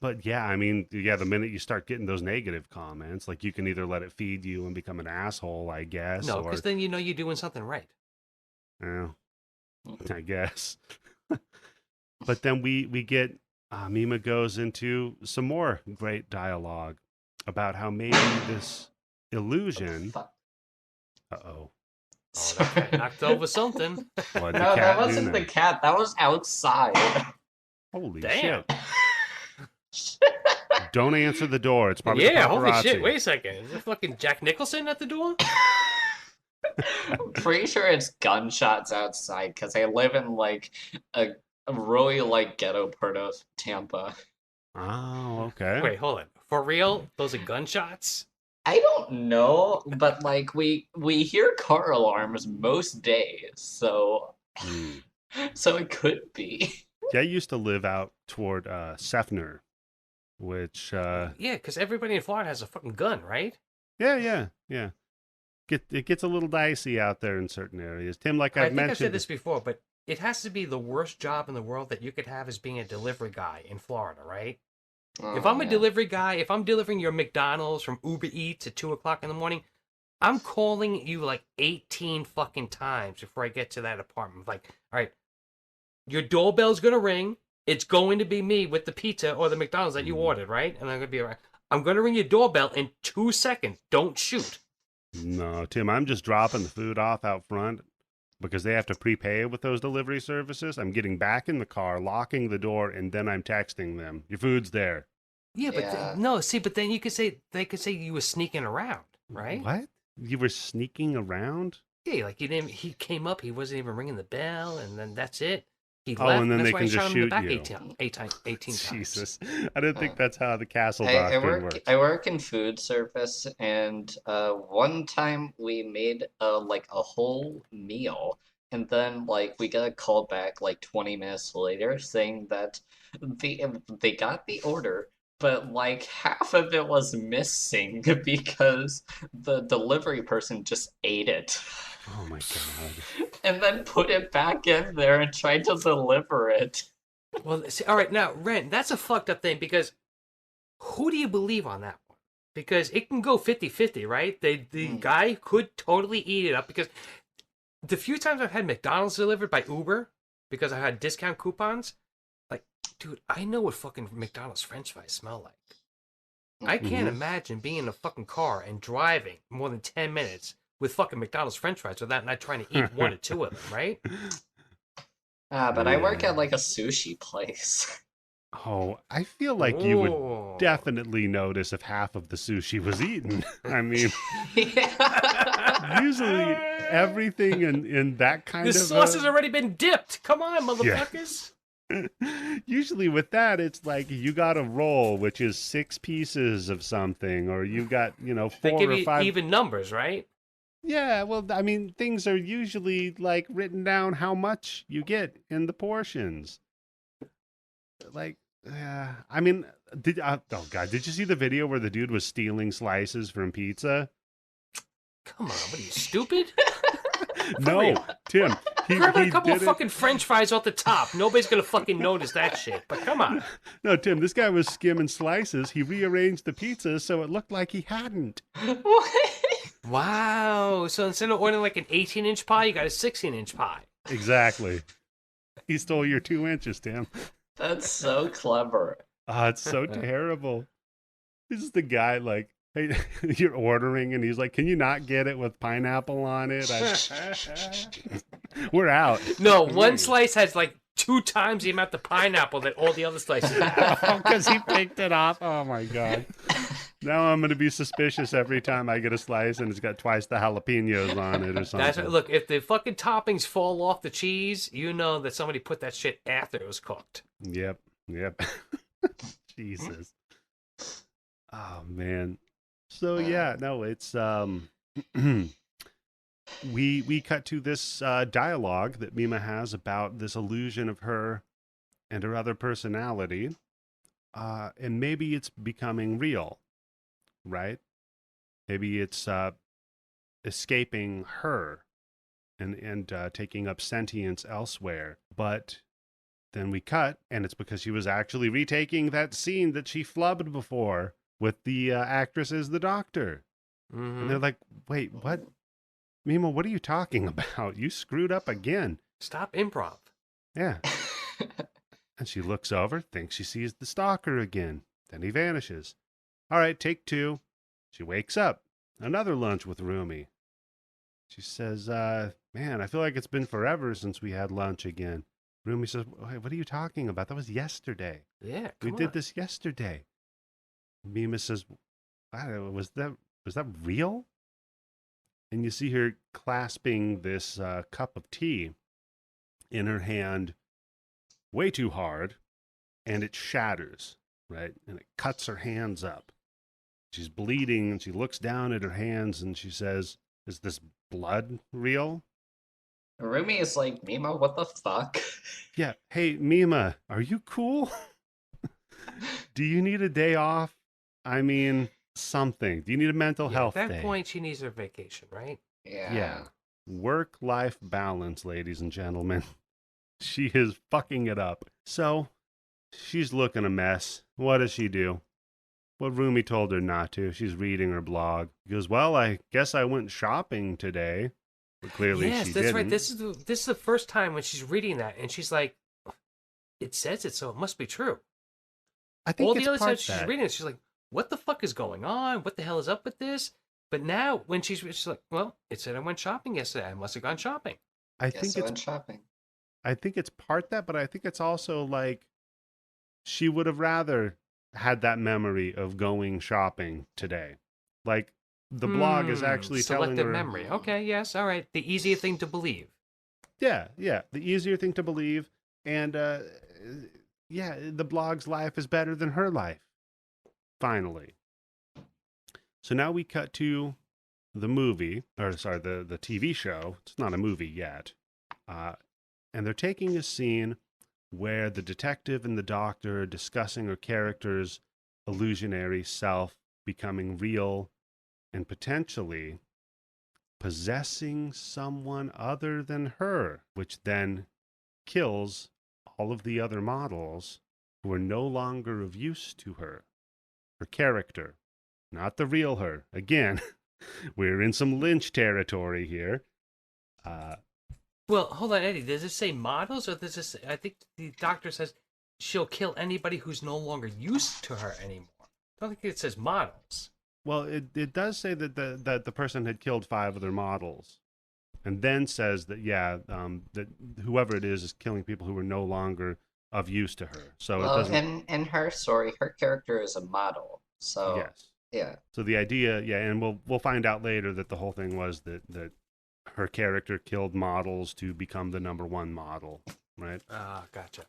But yeah, I mean, yeah, the minute you start getting those negative comments, like you can either let it feed you and become an asshole, I guess. No, or, because then you know you're doing something right. Yeah, I guess. But then we get Mima goes into some more great dialogue about how maybe this illusion. Uh-oh. Oh, that cat knocked over something. What, No, that wasn't the cat. That was outside. Holy Damn. shit. Don't answer the door. It's probably Yeah, the holy paparazzi. shit. Wait a second. Is it fucking Jack Nicholson at the door? I'm pretty sure it's gunshots outside because I live in like a, a really like ghetto part of Tampa. Oh, okay. Wait, hold on. For real? Those are gunshots? I don't know, but like we hear car alarms most days, so Hmm. so it could be. Yeah, I used to live out toward Sefner, which Yeah, because everybody in Florida has a fucking gun, right? yeah. It gets a little dicey out there in certain areas. Tim, like I I've think I've said mentioned, this before, but it has to be the worst job in the world that you could have as being a delivery guy in Florida, right? If Oh I'm a yeah. delivery guy, if I'm delivering your McDonald's from Uber Eats at 2 o'clock in the morning, I'm calling you like 18 fucking times before I get to that apartment. Like, all right, your doorbell's gonna ring. It's going to be me with the pizza or the McDonald's that you mm, ordered, right? And I'm gonna be all right. I'm gonna ring your doorbell in 2 seconds. Don't shoot. no, Tim, I'm just dropping the food off out front because they have to prepay with those delivery services. I'm getting back in the car, locking the door, and then I'm texting them. Your food's there. Yeah, but Yeah. no, see, but then you could say they could say you were sneaking around, right? What? You were sneaking around? Yeah, like he didn't. He came up. He wasn't even ringing the bell, and then that's it. He Oh, left. and And then that's they why can he shot just him in the shoot back you. 18 times. Jesus. I didn't Uh, think that's how the castle doctrine works. I work in food service, and one time we made like a whole meal, and then like we got a call back like 20 minutes later saying that they got the order, but like half of it was missing because the delivery person just ate it. Oh my God. And then put it back in there and tried to deliver it. Well, see, all right, now Ren, that's a fucked up thing because who do you believe on that one? Because it can go 50-50, right? The Mm. guy could totally eat it up because the few times I've had McDonald's delivered by Uber because I had discount coupons, like, dude, I know what fucking McDonald's French fries smell like. I can't Hmm. imagine being in a fucking car and driving more than 10 minutes with fucking McDonald's French fries without not trying to eat one or two of them, right? But I work Yeah. at like a sushi place. Oh, I feel like you would Oh. definitely notice if half of the sushi was eaten. I mean, Yeah. usually everything in that The kind of sauce has already been dipped. Come on, yeah. motherfuckers. Usually with that, it's like you got a roll, which is 6 pieces of something, or you got, They 4 give or you 5. even numbers, right? Yeah, well, I mean, things are usually like written down how much you get in the portions. Like, I mean, oh God, did you see the video where the dude was stealing slices from pizza? Come on, what are you, stupid? No, real. Tim, Grabbing he a couple of did it. fucking french fries off the top. Nobody's gonna fucking notice that shit. But come on. No, Tim, this guy was skimming slices. He rearranged the pizza so it looked like he hadn't. Wow. So instead of ordering like an 18-inch pie, you got a 16-inch pie. Exactly. He stole your 2 inches, Tim. That's so clever. Ah, it's so terrible. This is the guy like, hey, you're ordering, and he's like, "Can you not get it with pineapple on it?" We're out. No, one slice has like 2 times the amount of pineapple that all the other slices have. Because he picked it off. Oh my God. Now I'm going to be suspicious every time I get a slice and it's got twice the jalapenos on it or something. That's look, if the fucking toppings fall off the cheese, you know that somebody put that shit after it was cooked. Yep. Jesus. Oh man. So yeah, no, it's we cut to this dialogue that Mima has about this illusion of her and her other personality, and maybe it's becoming real, right? Maybe it's escaping her and taking up sentience elsewhere. But then we cut, and it's because she was actually retaking that scene that she flubbed before with the actress as the doctor. Mm-hmm. And they're like, wait, what? Mima, what are you talking about? You screwed up again. Stop improv. Yeah. And she looks over, thinks she sees the stalker again. Then he vanishes. All right, take 2. She wakes up. Another lunch with Rumi. She says, man, I feel like it's been forever since we had lunch again. Rumi says, hey, what are you talking about? That was yesterday. Yeah, We did this yesterday. Mima says, wow, was that real? and you see her clasping this cup of tea in her hand way too hard, and it shatters, right? And it cuts her hands up. She's bleeding, and she looks down at her hands, and she says, "Is this blood real?" Rumi is like, Mima, what the fuck? Yeah. Hey, Mima, are you cool? Do you need a day off? I mean, something. Do you need a mental health day? At that point, she needs her vacation, right? Yeah. Work-life balance, ladies and gentlemen. She is fucking it up. So, she's looking a mess. What does she do? What Rumi told her not to. She's reading her blog. She goes, well, I guess I went shopping today. But clearly yes, she that's didn't. right. This is the first time when she's reading that, and she's like, it says it, so it must be true. I think all it's the other part times she's reading it, she's like, what the fuck is going on? What the hell is up with this? But now, when she's like, well, it said I went shopping yesterday. I must have gone shopping. I think it's shopping. I think it's part that, but I think it's also like she would have rather had that memory of going shopping today. Like the blog is actually telling her selective memory. Okay, yes, all right. The easier thing to believe. Yeah, the easier thing to believe, and the blog's life is better than her life. Finally. So now we cut to the movie, or sorry, the TV show. It's not a movie yet. And they're taking a scene where the detective and the doctor are discussing her character's illusionary self becoming real and potentially possessing someone other than her, which then kills all of the other models who are no longer of use to her. Her character, not the real her. Again, we're in some Lynch territory here. Well, hold on, Eddie. Does it say models, or does this? I think the doctor says she'll kill anybody who's no longer used to her anymore. I don't think it says models. Well, it does say that the person had killed 5 other models, and then says that that whoever it is killing people who were no longer of use to her. So well, it doesn't. in her story, her character is a model. So yes, yeah. So the idea, and we'll find out later that the whole thing was that her character killed models to become the number 1 model, right? Ah, gotcha.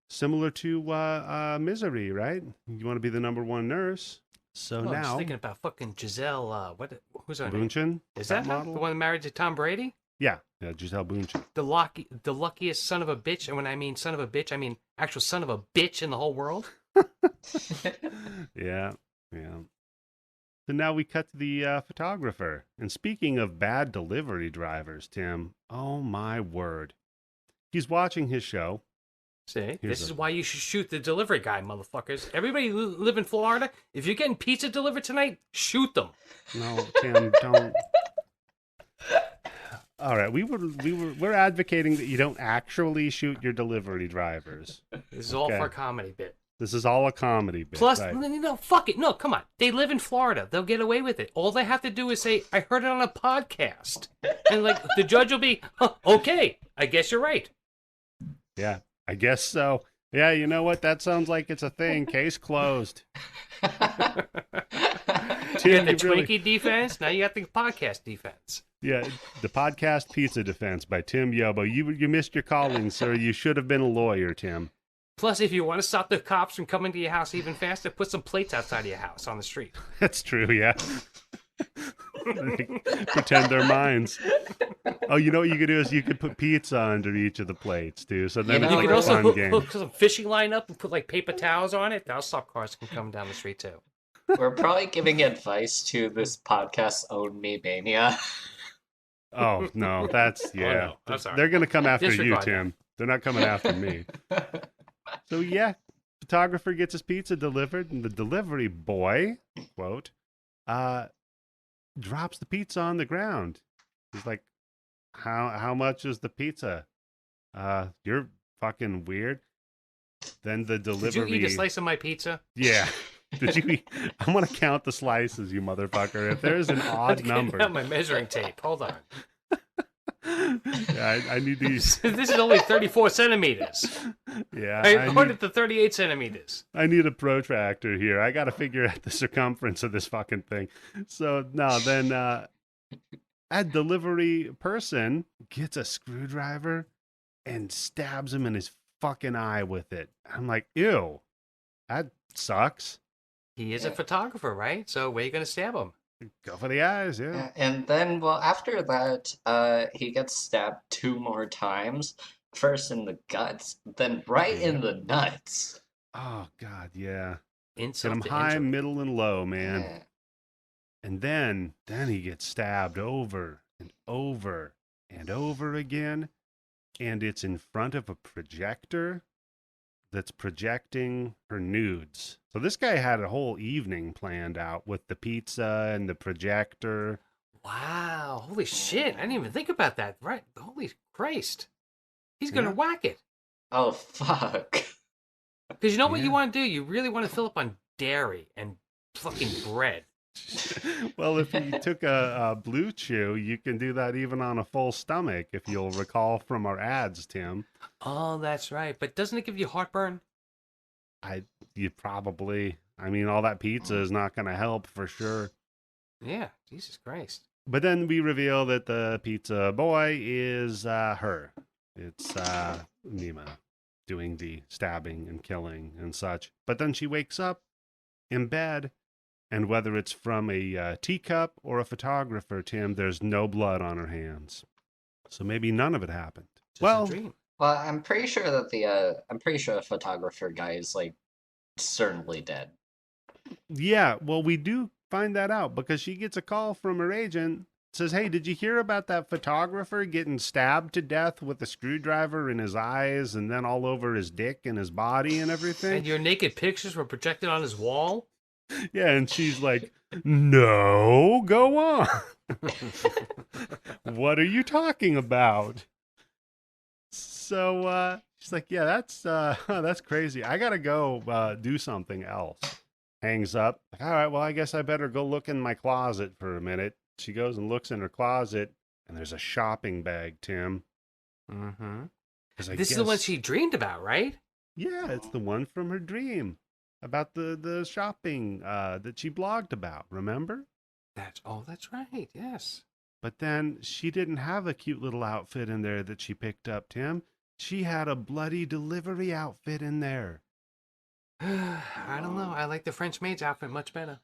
Similar to Misery, right? You want to be the number 1 nurse. So now, I was thinking about fucking Giselle. Who's her Bündchen, name? Is that model? The one married to Tom Brady? Yeah, Giselle Bündchen. The luckiest son of a bitch, and when I mean son of a bitch, I mean actual son of a bitch in the whole world. Yeah. So now we cut to the photographer. And speaking of bad delivery drivers, Tim, oh my word. He's watching his show. See, this is why you should shoot the delivery guy, motherfuckers. Everybody live in Florida. If you're getting pizza delivered tonight, shoot them. No, Tim, don't. All right, we're advocating that you don't actually shoot your delivery drivers. This is all for a comedy bit. This is all a comedy bit. Plus, right? no, fuck it. No, come on. They live in Florida. They'll get away with it. All they have to do is say, I heard it on a podcast. And, like, the judge will be, okay, I guess you're right. Yeah, I guess so. Yeah, you know what? That sounds like it's a thing. Case closed. You got the Twinkie defense. Now you got the podcast defense. Yeah, the podcast pizza defense by Tim Yobo. You missed your calling, sir. You should have been a lawyer, Tim. Plus, if you want to stop the cops from coming to your house even faster, put some plates outside of your house on the street. That's true, yeah. Pretend they're mines. Oh, you know what you could do is you could put pizza under each of the plates, too. So then it's like a fun game. Hook some fishing line up and put like paper towels on it. That'll stop cars from coming down the street, too. We're probably giving advice to this podcast Own Me Mania. Oh, no, that's, yeah. Oh, no. They're going to come after you, Disregard Tim. They're not coming after me. So, yeah, photographer gets his pizza delivered, and the delivery boy, quote, drops the pizza on the ground. He's like, how much is the pizza? You're fucking weird. Then the delivery... Did you eat a slice of my pizza? Yeah. Did you eat... I'm going to count the slices, you motherfucker. If there's an odd number... I have my measuring tape. Hold on. Yeah, I need these. This is only 34 centimeters. Yeah. I ordered the 38 centimeters. I need a protractor here. I got to figure out the circumference of this fucking thing. So, no, then A delivery person gets a screwdriver and stabs him in his fucking eye with it. I'm like, ew, that sucks. He is a photographer, right? So where are you going to stab him? Go for the eyes, yeah. And then, well, after that, he gets stabbed 2 more times. First in the guts, then right in the nuts. Oh, God, yeah. Insult Hit him to high, injury. middle, and low, man. Yeah. And then he gets stabbed over and over and over again. And it's in front of a projector that's projecting her nudes. So this guy had a whole evening planned out with the pizza and the projector. Wow. Holy shit. I didn't even think about that. Right. Holy Christ. He's going to whack it. Oh, fuck. Because you know what you want to do? You really want to fill up on dairy and fucking bread. Well, if you took a Blue Chew, you can do that even on a full stomach, if you'll recall from our ads, Tim. Oh, that's right. But doesn't it give you heartburn? You probably. I mean, all that pizza is not going to help for sure. Yeah, Jesus Christ. But then we reveal that the pizza boy is her. It's Nima doing the stabbing and killing and such. But then she wakes up in bed, and whether it's from a teacup or a photographer, Tim, there's no blood on her hands. So maybe none of it happened. Just a dream. Well, I'm pretty sure that the photographer guy is like certainly dead. Yeah, well, we do find that out because she gets a call from her agent. Says, hey, did you hear about that photographer getting stabbed to death with a screwdriver in his eyes and then all over his dick and his body and everything? And your naked pictures were projected on his wall? Yeah, and she's like, no, go on. What are you talking about? So she's like, yeah, that's crazy. I got to go do something else. Hangs up. All right, well, I guess I better go look in my closet for a minute. She goes and looks in her closet, and there's a shopping bag, Tim. Mm-hmm. This is the one she dreamed about, right? Yeah, it's the one from her dream about the shopping that she blogged about, remember? That's right, yes. But then she didn't have a cute little outfit in there that she picked up, Tim. She had a bloody delivery outfit in there. I don't know. I like the French maid's outfit much better.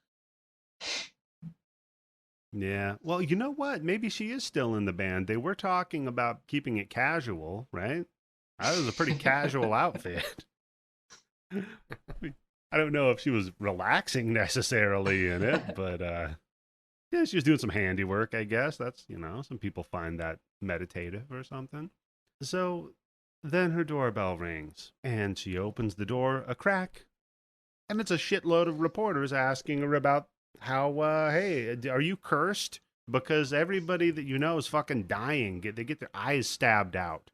Yeah. Well, you know what? Maybe she is still in the band. They were talking about keeping it casual, right? That was a pretty casual outfit. I don't know if she was relaxing necessarily in it, but yeah, she was doing some handiwork, I guess. That's, some people find that meditative or something. So then her doorbell rings, and she opens the door a crack, and it's a shitload of reporters asking her about how, hey, are you cursed? Because everybody that you know is fucking dying. They get their eyes stabbed out.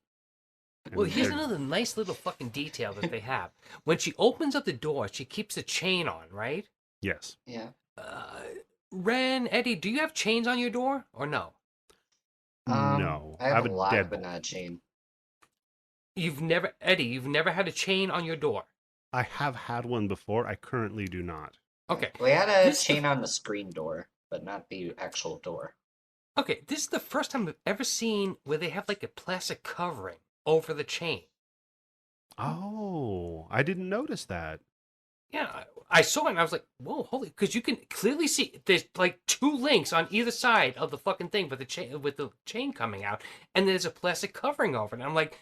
Well, here's another nice little fucking detail that they have. When she opens up the door, she keeps the chain on, right? Yes. Yeah. Ren, Eddie, do you have chains on your door or no? No. I have a lock, deadbolt. but not a chain. You've never had a chain on your door? I have had one before. I currently do not. Okay. We had a chain on the screen door, but not the actual door. Okay, this is the first time I've ever seen where they have like a plastic covering over the chain. Oh, I didn't notice that. Yeah, I saw it and I was like, whoa, holy, because you can clearly see there's like 2 links on either side of the fucking thing with the chain coming out, and there's a plastic covering over it. And I'm like,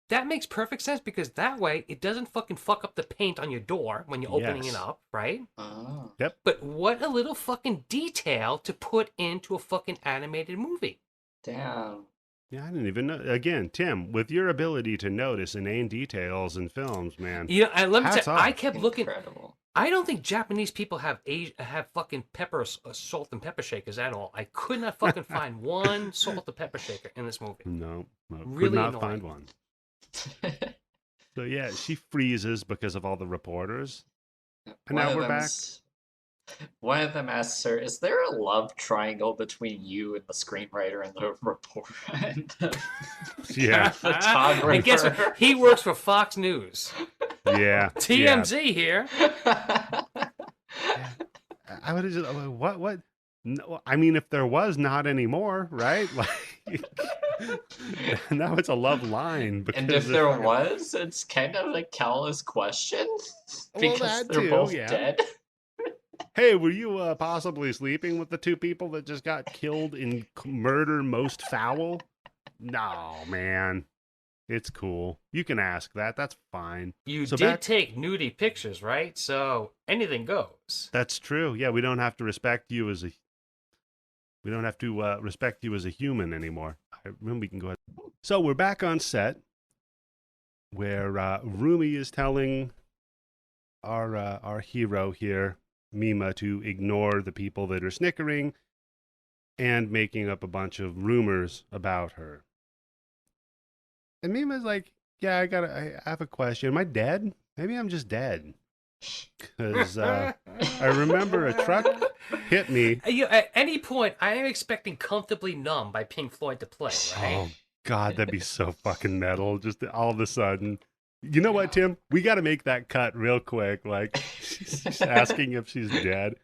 that makes perfect sense because that way it doesn't fucking fuck up the paint on your door when you're opening it up, right? Oh. Yep. But what a little fucking detail to put into a fucking animated movie. Damn. Yeah, I didn't even know. Again, Tim, with your ability to notice inane details in films, man. Yeah, and let me tell you, I kept Incredible. looking. I don't think Japanese people have fucking salt and pepper shakers at all. I could not fucking find one salt and pepper shaker in this movie. No, Really could not annoying. find one. So yeah, she freezes because of all the reporters. And now we're back. One of them asks her, is there a love triangle between you and the screenwriter and the reporter and the Yeah. photographer? And guess what? He works for Fox News. Yeah. TMZ here. I would have just, what? No, I mean, if there was, not anymore, right? Like, now it's a love line And if because there was, it's kind of a callous question well, because that they're too, both yeah. dead. Hey, were you possibly sleeping with the two people that just got killed in murder most foul? No, man. It's cool. You can ask that. That's fine. You So did back, take nudie pictures, right? So anything goes. that's true. Yeah, we don't have to respect you as a we don't have to respect you as a human anymore. We can go ahead. So we're back on set where Rumi is telling our hero here, Mima, to ignore the people that are snickering and making up a bunch of rumors about her. And Mima's like, "Yeah, I have a question. Am I dead? Maybe I'm just dead." Because I remember a truck hit me. At any point, I am expecting "Comfortably Numb" by Pink Floyd to play, right? Oh God, that'd be so fucking metal. Just all of a sudden. You know what, Tim? We got to make that cut real quick. Like, she's asking if she's dead.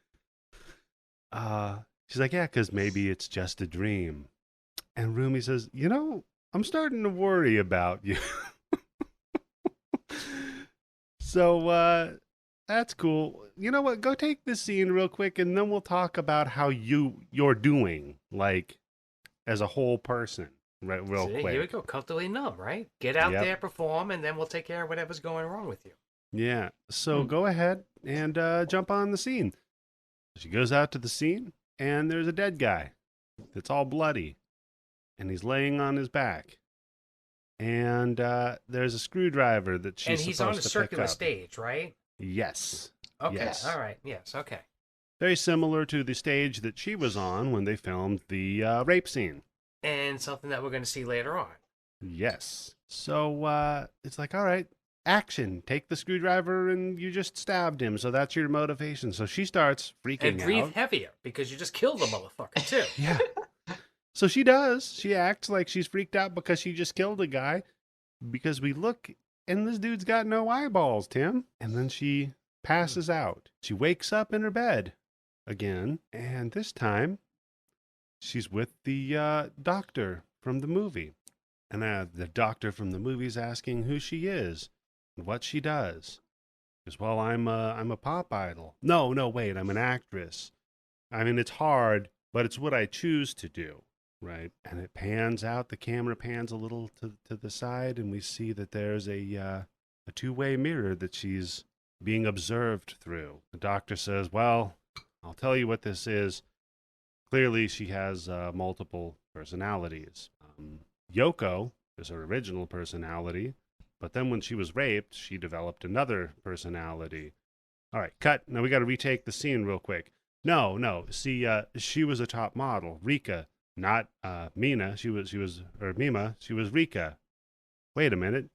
She's like, yeah, because maybe it's just a dream. And Rumi says, I'm starting to worry about you. So that's cool. You know what? Go take this scene real quick, and then we'll talk about how you're doing, like, as a whole person. Right, real quick. Here we go. Comfortably numb, right? Get out there, perform, and then we'll take care of whatever's going wrong with you. Yeah. So go ahead and jump on the scene. She goes out to the scene, and there's a dead guy that's all bloody, and he's laying on his back. And there's a screwdriver that she's and he's supposed on a to circular pick up. Stage, right? Yes. Okay. Yes. All right. Yes. Okay. Very similar to the stage that she was on when they filmed the rape scene. And something that we're going to see later on. Yes. So it's like, all right, action. Take the screwdriver and you just stabbed him. So that's your motivation. So she starts freaking out. And breathe heavier because you just killed the motherfucker too. Yeah. So she does. She acts like she's freaked out because she just killed a guy. Because we look and this dude's got no eyeballs, Tim. And then she passes out. She wakes up in her bed again. And this time she's with the doctor from the movie. And the doctor from the movie is asking who she is and what she does. Because, well, I'm a pop idol. No, wait, I'm an actress. I mean, it's hard, but it's what I choose to do, right? And it pans out. The camera pans a little to the side, and we see that there's a two-way mirror that she's being observed through. The doctor says, well, I'll tell you what this is. Clearly, she has multiple personalities. Yoko is her original personality, but then when she was raped, she developed another personality. All right, cut. Now we got to retake the scene real quick. No. See, she was a top model, Rika, not Mina. She was Mima. She was Rika. Wait a minute.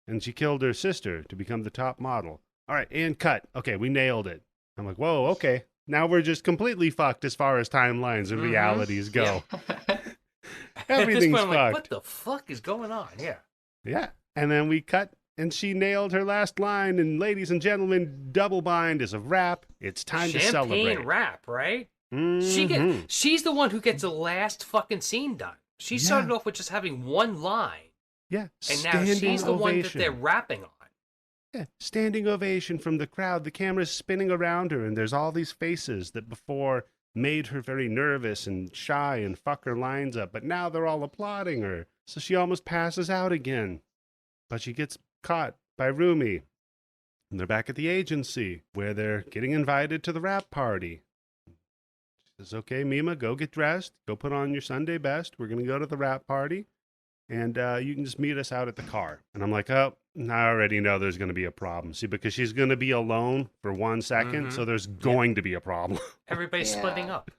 And she killed her sister to become the top model. All right, and cut. Okay, we nailed it. I'm like, whoa, okay. Now we're just completely fucked as far as timelines and realities go. Yeah. Everything's fucked. Like, what the fuck is going on? Yeah. Yeah. And then we cut, and she nailed her last line. And ladies and gentlemen, Double Bind is a wrap. It's time to celebrate. Champagne rap, right? Mm-hmm. She's the one who gets the last fucking scene done. She started off with just having one line. Yeah. And now she's the one that they're rapping on. Yeah, standing ovation from the crowd. The camera's spinning around her, and there's all these faces that before made her very nervous and shy and fuck her lines up, but now they're all applauding her. So she almost passes out again. But she gets caught by Rumi. And they're back at the agency, where they're getting invited to the rap party. She says, okay, Mima, go get dressed. Go put on your Sunday best. We're going to go to the rap party. And you can just meet us out at the car. And I'm like, oh, I already know there's going to be a problem. See, because she's going to be alone for 1 second, so there's going to be a problem. Everybody's splitting up.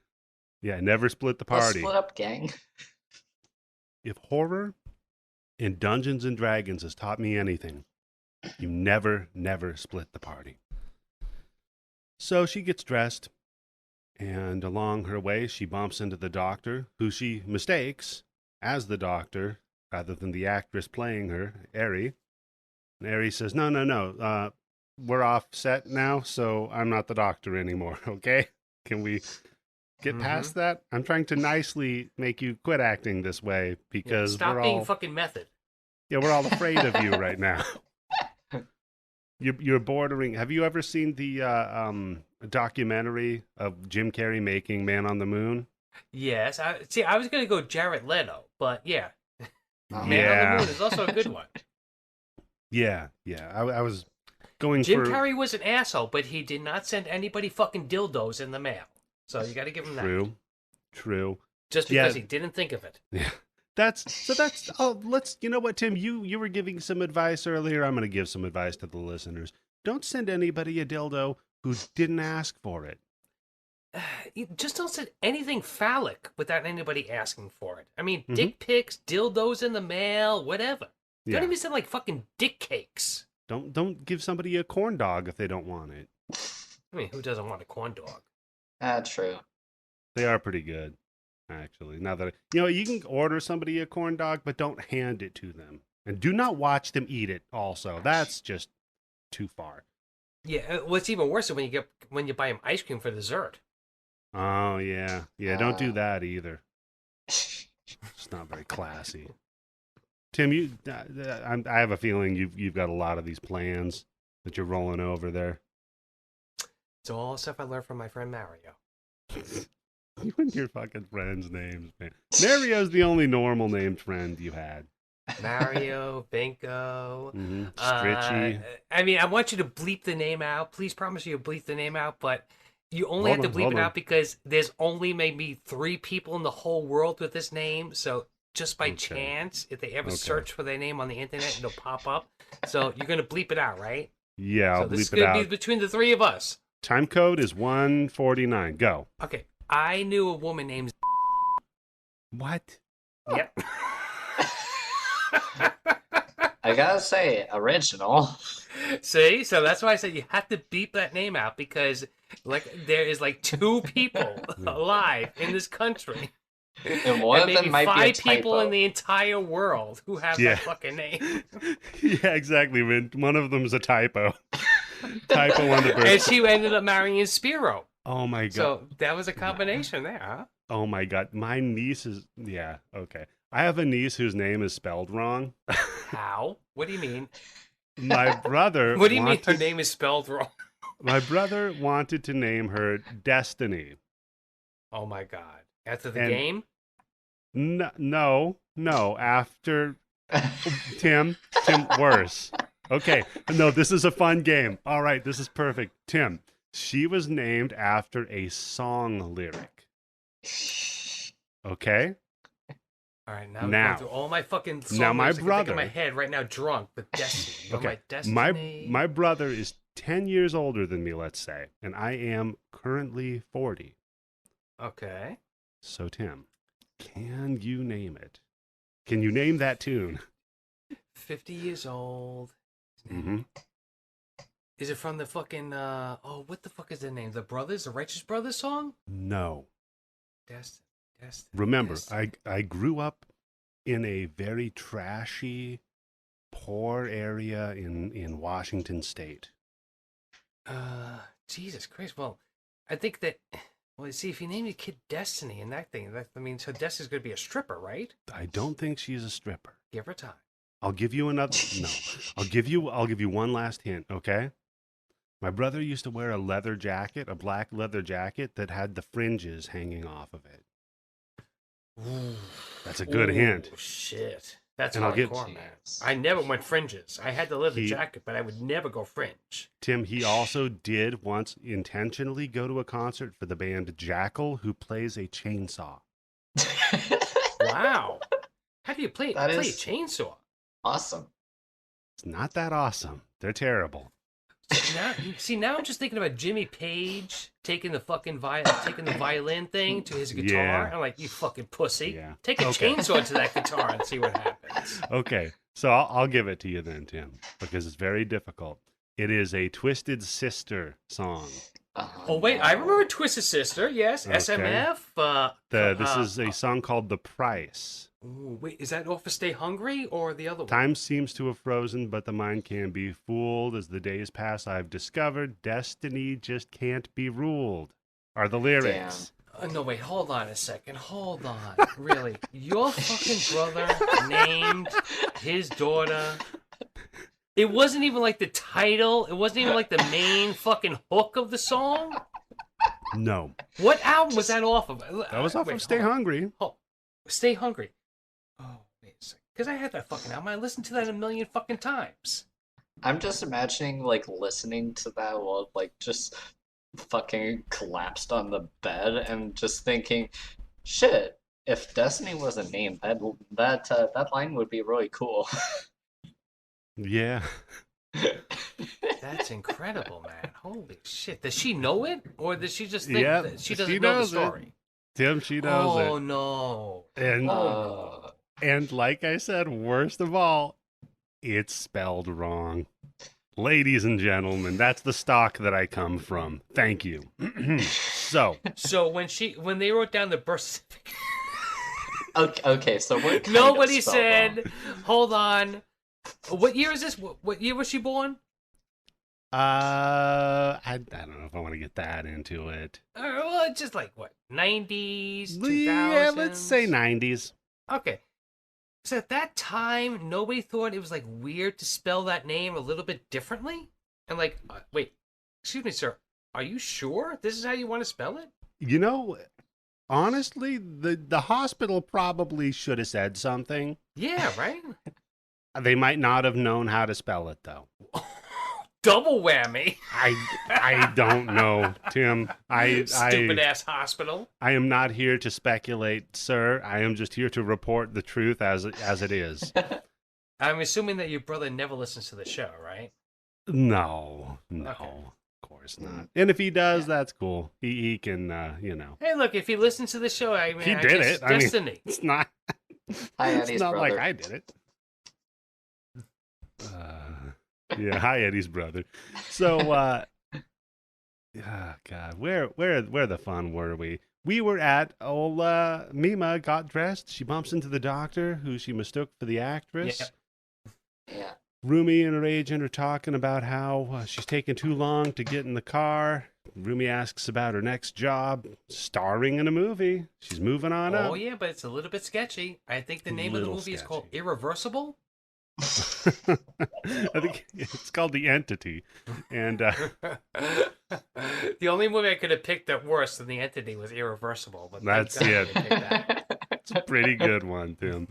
Yeah, never split the party. Let's split up, gang. If horror in Dungeons and Dragons has taught me anything, you never split the party. So she gets dressed, and along her way, she bumps into the doctor, who she mistakes as the doctor, rather than the actress playing her, Ari. And Ari says, no, we're off set now, so I'm not the doctor anymore, okay? Can we get past that. I'm trying to nicely make you quit acting this way because stop we're being all fucking method. Yeah, we're all afraid of you right now. You're bordering. Have you ever seen the documentary of Jim Carrey making Man on the Moon? Yes. I was gonna go Jared Leto, but yeah. Man on the Moon is also a good one. Yeah. I was going Jim Carrey was an asshole, but he did not send anybody fucking dildos in the mail. So you got to give him that. True. Just because he didn't think of it. Yeah. You know what, Tim, you were giving some advice earlier. I'm going to give some advice to the listeners. Don't send anybody a dildo who didn't ask for it. You just don't send anything phallic without anybody asking for it. I mean, dick pics, dildos in the mail, whatever. Don't even send like fucking dick cakes. Don't give somebody a corn dog if they don't want it. I mean, who doesn't want a corn dog? True. They are pretty good. Actually, now that you can order somebody a corn dog, but don't hand it to them, and do not watch them eat it. Also, that's just too far. Yeah, what's even worse is when you buy them ice cream for dessert. Oh yeah. Don't do that either. It's not very classy. Tim, I have a feeling you've got a lot of these plans that you're rolling over there. It's all stuff I learned from my friend Mario. You and your fucking friends' names, man. Mario's the only normal named friend you had. Mario, Binko, Stritchy. I mean, I want you to bleep the name out. Please promise you bleep the name out, but you only have to bleep it out because there's only maybe 3 people in the whole world with this name. So just by chance, if they ever search for their name on the internet, it'll pop up. So you're going to bleep it out, right? Yeah, I'll bleep it out. This is going to be between the 3 of us. Time code is 149. Go. Okay. I knew a woman named... What? Yep. I gotta say, original. See? So that's why I said you have to beep that name out because there is 2 people alive in this country. And one of them might be a typo. 5 people in the entire world who have that fucking name. Yeah, exactly. One of them is a typo. Typo on the birth. And she ended up marrying Spiro. Oh my god. So that was a combination there, huh? Oh my god. My niece is... Yeah, okay. I have a niece whose name is spelled wrong. How? What do you mean? My brother... What do you mean her name is spelled wrong? My brother wanted to name her Destiny. Oh my god. After the game? No. After... Tim, worse. Okay. No, this is a fun game. All right, this is perfect. Tim, she was named after a song lyric. Okay? All right, now I'm going through all my fucking songs. Now my brother in my head right now, drunk with Destiny. Okay, my Destiny. My brother is 10 years older than me, let's say, and I am currently 40. Okay. So Tim, can you name it? Can you name that tune? 50 years old. Mm-hmm. Is it from the fucking what the fuck is the name? The Righteous Brothers song? No. Destiny. Remember, I grew up in a very trashy, poor area in Washington State. Jesus Christ. Well, I think that... Well, see, if you name your kid Destiny and that thing, that means so Destiny's going to be a stripper, right? I don't think she's a stripper. Give her time. I'll give you another... No. I'll give you one last hint, okay? My brother used to wear a black leather jacket that had the fringes hanging off of it. Ooh. That's a good hint. Oh, shit. That's and hardcore, man. I never went fringes. I had the leather jacket, but I would never go fringe. Tim, he also did once intentionally go to a concert for the band Jackal, who plays a chainsaw. Wow. How do you play a chainsaw? Awesome. It's not that awesome. They're terrible. Now I'm just thinking about Jimmy Page taking the violin thing to his guitar. Yeah. I'm like, you fucking pussy. Yeah. Take a chainsaw to that guitar and see what happens. Okay, so I'll give it to you then, Tim, because it's very difficult. It is a Twisted Sister song. Oh wait, I remember Twisted Sister. Yes, okay. SMF. This is a song called "The Price." Ooh, wait, is that off of Stay Hungry or the other one? Time seems to have frozen, but the mind can be fooled. As the days pass, I've discovered destiny just can't be ruled. Are the lyrics? No, wait, hold on a second. Hold on. Really? Your fucking brother named his daughter. It wasn't even like the title. It wasn't even like the main fucking hook of the song. No. What album was that off of? That was off of Stay Hungry. Oh, Stay Hungry. Oh, wait a second. Because I had that fucking album. I listened to that a million fucking times. I'm just imagining, like, listening to that while, like, just fucking collapsed on the bed and just thinking, shit, if Destiny was a name, that line would be really cool. Yeah. That's incredible, man. Holy shit. Does she know it? Or does she just think that she doesn't she know the knows story? it. Tim, she knows it. Oh, no. And, Oh, and like I said, worst of all, it's spelled wrong. Ladies and gentlemen, that's the stock that I come from. Thank you. So when they wrote down the birth certificate, okay, so what? nobody said, "Hold on, what year is this? What year was she born?" I don't know if I want to get that into it. Well, just like what, 90s, 2000s? Yeah, let's say 90s. Okay. So at that time, nobody thought it was like weird to spell that name a little bit differently? And like, wait, excuse me, sir, are you sure this is how you want to spell it? You know, honestly, the hospital probably should have said something. Yeah, right? They might not have known how to spell it, though. Double whammy. I don't know, Tim. Stupid ass hospital. I am not here to speculate, sir. I am just here to report the truth as it is. I'm assuming that your brother never listens to the show, right? No, okay. Of course not. And if he does, that's cool. He can, you know. Hey, look, if he listens to the show, I mean, he did it. Destiny. I mean, it's not. Hi, it's not brother. like I did it. Yeah, hi Eddie's brother. So, God, where the fun were we? We were at Mima got dressed. She bumps into the doctor, who she mistook for the actress. Yeah. Rumi and her agent are talking about how she's taking too long to get in the car. Rumi asks about her next job, starring in a movie. She's moving on up. Oh, yeah, but it's a little bit sketchy. I think the name of the movie is called Irreversible. I think it's called The Entity. And the only movie I could have picked that worse than The Entity was Irreversible. But that's it. It's a pretty good one, Tim.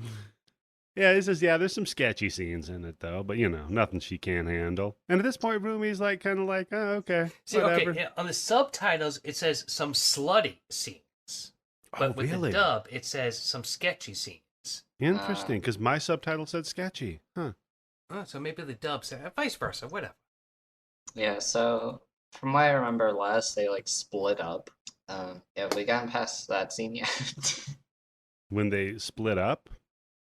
Yeah, it says, there's some sketchy scenes in it, though, but, you know, nothing she can't handle. And at this point, Rumi's like, kind of like, oh, okay, see, whatever. Okay, on the subtitles, it says some slutty scenes. But with the dub, it says some sketchy scenes. Interesting, because my subtitle said sketchy. Huh. Oh, so maybe the dub said vice versa, whatever. Yeah, so from what I remember last, they, like, split up. Have we gotten past that scene yet? When they split up?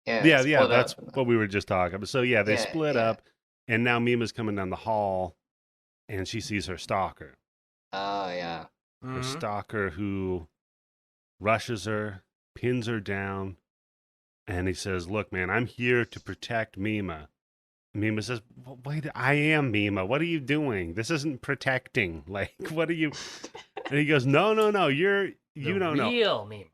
Yeah, that's what we were just talking about. So, they split up, and now Mima's coming down the hall, and she sees her stalker. Oh, yeah. Her stalker who rushes her, pins her down, and he says, look, man, I'm here to protect Mima. Mima says, wait, I am Mima. What are you doing? This isn't protecting. Like, what are you? And he goes, no, you don't know. Real Mima.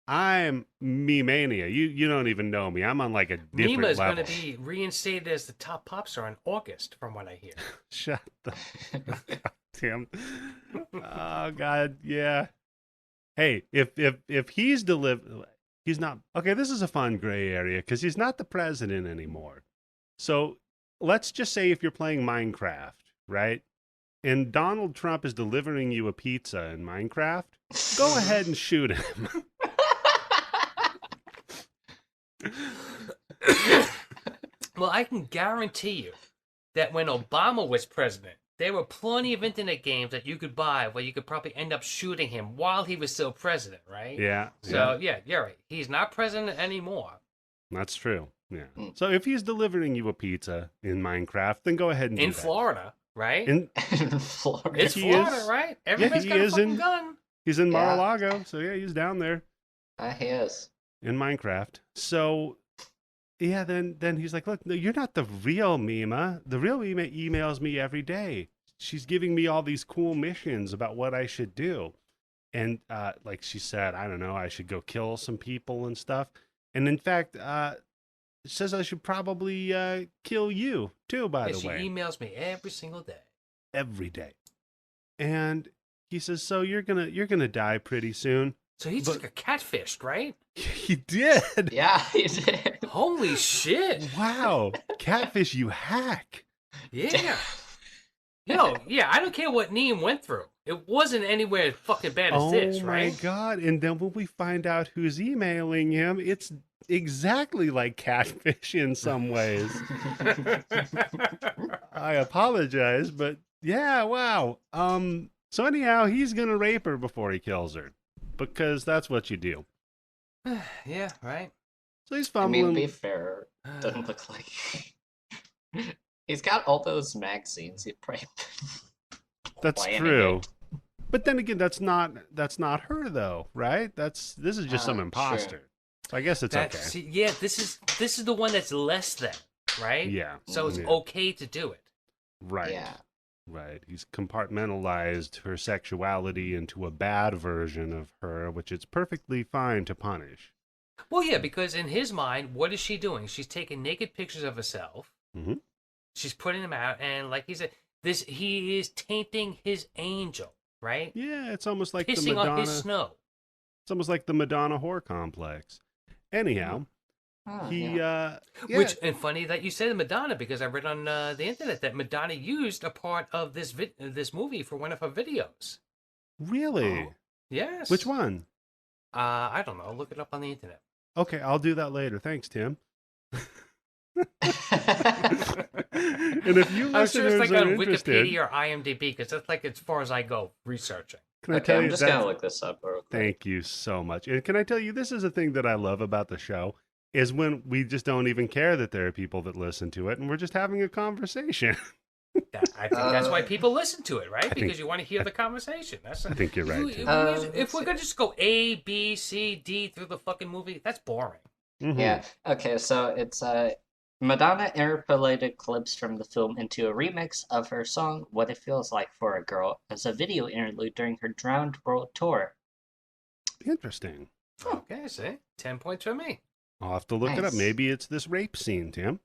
I'm Me-Mania. You don't even know me. I'm on like a different level. Mima's going to be reinstated as the top pop star in August, from what I hear. Shut the Tim. Oh God, yeah. Hey, if he's he's not okay. This is a fun gray area because he's not the president anymore. So let's just say if you're playing Minecraft, right? And Donald Trump is delivering you a pizza in Minecraft, go ahead and shoot him. Well, I can guarantee you that when Obama was president, there were plenty of internet games that you could buy where you could probably end up shooting him while he was still president, right? Yeah. So, yeah, you're right. He's not president anymore. That's true. Yeah. So if he's delivering you a pizza in Minecraft, then go ahead and do that. Florida, right? In Florida. It's Florida, right? Everybody's got a fucking gun. He's in Mar-a-Lago, so he's down there. He is. In Minecraft. So, then he's like, look, no, you're not the real Mima. The real Mima emails me every day. She's giving me all these cool missions about what I should do. And like she said, I don't know, I should go kill some people and stuff. And in fact, it says I should probably kill you too, by the way. She emails me every single day. Every day. And he says, so you're gonna die pretty soon. So he just got catfished, right? He did. Yeah, he did. Holy shit. Wow. Catfish, you hack. Yeah. No, yeah, I don't care what Neem went through. It wasn't anywhere as fucking bad as this, right? Oh my God. And then when we find out who's emailing him, it's exactly like catfish in some ways. I apologize, but yeah, wow. So anyhow, he's gonna rape her before he kills her. Because that's what you do. Yeah, right. So he's fumbling. I mean, to be fair, doesn't look like he's got all those magazines. He probably That's true. But then again, that's not her though, right? This is just some imposter. Sure. So I guess it's okay. See, yeah, this is the one that's less than, right? Yeah. So it's okay to do it. Right. Yeah. Right. He's compartmentalized her sexuality into a bad version of her, which it's perfectly fine to punish. Well, yeah, because in his mind, what is she doing? She's taking naked pictures of herself. Mm-hmm. She's putting them out, and like he said, he is tainting his angel, right? Yeah, it's almost like pissing the Madonna. on his snow. It's almost like the Madonna whore complex. Anyhow, yeah. Which, and funny that you said Madonna, because I read on the internet that Madonna used a part of this movie for one of her videos. Really? Yes. Which one? I don't know. Look it up on the internet. Okay, I'll do that later. Thanks, Tim. And if you I'm sure it's like are on interested, Wikipedia or IMDb, because that's like as far as I go researching. Can I tell you, I'm just gonna look this up real quick. Thank you so much. And can I tell you, this is a thing that I love about the show, is when we just don't even care that there are people that listen to it, and we're just having a conversation. I think that's why people listen to it, right? Because you want to hear the conversation. I think you're right. If we're gonna just go A, B, C, D through the fucking movie, that's boring. Mm-hmm. Yeah. Okay. So it's Madonna interpolated clips from the film into a remix of her song "What It Feels Like for a Girl" as a video interlude during her Drowned World Tour. Interesting. Okay, see? 10 points for me. I'll have to look it up. Maybe it's this rape scene, Tim.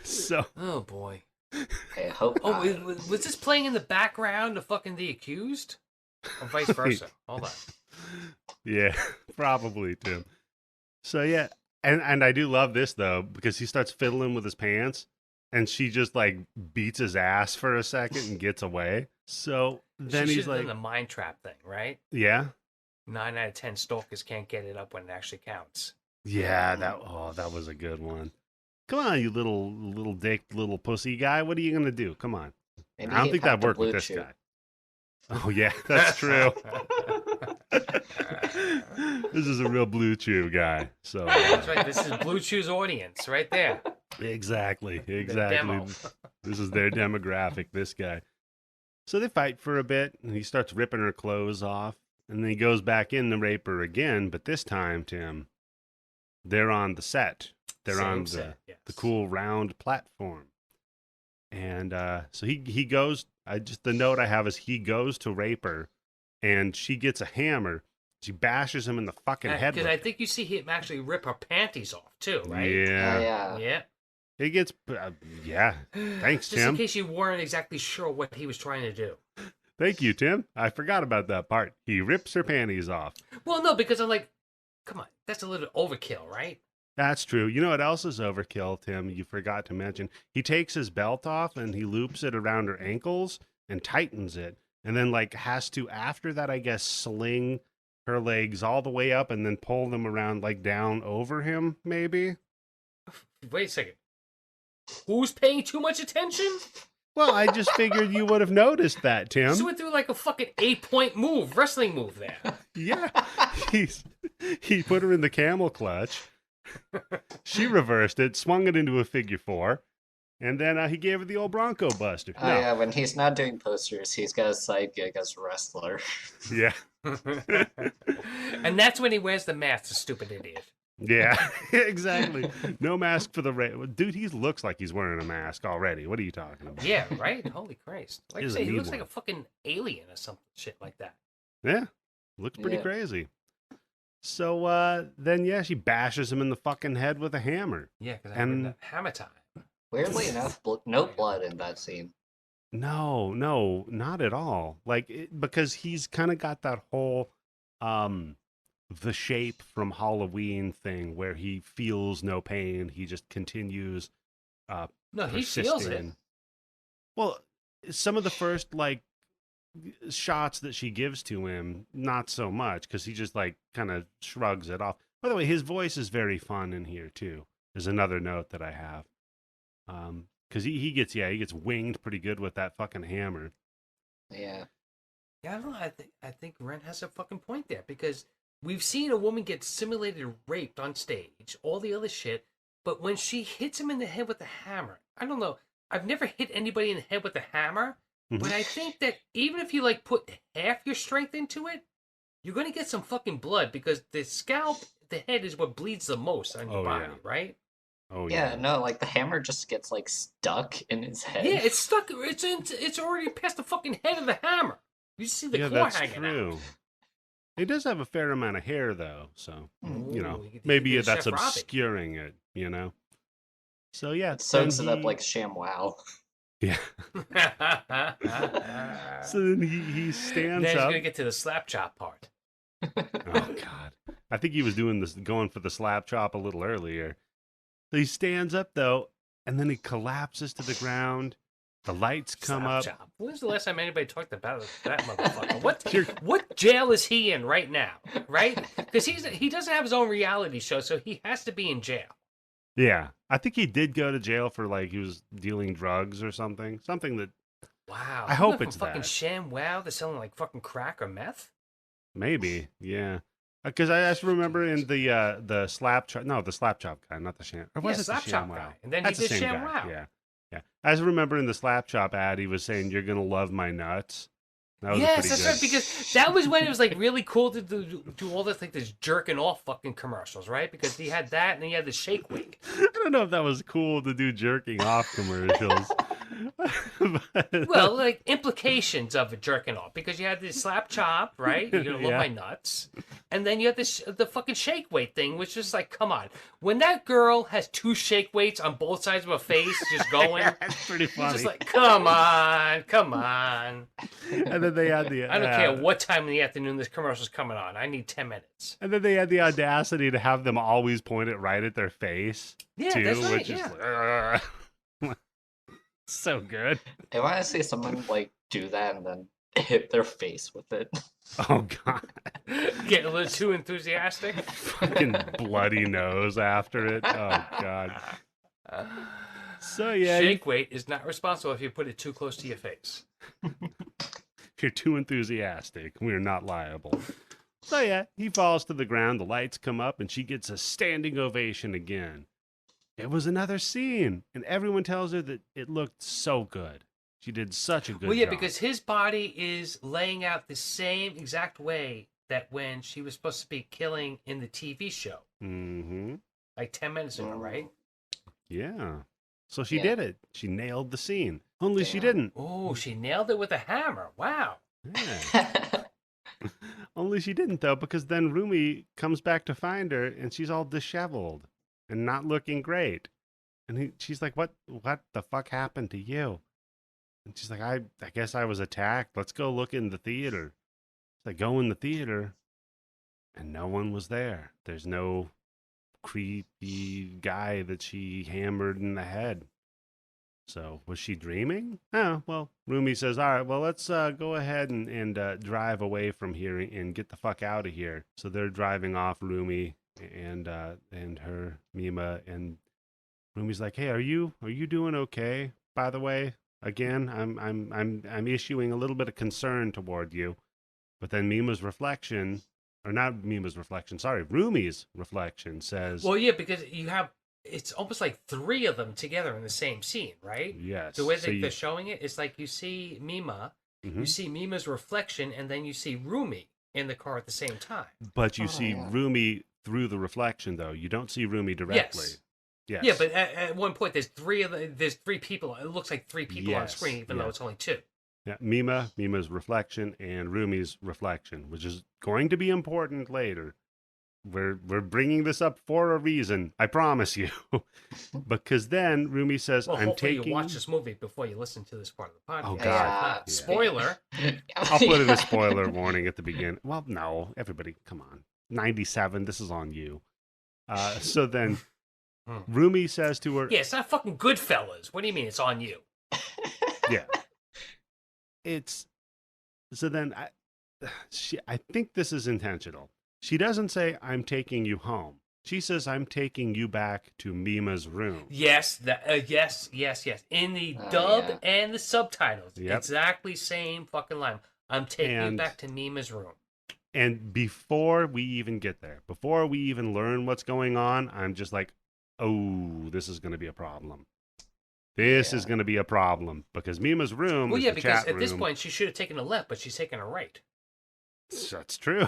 So. Oh, boy. I hope not. Was this playing in the background of fucking The Accused? Or vice versa? Hold on. Yeah, probably, Tim. So, yeah. And I do love this, though, because he starts fiddling with his pants, and she just, like, beats his ass for a second and gets away. So then he's like... the mind trap thing, right? Yeah? 9 out of 10 stalkers can't get it up when it actually counts. Yeah, that was a good one. Come on, you little dick, little pussy guy. What are you going to do? Come on. Maybe I don't think that worked with this guy. Oh, yeah, that's true. This is a real Blue Chew guy. So that's right. This is Blue Chew's audience right there. Exactly. This is their demographic, this guy. So they fight for a bit, and he starts ripping her clothes off, and then he goes back in to rape her again, but this time, Tim, they're on the set. They're on the cool round platform. And so he goes, the note I have is he goes to rape her, and she gets a hammer. She bashes him in the fucking head. Because I think you see him actually rip her panties off, too, right? Yeah. Yeah. He gets, yeah. Thanks, Tim. Just in case you weren't exactly sure what he was trying to do. Thank you, Tim. I forgot about that part. He rips her panties off. Well, no, because I'm like, come on, that's a little overkill, right? That's true. You know what else is overkill, Tim? You forgot to mention. He takes his belt off and he loops it around her ankles and tightens it. And then, like, has to, after that, I guess, sling her legs all the way up and then pull them around, like, down over him, maybe? Wait a second. Who's paying too much attention? Well, I just figured you would have noticed that, Tim. He went through like a fucking 8-point wrestling move there. Yeah. He put her in the camel clutch. She reversed it, swung it into a figure 4, and then he gave her the old Bronco Buster. Oh, yeah, when he's not doing posters, he's got a side gig as a wrestler. Yeah. And that's when he wears the mask, the stupid idiot. Yeah, exactly. No mask for the dude. He looks like he's wearing a mask already. What are you talking about? Yeah, right. Holy Christ! Like I say, he looks like a fucking alien or some shit like that. Yeah, Looks pretty crazy. So then, yeah, she bashes him in the fucking head with a hammer. Yeah, because I heard that hammer time. Weirdly enough, no blood in that scene. No, not at all. Like, because he's kind of got that whole, the Shape from Halloween thing where he feels no pain. He just continues. No, he feels it. Well, some of the first like shots that she gives to him, not so much, because he just like kind of shrugs it off. By the way, his voice is very fun in here too. There's another note that I have. Because he gets winged pretty good with that fucking hammer. Yeah. Yeah, I don't know. I think Ren has a fucking point there, because we've seen a woman get simulated raped on stage, all the other shit, but when she hits him in the head with a hammer, I don't know. I've never hit anybody in the head with a hammer, but I think that even if you like put half your strength into it, you're gonna get some fucking blood, because the scalp, the head is what bleeds the most on your body, right? Oh yeah. No, like the hammer just gets like stuck in his head. Yeah, it's stuck. It's already past the fucking head of the hammer. You see the core hanging out. He does have a fair amount of hair, though, so you know, maybe that's obscuring it. You know, so yeah, it soaks it up like ShamWow. Yeah. So then he stands then he's up. gonna get to the slap chop part. Oh God, I think he was going for the slap chop a little earlier. So he stands up though, and then he collapses to the ground. The lights come up. Chop. When's the last time anybody talked about that motherfucker? What jail is he in right now? Right? Because he doesn't have his own reality show, so he has to be in jail. Yeah, I think he did go to jail for like he was dealing drugs or something. Something that. Wow. I hope it's fucking ShamWow. They're selling like fucking crack or meth. Maybe, yeah. Because I just remember in the slap chop. No, the slap chop guy, not the sham. Or was it slap the chop ShamWow guy? And then That's he did the same ShamWow. guy. Yeah. I just remember in the slap chop ad, he was saying, "You're gonna love my nuts." That was yes, that's good. right. Because that was when it was like really cool to do all this like this jerking off fucking commercials, right? Because he had that, and then he had the shake weight. I don't know if that was cool to do jerking off commercials. Well, like implications of it jerking off, because you had this slap chop, right? You're gonna love my nuts, and then you had the fucking shake weight thing, which is like, come on, when that girl has two shake weights on both sides of her face, just going, that's pretty funny. Just like, come on. And then they had the. I don't care what time in the afternoon this commercial's coming on. I need 10 minutes. And then they had the audacity to have them always point it right at their face. Yeah, too, that's right. Which is so good. I want to see someone like do that and then hit their face with it. Oh God! Get a little too enthusiastic. Fucking bloody nose after it. Oh God. So yeah, shake weight is not responsible if you put it too close to your face. If you're too enthusiastic, we're not liable. So yeah, he falls to the ground, the lights come up, and she gets a standing ovation again. It was another scene, and everyone tells her that it looked so good. She did such a good job. Well, yeah, because his body is laying out the same exact way that when she was supposed to be killing in the TV show. Mm-hmm. Like 10 minutes ago, right? Yeah. So she did it. She nailed the scene. Only she didn't. Oh, she nailed it with a hammer. Wow. Yeah. Only she didn't, though, because then Rumi comes back to find her, and she's all disheveled and not looking great. And she's like, what the fuck happened to you? And she's like, I guess I was attacked. Let's go look in the theater. So they go in the theater, and no one was there. There's no creepy guy that she hammered in the head. So was she dreaming? Oh, well, Rumi says, all right, well, let's go ahead and drive away from here and get the fuck out of here. So they're driving off, Rumi and her Mima, and Rumi's like, hey, are you doing okay? By the way, again, I'm issuing a little bit of concern toward you. But then Mima's reflection, or not Mima's reflection, sorry, Rumi's reflection says, well, yeah, because you have, it's almost like three of them together in the same scene, right? Yes. The way they're showing it, it's like you see Mima, you see Mima's reflection, and then you see Rumi in the car at the same time. But you see Rumi through the reflection, though. You don't see Rumi directly. Yes. Yeah, but at one point, there's three people. It looks like three people on screen, even though it's only two. Yeah, Mima's reflection, and Rumi's reflection, which is going to be important later. We're bringing this up for a reason, I promise you. Because then Rumi says, well, "I'm hopefully taking." you watch this movie before you listen to this part of the podcast. Oh God! Yeah. Spoiler. I'll put in a spoiler warning at the beginning. Well, no, everybody, come on. 97. This is on you. So then, Rumi says to her, "Yeah, it's not fucking Goodfellas. What do you mean it's on you?" "Yeah, it's." So then, I think this is intentional. She doesn't say, "I'm taking you home." She says, "I'm taking you back to Mima's room." Yes, yes. In the dub and the subtitles, Yep. exactly same fucking line. I'm taking you back to Mima's room. And before we even get there, before we even learn what's going on, I'm just like, oh, this is going to be a problem. This is going to be a problem because Mima's room is the because chat room. at this point she should have taken a left, but she's taking a right. That's true.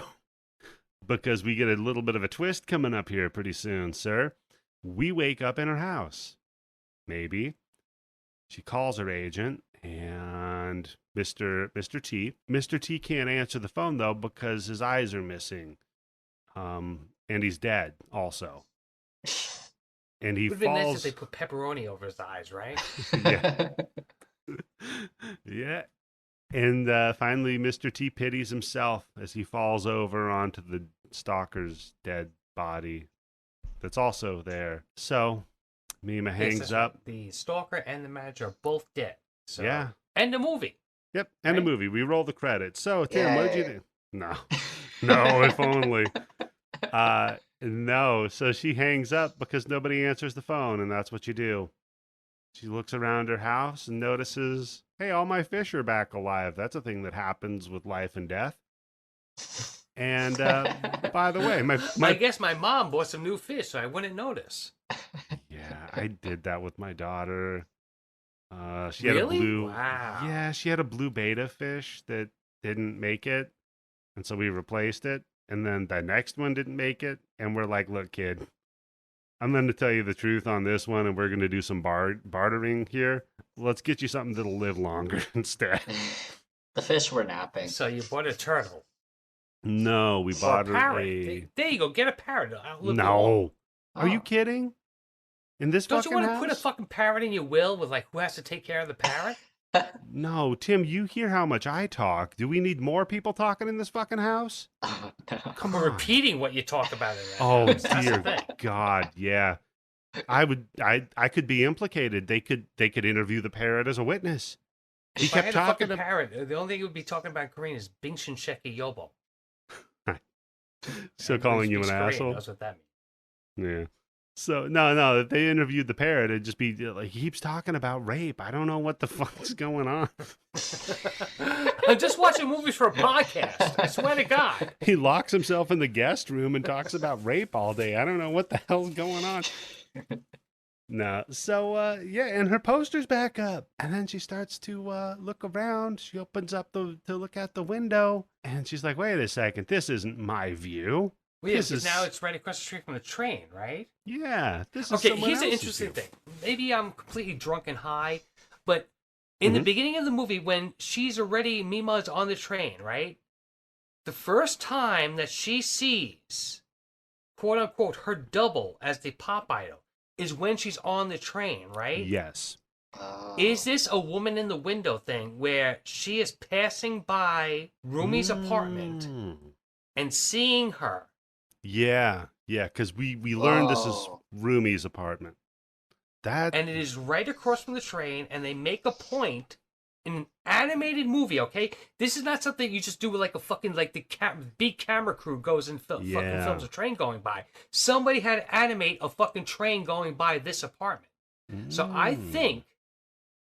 Because we get a little bit of a twist coming up here pretty soon, sir. We wake up in her house. Maybe. She calls her agent and Mr. T can't answer the phone though because his eyes are missing. And he's dead also. And he Would have been nice falls. if they put pepperoni over his eyes, right? Yeah. Yeah. And finally, Mr. T pities himself as he falls over onto the stalker's dead body that's also there. So Mima hangs up. The stalker and the manager are both dead. So, yeah. End the movie. Yep. End the movie. We roll the credits. So, Tim, what did you do? No. No, if only. No. So she hangs up because nobody answers the phone, and that's what you do. She looks around her house and notices, hey, all my fish are back alive. That's a thing that happens with life and death. And by the way, I guess my mom bought some new fish, so I wouldn't notice. Yeah, I did that with my daughter. She really? had a blue. Wow. Yeah, she had a blue beta fish that didn't make it, and so we replaced it. And then the next one didn't make it, and we're like, "Look, kid, I'm going to tell you the truth on this one, and we're going to do some bartering here. Let's get you something that'll live longer instead." The fish were napping. So you bought a turtle? No, we bought a parrot. There you go. Get a parrot. No, are you kidding? In this Don't fucking you want to house? put a fucking parrot in your will with like who has to take care of the parrot? No, Tim, you hear how much I talk. Do we need more people talking in this fucking house? Oh, no. Come on. on. Repeating what you talk about in that Oh, house. dear God, yeah. I could be implicated. They could interview the parrot as a witness. He if kept I had talking a fucking parrot, the only thing he would be talking about in Korean is Bingshin Sheki Yobo. So calling you an asshole? That's what that means. Yeah. So no, if they interviewed the parrot, it'd just be like he keeps talking about rape. I don't know what the fuck's going on. I'm just watching movies for a podcast. I swear to God. He locks himself in the guest room and talks about rape all day. I don't know what the hell's going on. No. So yeah, and her poster's back up, and then she starts to look around. She opens up to look out the window, and she's like, "Wait a second, this isn't my view." Well, yeah, now it's right across the street from the train, right? Yeah, this is okay. someone Here's an else's interesting view. thing. Maybe I'm completely drunk and high, but in the beginning of the movie, when Mima's on the train, right? The first time that she sees, quote unquote, her double as the pop idol is when she's on the train, right? Yes. Is this a woman in the window thing where she is passing by Rumi's apartment and seeing her? Yeah, because we learned this is Rumi's apartment. And it is right across from the train, and they make a point in an animated movie, okay? This is not something you just do with like a fucking, like the big camera crew goes and fucking films a train going by. Somebody had to animate a fucking train going by this apartment. So I think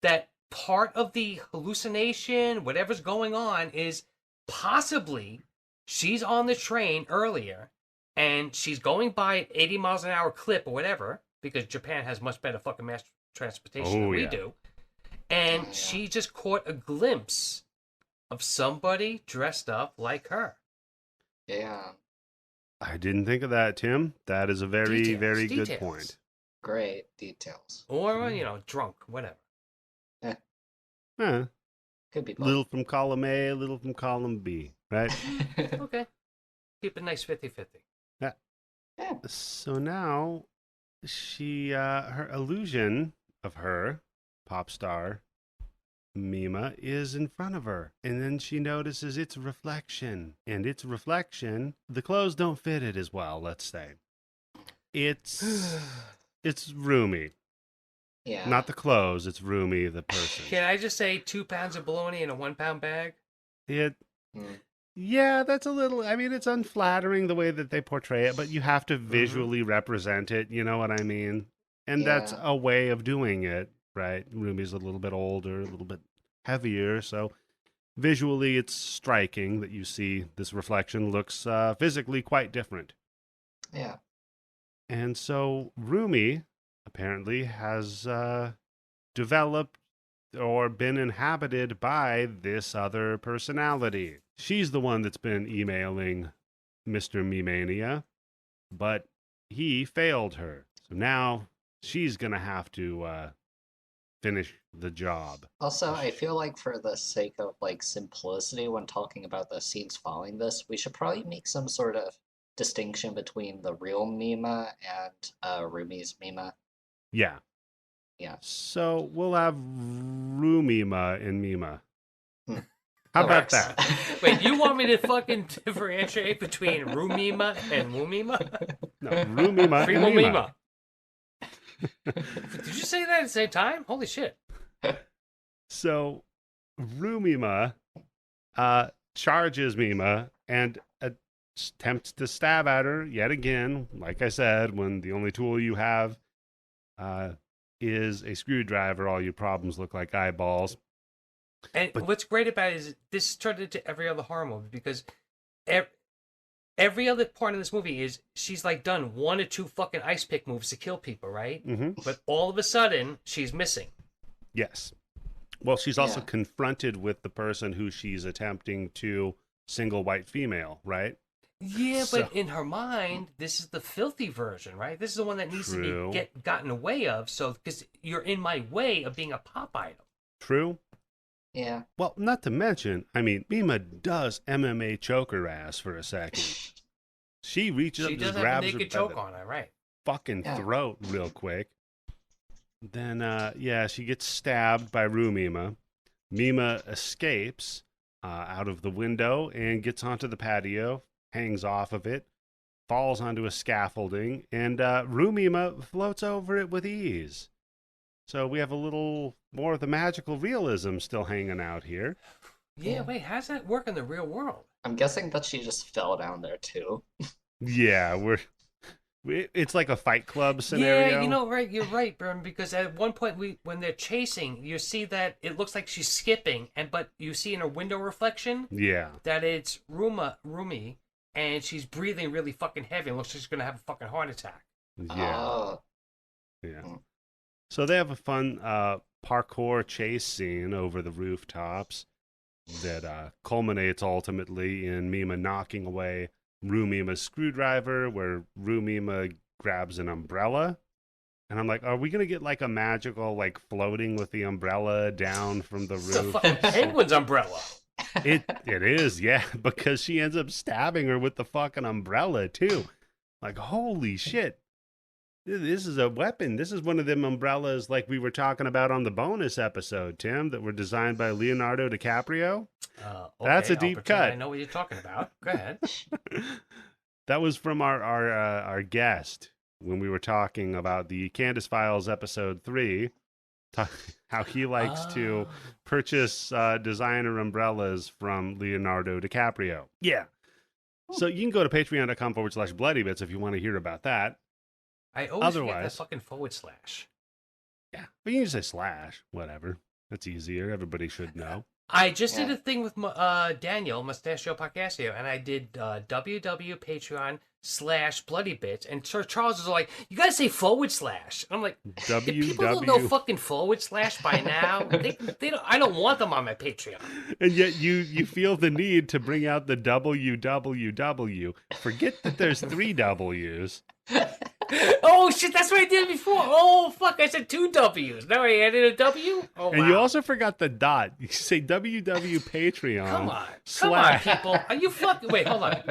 that part of the hallucination, whatever's going on, is possibly she's on the train earlier, and she's going by at 80 miles an hour clip or whatever, because Japan has much better fucking mass transportation than we do. And she just caught a glimpse of somebody dressed up like her. Yeah. I didn't think of that, Tim. That is a very, very good point. Great details. Or, drunk, whatever. Yeah. Huh. Could be both. Little from column A, a little from column B, right? Okay. Keep it nice 50-50. Yeah. So now her illusion of her, pop star, Mima, is in front of her. And then she notices its reflection. And its reflection, the clothes don't fit it as well, let's say. It's Rumi. Yeah. Not the clothes, it's Rumi, the person. Can I just say 2 pounds of bologna in a 1 pound bag? Yeah, that's a little, I mean, it's unflattering the way that they portray it, but you have to visually represent it, you know what I mean? And that's a way of doing it, right? Rumi's a little bit older, a little bit heavier, so visually it's striking that you see this reflection looks physically quite different. Yeah. And so Rumi apparently has developed or been inhabited by this other personality. She's the one that's been emailing Mr. Memania, but he failed her. So now she's going to have to finish the job. Also, I feel like for the sake of like simplicity when talking about the scenes following this, we should probably make some sort of distinction between the real Mima and Rumi's Mima. Yeah. Yeah. So we'll have Rumima and Mima. How That about works. that? Wait, you want me to fucking differentiate between Rumima and Wumima? No, Rumima Free and Mima. Wumima. Did you say that at the same time? Holy shit. So Rumima charges Mima and attempts to stab at her yet again. Like I said, when the only tool you have is a screwdriver, all your problems look like eyeballs. And what's great about it is this turned into every other horror movie because every other part of this movie is she's like done 1 or 2 fucking ice pick moves to kill people, right? Mm-hmm. But all of a sudden, she's missing. Yes. Well, she's also confronted with the person who she's attempting to single white female, right? Yeah, but in her mind, this is the filthy version, right? This is the one that needs to be gotten away of. So, because you're in my way of being a pop item. True. Yeah. Well, not to mention, I mean, Mima does MMA choke her ass for a second. She reaches up and just grabs her naked choke on her, right? Fucking throat real quick. Then, she gets stabbed by Rumima. Mima escapes out of the window and gets onto the patio, hangs off of it, falls onto a scaffolding, and Rumima floats over it with ease. So we have a little more of the magical realism still hanging out here. Yeah, wait, how does that work in the real world? I'm guessing that she just fell down there too. Yeah, it's like a Fight Club scenario. Yeah, you're right, Bern, because at one point when they're chasing, you see that it looks like she's skipping, but you see in her window reflection that it's Rumi, and she's breathing really fucking heavy. It looks like she's going to have a fucking heart attack. Yeah. So they have a fun parkour chase scene over the rooftops that culminates ultimately in Mima knocking away Rumima's screwdriver, where Rumima grabs an umbrella. And I'm like, are we going to get like a magical, like floating with the umbrella down from the roof? It's a fucking penguin's umbrella. It is, yeah, because she ends up stabbing her with the fucking umbrella too. Like, holy shit. This is a weapon. This is one of them umbrellas like we were talking about on the bonus episode, Tim, that were designed by Leonardo DiCaprio. Okay, that's a deep cut. I know what you're talking about. Go ahead. That was from our guest when we were talking about the Candace Files episode 3, how he likes to purchase designer umbrellas from Leonardo DiCaprio. Yeah. So you can go to patreon.com/Bloody Bits if you want to hear about that. I always forget that fucking /. Yeah, but you can just say / whatever. That's easier. Everybody should know. I just did a thing with Daniel, Mustachio Podcastio, and I did www.patreon/Bloody Bits, and Sir Charles was like, you gotta say /. And I'm like, if people don't know fucking / by now, they don't, I don't want them on my Patreon. And yet you feel the need to bring out the www. Forget that there's 3 W's. Oh shit, that's what I did before. Oh fuck, I said 2 W's. Now I added a W. Oh, And wow. you also forgot the dot. You say www Patreon. Come on, people. Are you fucking? Wait, hold on.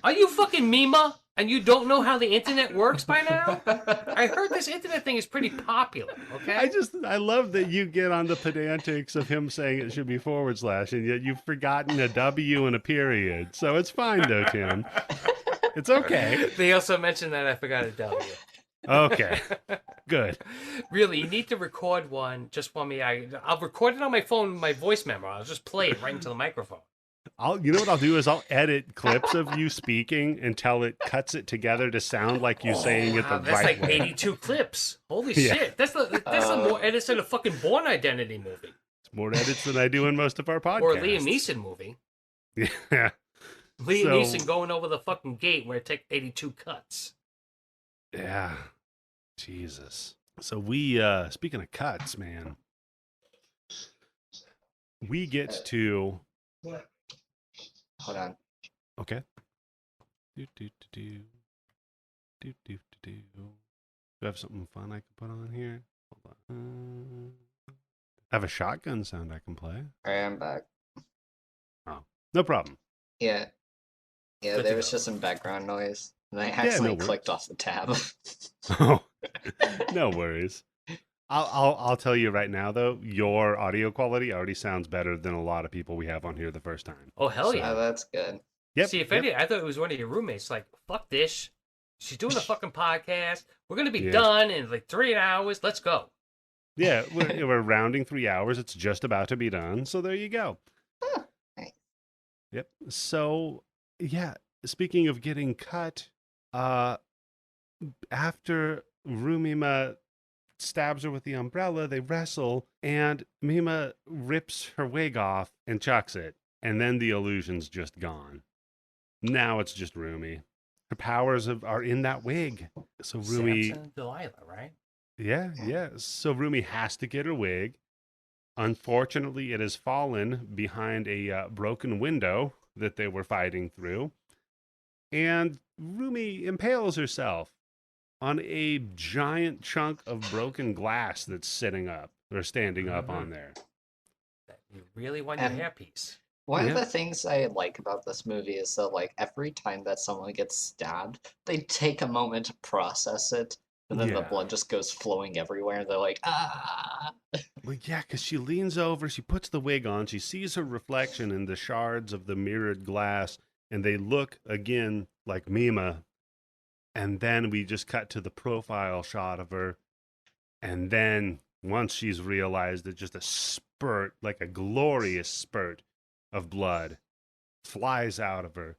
Are you fucking Mima? And you don't know how the internet works by now? I heard this internet thing is pretty popular. Okay. I love that you get on the pedantics of him saying it should be / and yet you've forgotten a W and a period. So it's fine though, Tim. It's okay. They also mentioned that I forgot a W. Okay. Good. Really, you need to record one just for me. I'll record it on my phone with my voice memo. I'll just play it right into the microphone. You know what I'll do is I'll edit clips of you speaking until it cuts it together to sound like you saying it the that's right like way. 82 clips. Holy shit. That's the more edits than a fucking Bourne Identity movie. It's more edits than I do in most of our podcasts. Or a Liam Neeson movie. Yeah. Liam Neeson going over the fucking gate where it takes 82 cuts. Yeah. Jesus. So we, speaking of cuts, man, we get to... Hold on. Okay. Do. Do I have something fun I can put on here? Hold on. I have a shotgun sound I can play. All right, I'm back. Oh, no problem. Yeah. Yeah, Good there to was go. just some background noise. And I accidentally worries. clicked off the tab. Oh, no worries. I'll tell you right now though, your audio quality already sounds better than a lot of people we have on here the first time. Oh, hell So- yeah. Oh, that's good. Yep. See, if yep. any, I thought it was one of your roommates. Like, fuck this. She's doing a fucking podcast. We're going to be Yeah. done in like 3 hours. Let's go. Yeah, we're rounding 3 hours. It's just about to be done. So there you go. Oh, nice. Yep. So, yeah, speaking of getting cut, after Rumima stabs her with the umbrella, they wrestle, and Mima rips her wig off and chucks it. And then the illusion's just gone. Now it's just Rumi. Her powers are in that wig. So Rumi... Samson and Delilah, right? Yeah. So Rumi has to get her wig. Unfortunately, it has fallen behind a broken window that they were fighting through. And Rumi impales herself on a giant chunk of broken glass that's sitting up or standing up on there. You really want And- your hairpiece. One Yeah. of the things I like about this movie is that, like, every time that someone gets stabbed, they take a moment to process it, and then the Yeah. blood just goes flowing everywhere, and they're like, ah! Well, yeah, because she leans over, she puts the wig on, she sees her reflection in the shards of the mirrored glass, and they look again like Mima. And then we just cut to the profile shot of her. And then once she's realized it, just a spurt, like a glorious spurt of blood flies out of her.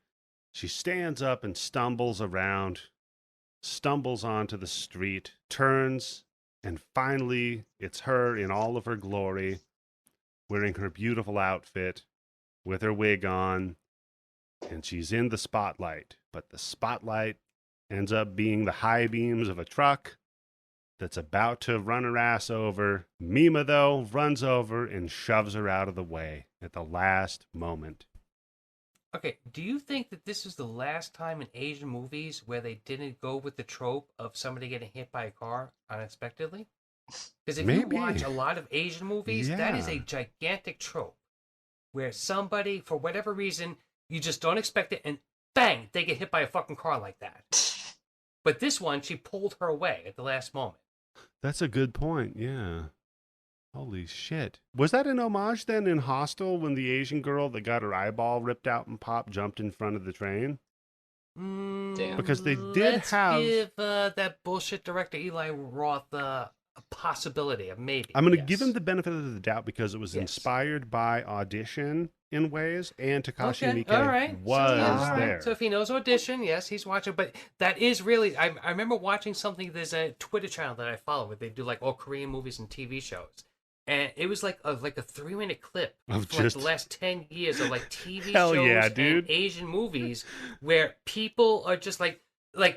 She stands up and stumbles around, stumbles onto the street, turns, and finally it's her in all of her glory, wearing her beautiful outfit, with her wig on, and she's in the spotlight. But the spotlight ends up being the high beams of a truck that's about to run her ass over. Mima, though, runs over and shoves her out of the way at the last moment. Okay, do you think that this is the last time in Asian movies where they didn't go with the trope of somebody getting hit by a car unexpectedly? Because if Maybe. you watch a lot of Asian movies, that is a Yeah. gigantic trope where somebody, for whatever reason, you just don't expect it, and bang, they get hit by a fucking car like that. But this one, she pulled her away at the last moment. That's a good point, yeah. Holy shit. Was that an homage then in Hostel when the Asian girl that got her eyeball ripped out and popped jumped in front of the train? Damn. Because they did Let's have- give that bullshit director Eli Roth a possibility of maybe. I'm going to yes. give him the benefit of the doubt because it was Yes. inspired by Audition in ways, and Takashi Okay, Miike all right. was all right. there. So if he knows Audition, yes, he's watching. But that is really, I remember watching something. There's a Twitter channel that I follow where they do like all Korean movies and TV shows, and it was like a 3-minute clip Of for like just- the last 10 years of like TV Hell shows yeah, and dude. Asian movies where people are just like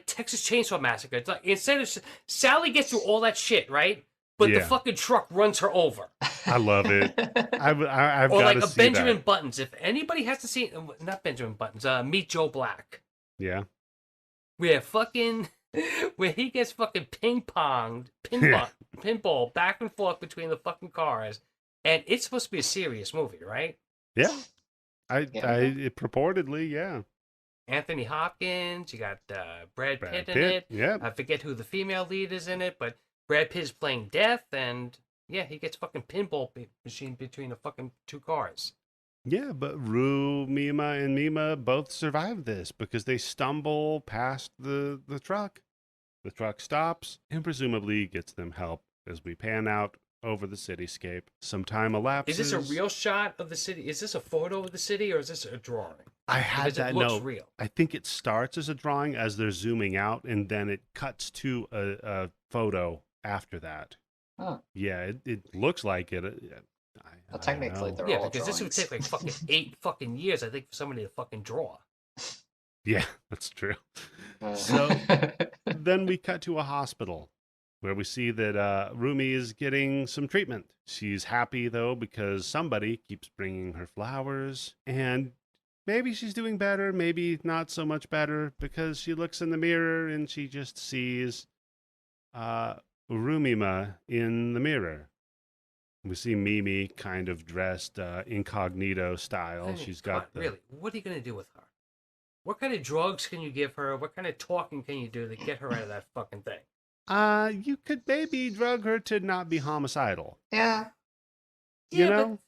Texas Chainsaw Massacre. It's like instead of Sally gets through all that shit, right? But the Yeah. fucking truck runs her over. I love it. I've Or got like to a see Benjamin that. Buttons. If anybody has to see, not Benjamin Buttons, Meet Joe Black. Yeah. Where fucking where he gets fucking pinball back and forth between the fucking cars, and it's supposed to be a serious movie, right? Yeah. Yeah. It purportedly, yeah. Anthony Hopkins, you got Brad Brad Pitt in Pitt, it. yeah. I forget who the female lead is in it, but Brad Pitt is playing Death, and yeah, he gets fucking pinball machine between the fucking two cars. Yeah, but Rue, Mima, and Mima both survive this because they stumble past the truck. The truck stops and presumably gets them help as we pan out over the cityscape. Some time elapses. Is this a real shot of the city? Is this a photo of the city, or is this a drawing? I had because that it looks note. real. I think it starts as a drawing as they're zooming out, and then it cuts to a photo after that. Huh. Yeah, it looks like it. Well, technically, they're Yeah, all because this would drawings. take like fucking 8 fucking years, I think, for somebody to fucking draw. Yeah, that's true. So then we cut to a hospital where we see that Rumi is getting some treatment. She's happy, though, because somebody keeps bringing her flowers. And maybe she's doing better, maybe not so much better, because she looks in the mirror and she just sees Rumima in the mirror. We see Mimi kind of dressed incognito style. I mean, She's come got on, really, what are you going to do with her? What kind of drugs can you give her? What kind of talking can you do to get her out of that fucking thing? You could maybe drug her to not be homicidal. Yeah. You know?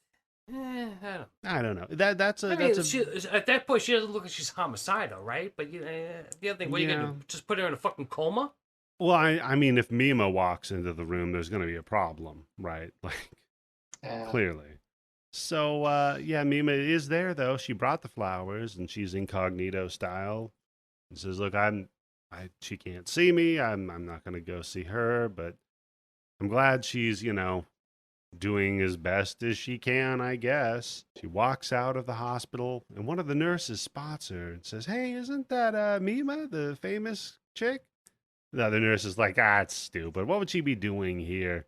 But, I don't know. That's I mean, at that point, she doesn't look like she's homicidal, right? But the other thing, what are you going to do? Just put her in a fucking coma? Well, I mean, if Mima walks into the room, there's going to be a problem, right? Like, clearly. So, yeah, Mima is there, though. She brought the flowers, and she's incognito style. And says, look, she can't see me. I'm not going to go see her, but I'm glad she's, doing as best as she can, I guess. She walks out of the hospital, and one of the nurses spots her and says, hey, isn't that Mima, the famous chick? The other nurse is like, it's stupid. What would she be doing here?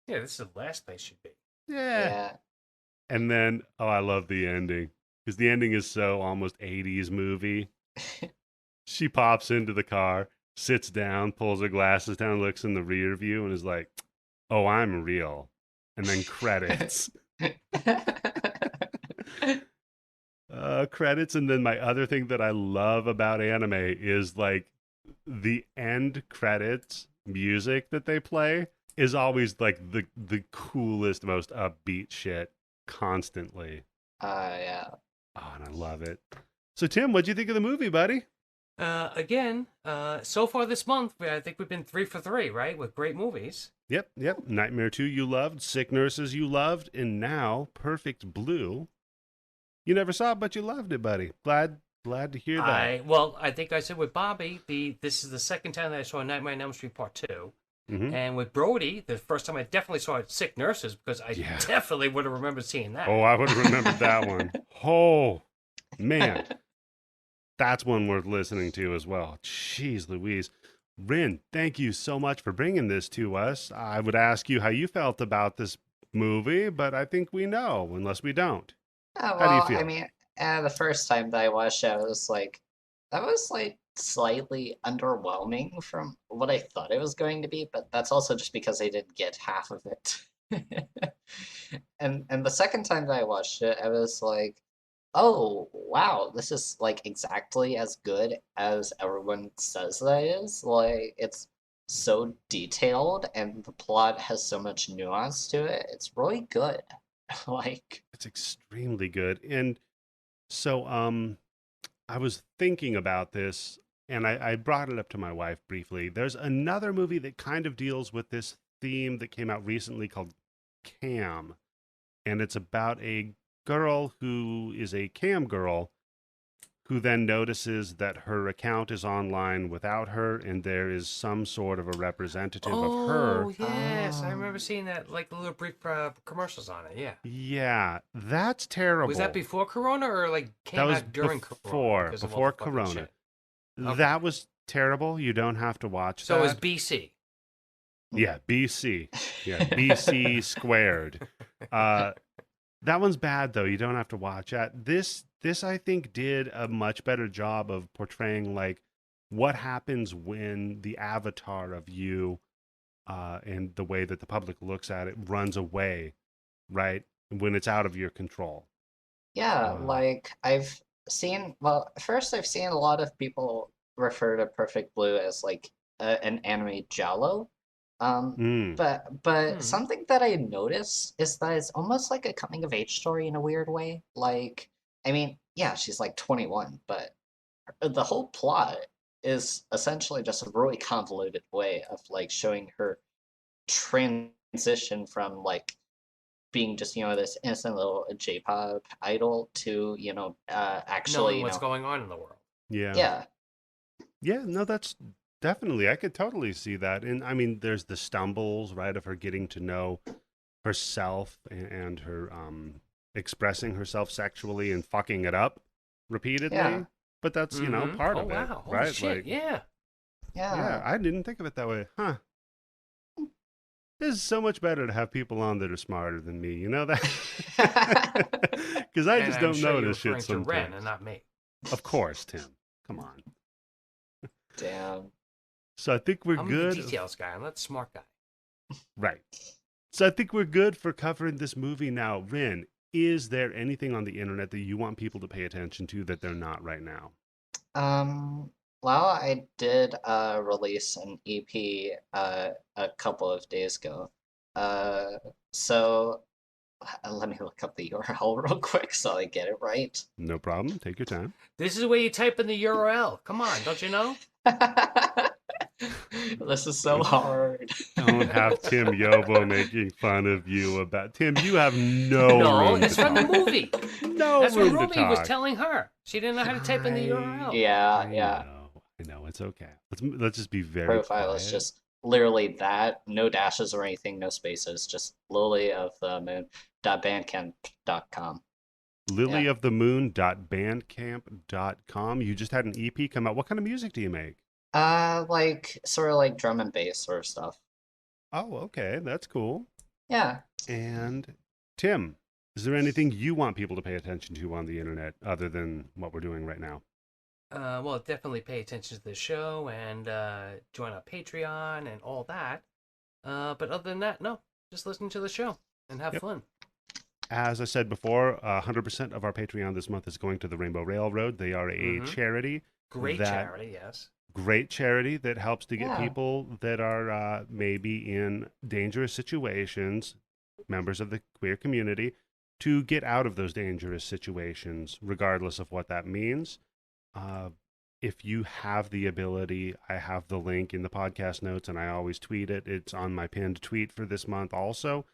Yeah, this is the last place she'd be. Yeah. And then, I love the ending. Because the ending is so almost 80s movie. She pops into the car, sits down, pulls her glasses down, looks in the rear view, and is like, oh, I'm real. And then credits. Credits. And then my other thing that I love about anime is like the end credits music that they play is always like the coolest, most upbeat shit constantly. Yeah. Oh, and I love it. So Tim, what'd you think of the movie, buddy? Again, so far this month, I think we've been 3 for 3, right? With great movies. Yep. Nightmare 2 you loved, Sick Nurses you loved, and now Perfect Blue. You never saw it, but you loved it, buddy. Glad to hear that. I think I said with Bobby, this is the second time that I saw Nightmare on Elm Street Part 2. Mm-hmm. And with Brody, the first time I definitely saw Sick Nurses, because I definitely would have remembered seeing that. Oh, I would have remembered that one. Oh, man. That's one worth listening to as well. Jeez Louise. Rin, thank you so much for bringing this to us. I would ask you how you felt about this movie, but I think we know, unless we don't. Well, how do you feel? I mean, the first time that I watched it, that was like slightly underwhelming from what I thought it was going to be, but that's also just because I didn't get half of it. and the second time that I watched it, I was like, oh wow, this is like exactly as good as everyone says that it is. Like, it's so detailed and the plot has so much nuance to it. It's really good. Like, it's extremely good. And so I was thinking about this, and I brought it up to my wife briefly. There's another movie that kind of deals with this theme that came out recently called Cam, and it's about a girl who is a cam girl who then notices that her account is online without her, and there is some sort of a representative of her. Oh, yes. I remember seeing that, like, the little brief commercials on it, yeah. Yeah, that's terrible. Was that before Corona, or, like, came out during Corona? Before Corona. Okay. That was terrible. You don't have to watch that. So it was BC. Yeah, BC. Yeah, BC squared. That one's bad, though. You don't have to watch that. This I think did a much better job of portraying like what happens when the avatar of you and the way that the public looks at it runs away, right? When it's out of your control. Yeah, like I've seen, well, first I've seen a lot of people refer to Perfect Blue as like an anime giallo. Mm. But something that I notice is that it's almost like a coming of age story in a weird way. Like, I mean, yeah, she's like 21, but the whole plot is essentially just a really convoluted way of like showing her transition from like being just this innocent little J-pop idol to actually knowing what's going on in the world. Yeah. No, that's definitely, I could totally see that. And I mean, there's the stumbles, right, of her getting to know herself and her expressing herself sexually and fucking it up repeatedly. Yeah. But that's part of it, Holy right? shit, yeah. I didn't think of it that way, huh? This is so much better to have people on that are smarter than me. You know that? Because I just don't notice shit sometimes. To Ren and not me. Of course, Tim. Come on. Damn. So I think we're good. I'm the details guy. I'm not the smart guy. Right. So I think we're good for covering this movie now. Ren, is there anything on the internet that you want people to pay attention to that they're not right now? Well, I did release an EP a couple of days ago. So let me look up the URL real quick so I get it right. No problem. Take your time. This is where you type in the URL. Come on, don't you know? This is so hard. Don't have Tim Yobo making fun of you about Tim. You have no room it's to from talk. the movie. No That's room what to Ruby talk. was telling her. She didn't know how to type in the URL. Yeah. I know. It's okay. Let's just be very Profile quiet. is just literally that, no dashes or anything, no spaces, just Lily of the Moon.bandcamp.com. lilyofthemoon.bandcamp.com. You just had an EP come out. What kind of music do you make? Like sort of like drum and bass sort of stuff. Oh, okay. That's cool. Yeah. And Tim, is there anything you want people to pay attention to on the internet other than what we're doing right now? Well, definitely pay attention to the show and join our Patreon and all that. But other than that, no. Just listen to the show and have fun. As I said before, 100% of our Patreon this month is going to the Rainbow Railroad. They are a charity. Great charity, yes. Great charity that helps to get people that are maybe in dangerous situations, members of the queer community, to get out of those dangerous situations, regardless of what that means. If you have the ability, I have the link in the podcast notes and I always tweet it. It's on my pinned tweet for this month also.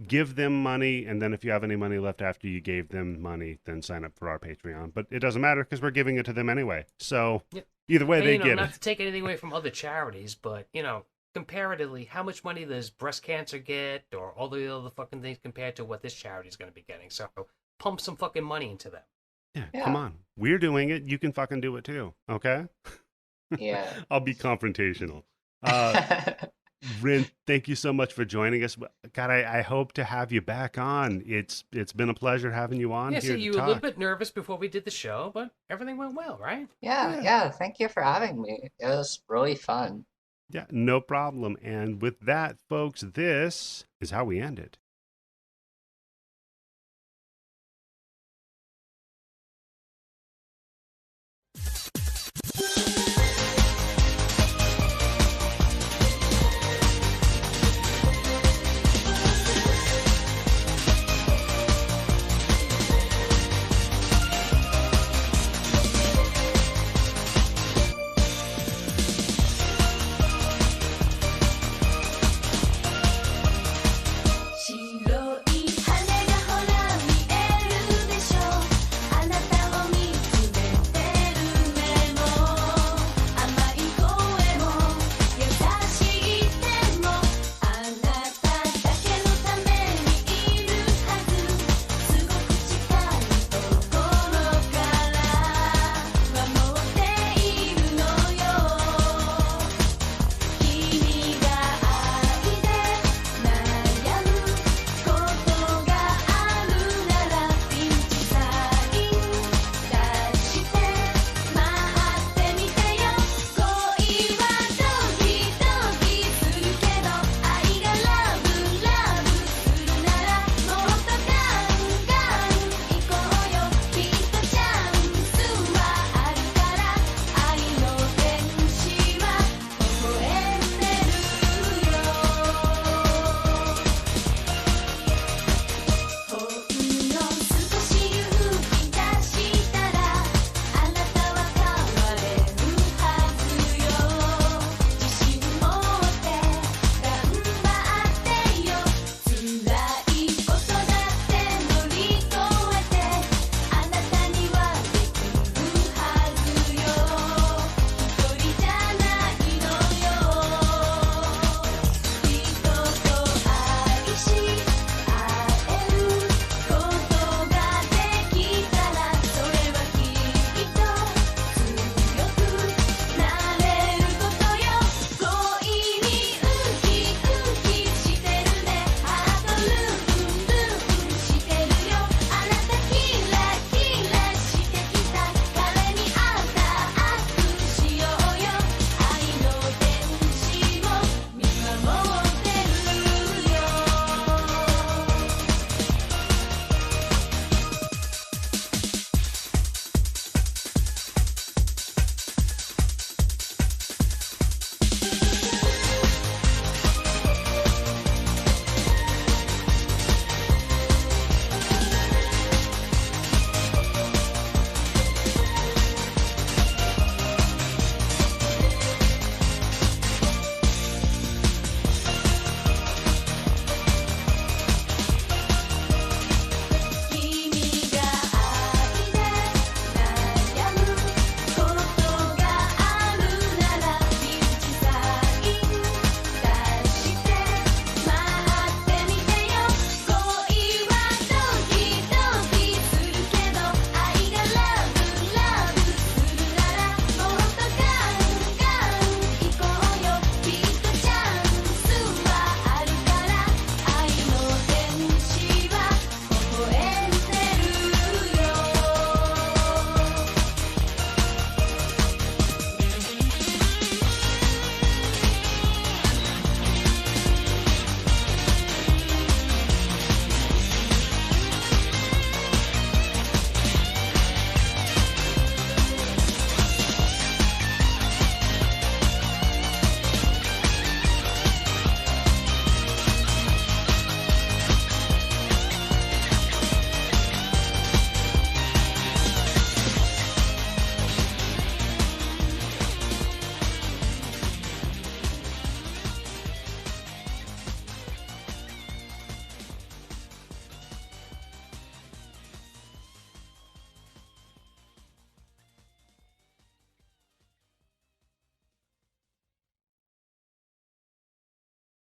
Give them money, and then if you have any money left after you gave them money, then sign up for our Patreon. But it doesn't matter because we're giving it to them anyway. So either way, they get it. Not to take anything away from other charities, but, comparatively, how much money does breast cancer get or all the other fucking things compared to what this charity is going to be getting? So pump some fucking money into them. Yeah, come on. We're doing it. You can fucking do it too. Okay? Yeah. I'll be confrontational. Rin, thank you so much for joining us. God, I hope to have you back on. It's been a pleasure having you on. Yeah, so you were a little bit nervous before we did the show, but everything went well, right? Yeah. Thank you for having me. It was really fun. Yeah, no problem. And with that, folks, this is how we end it.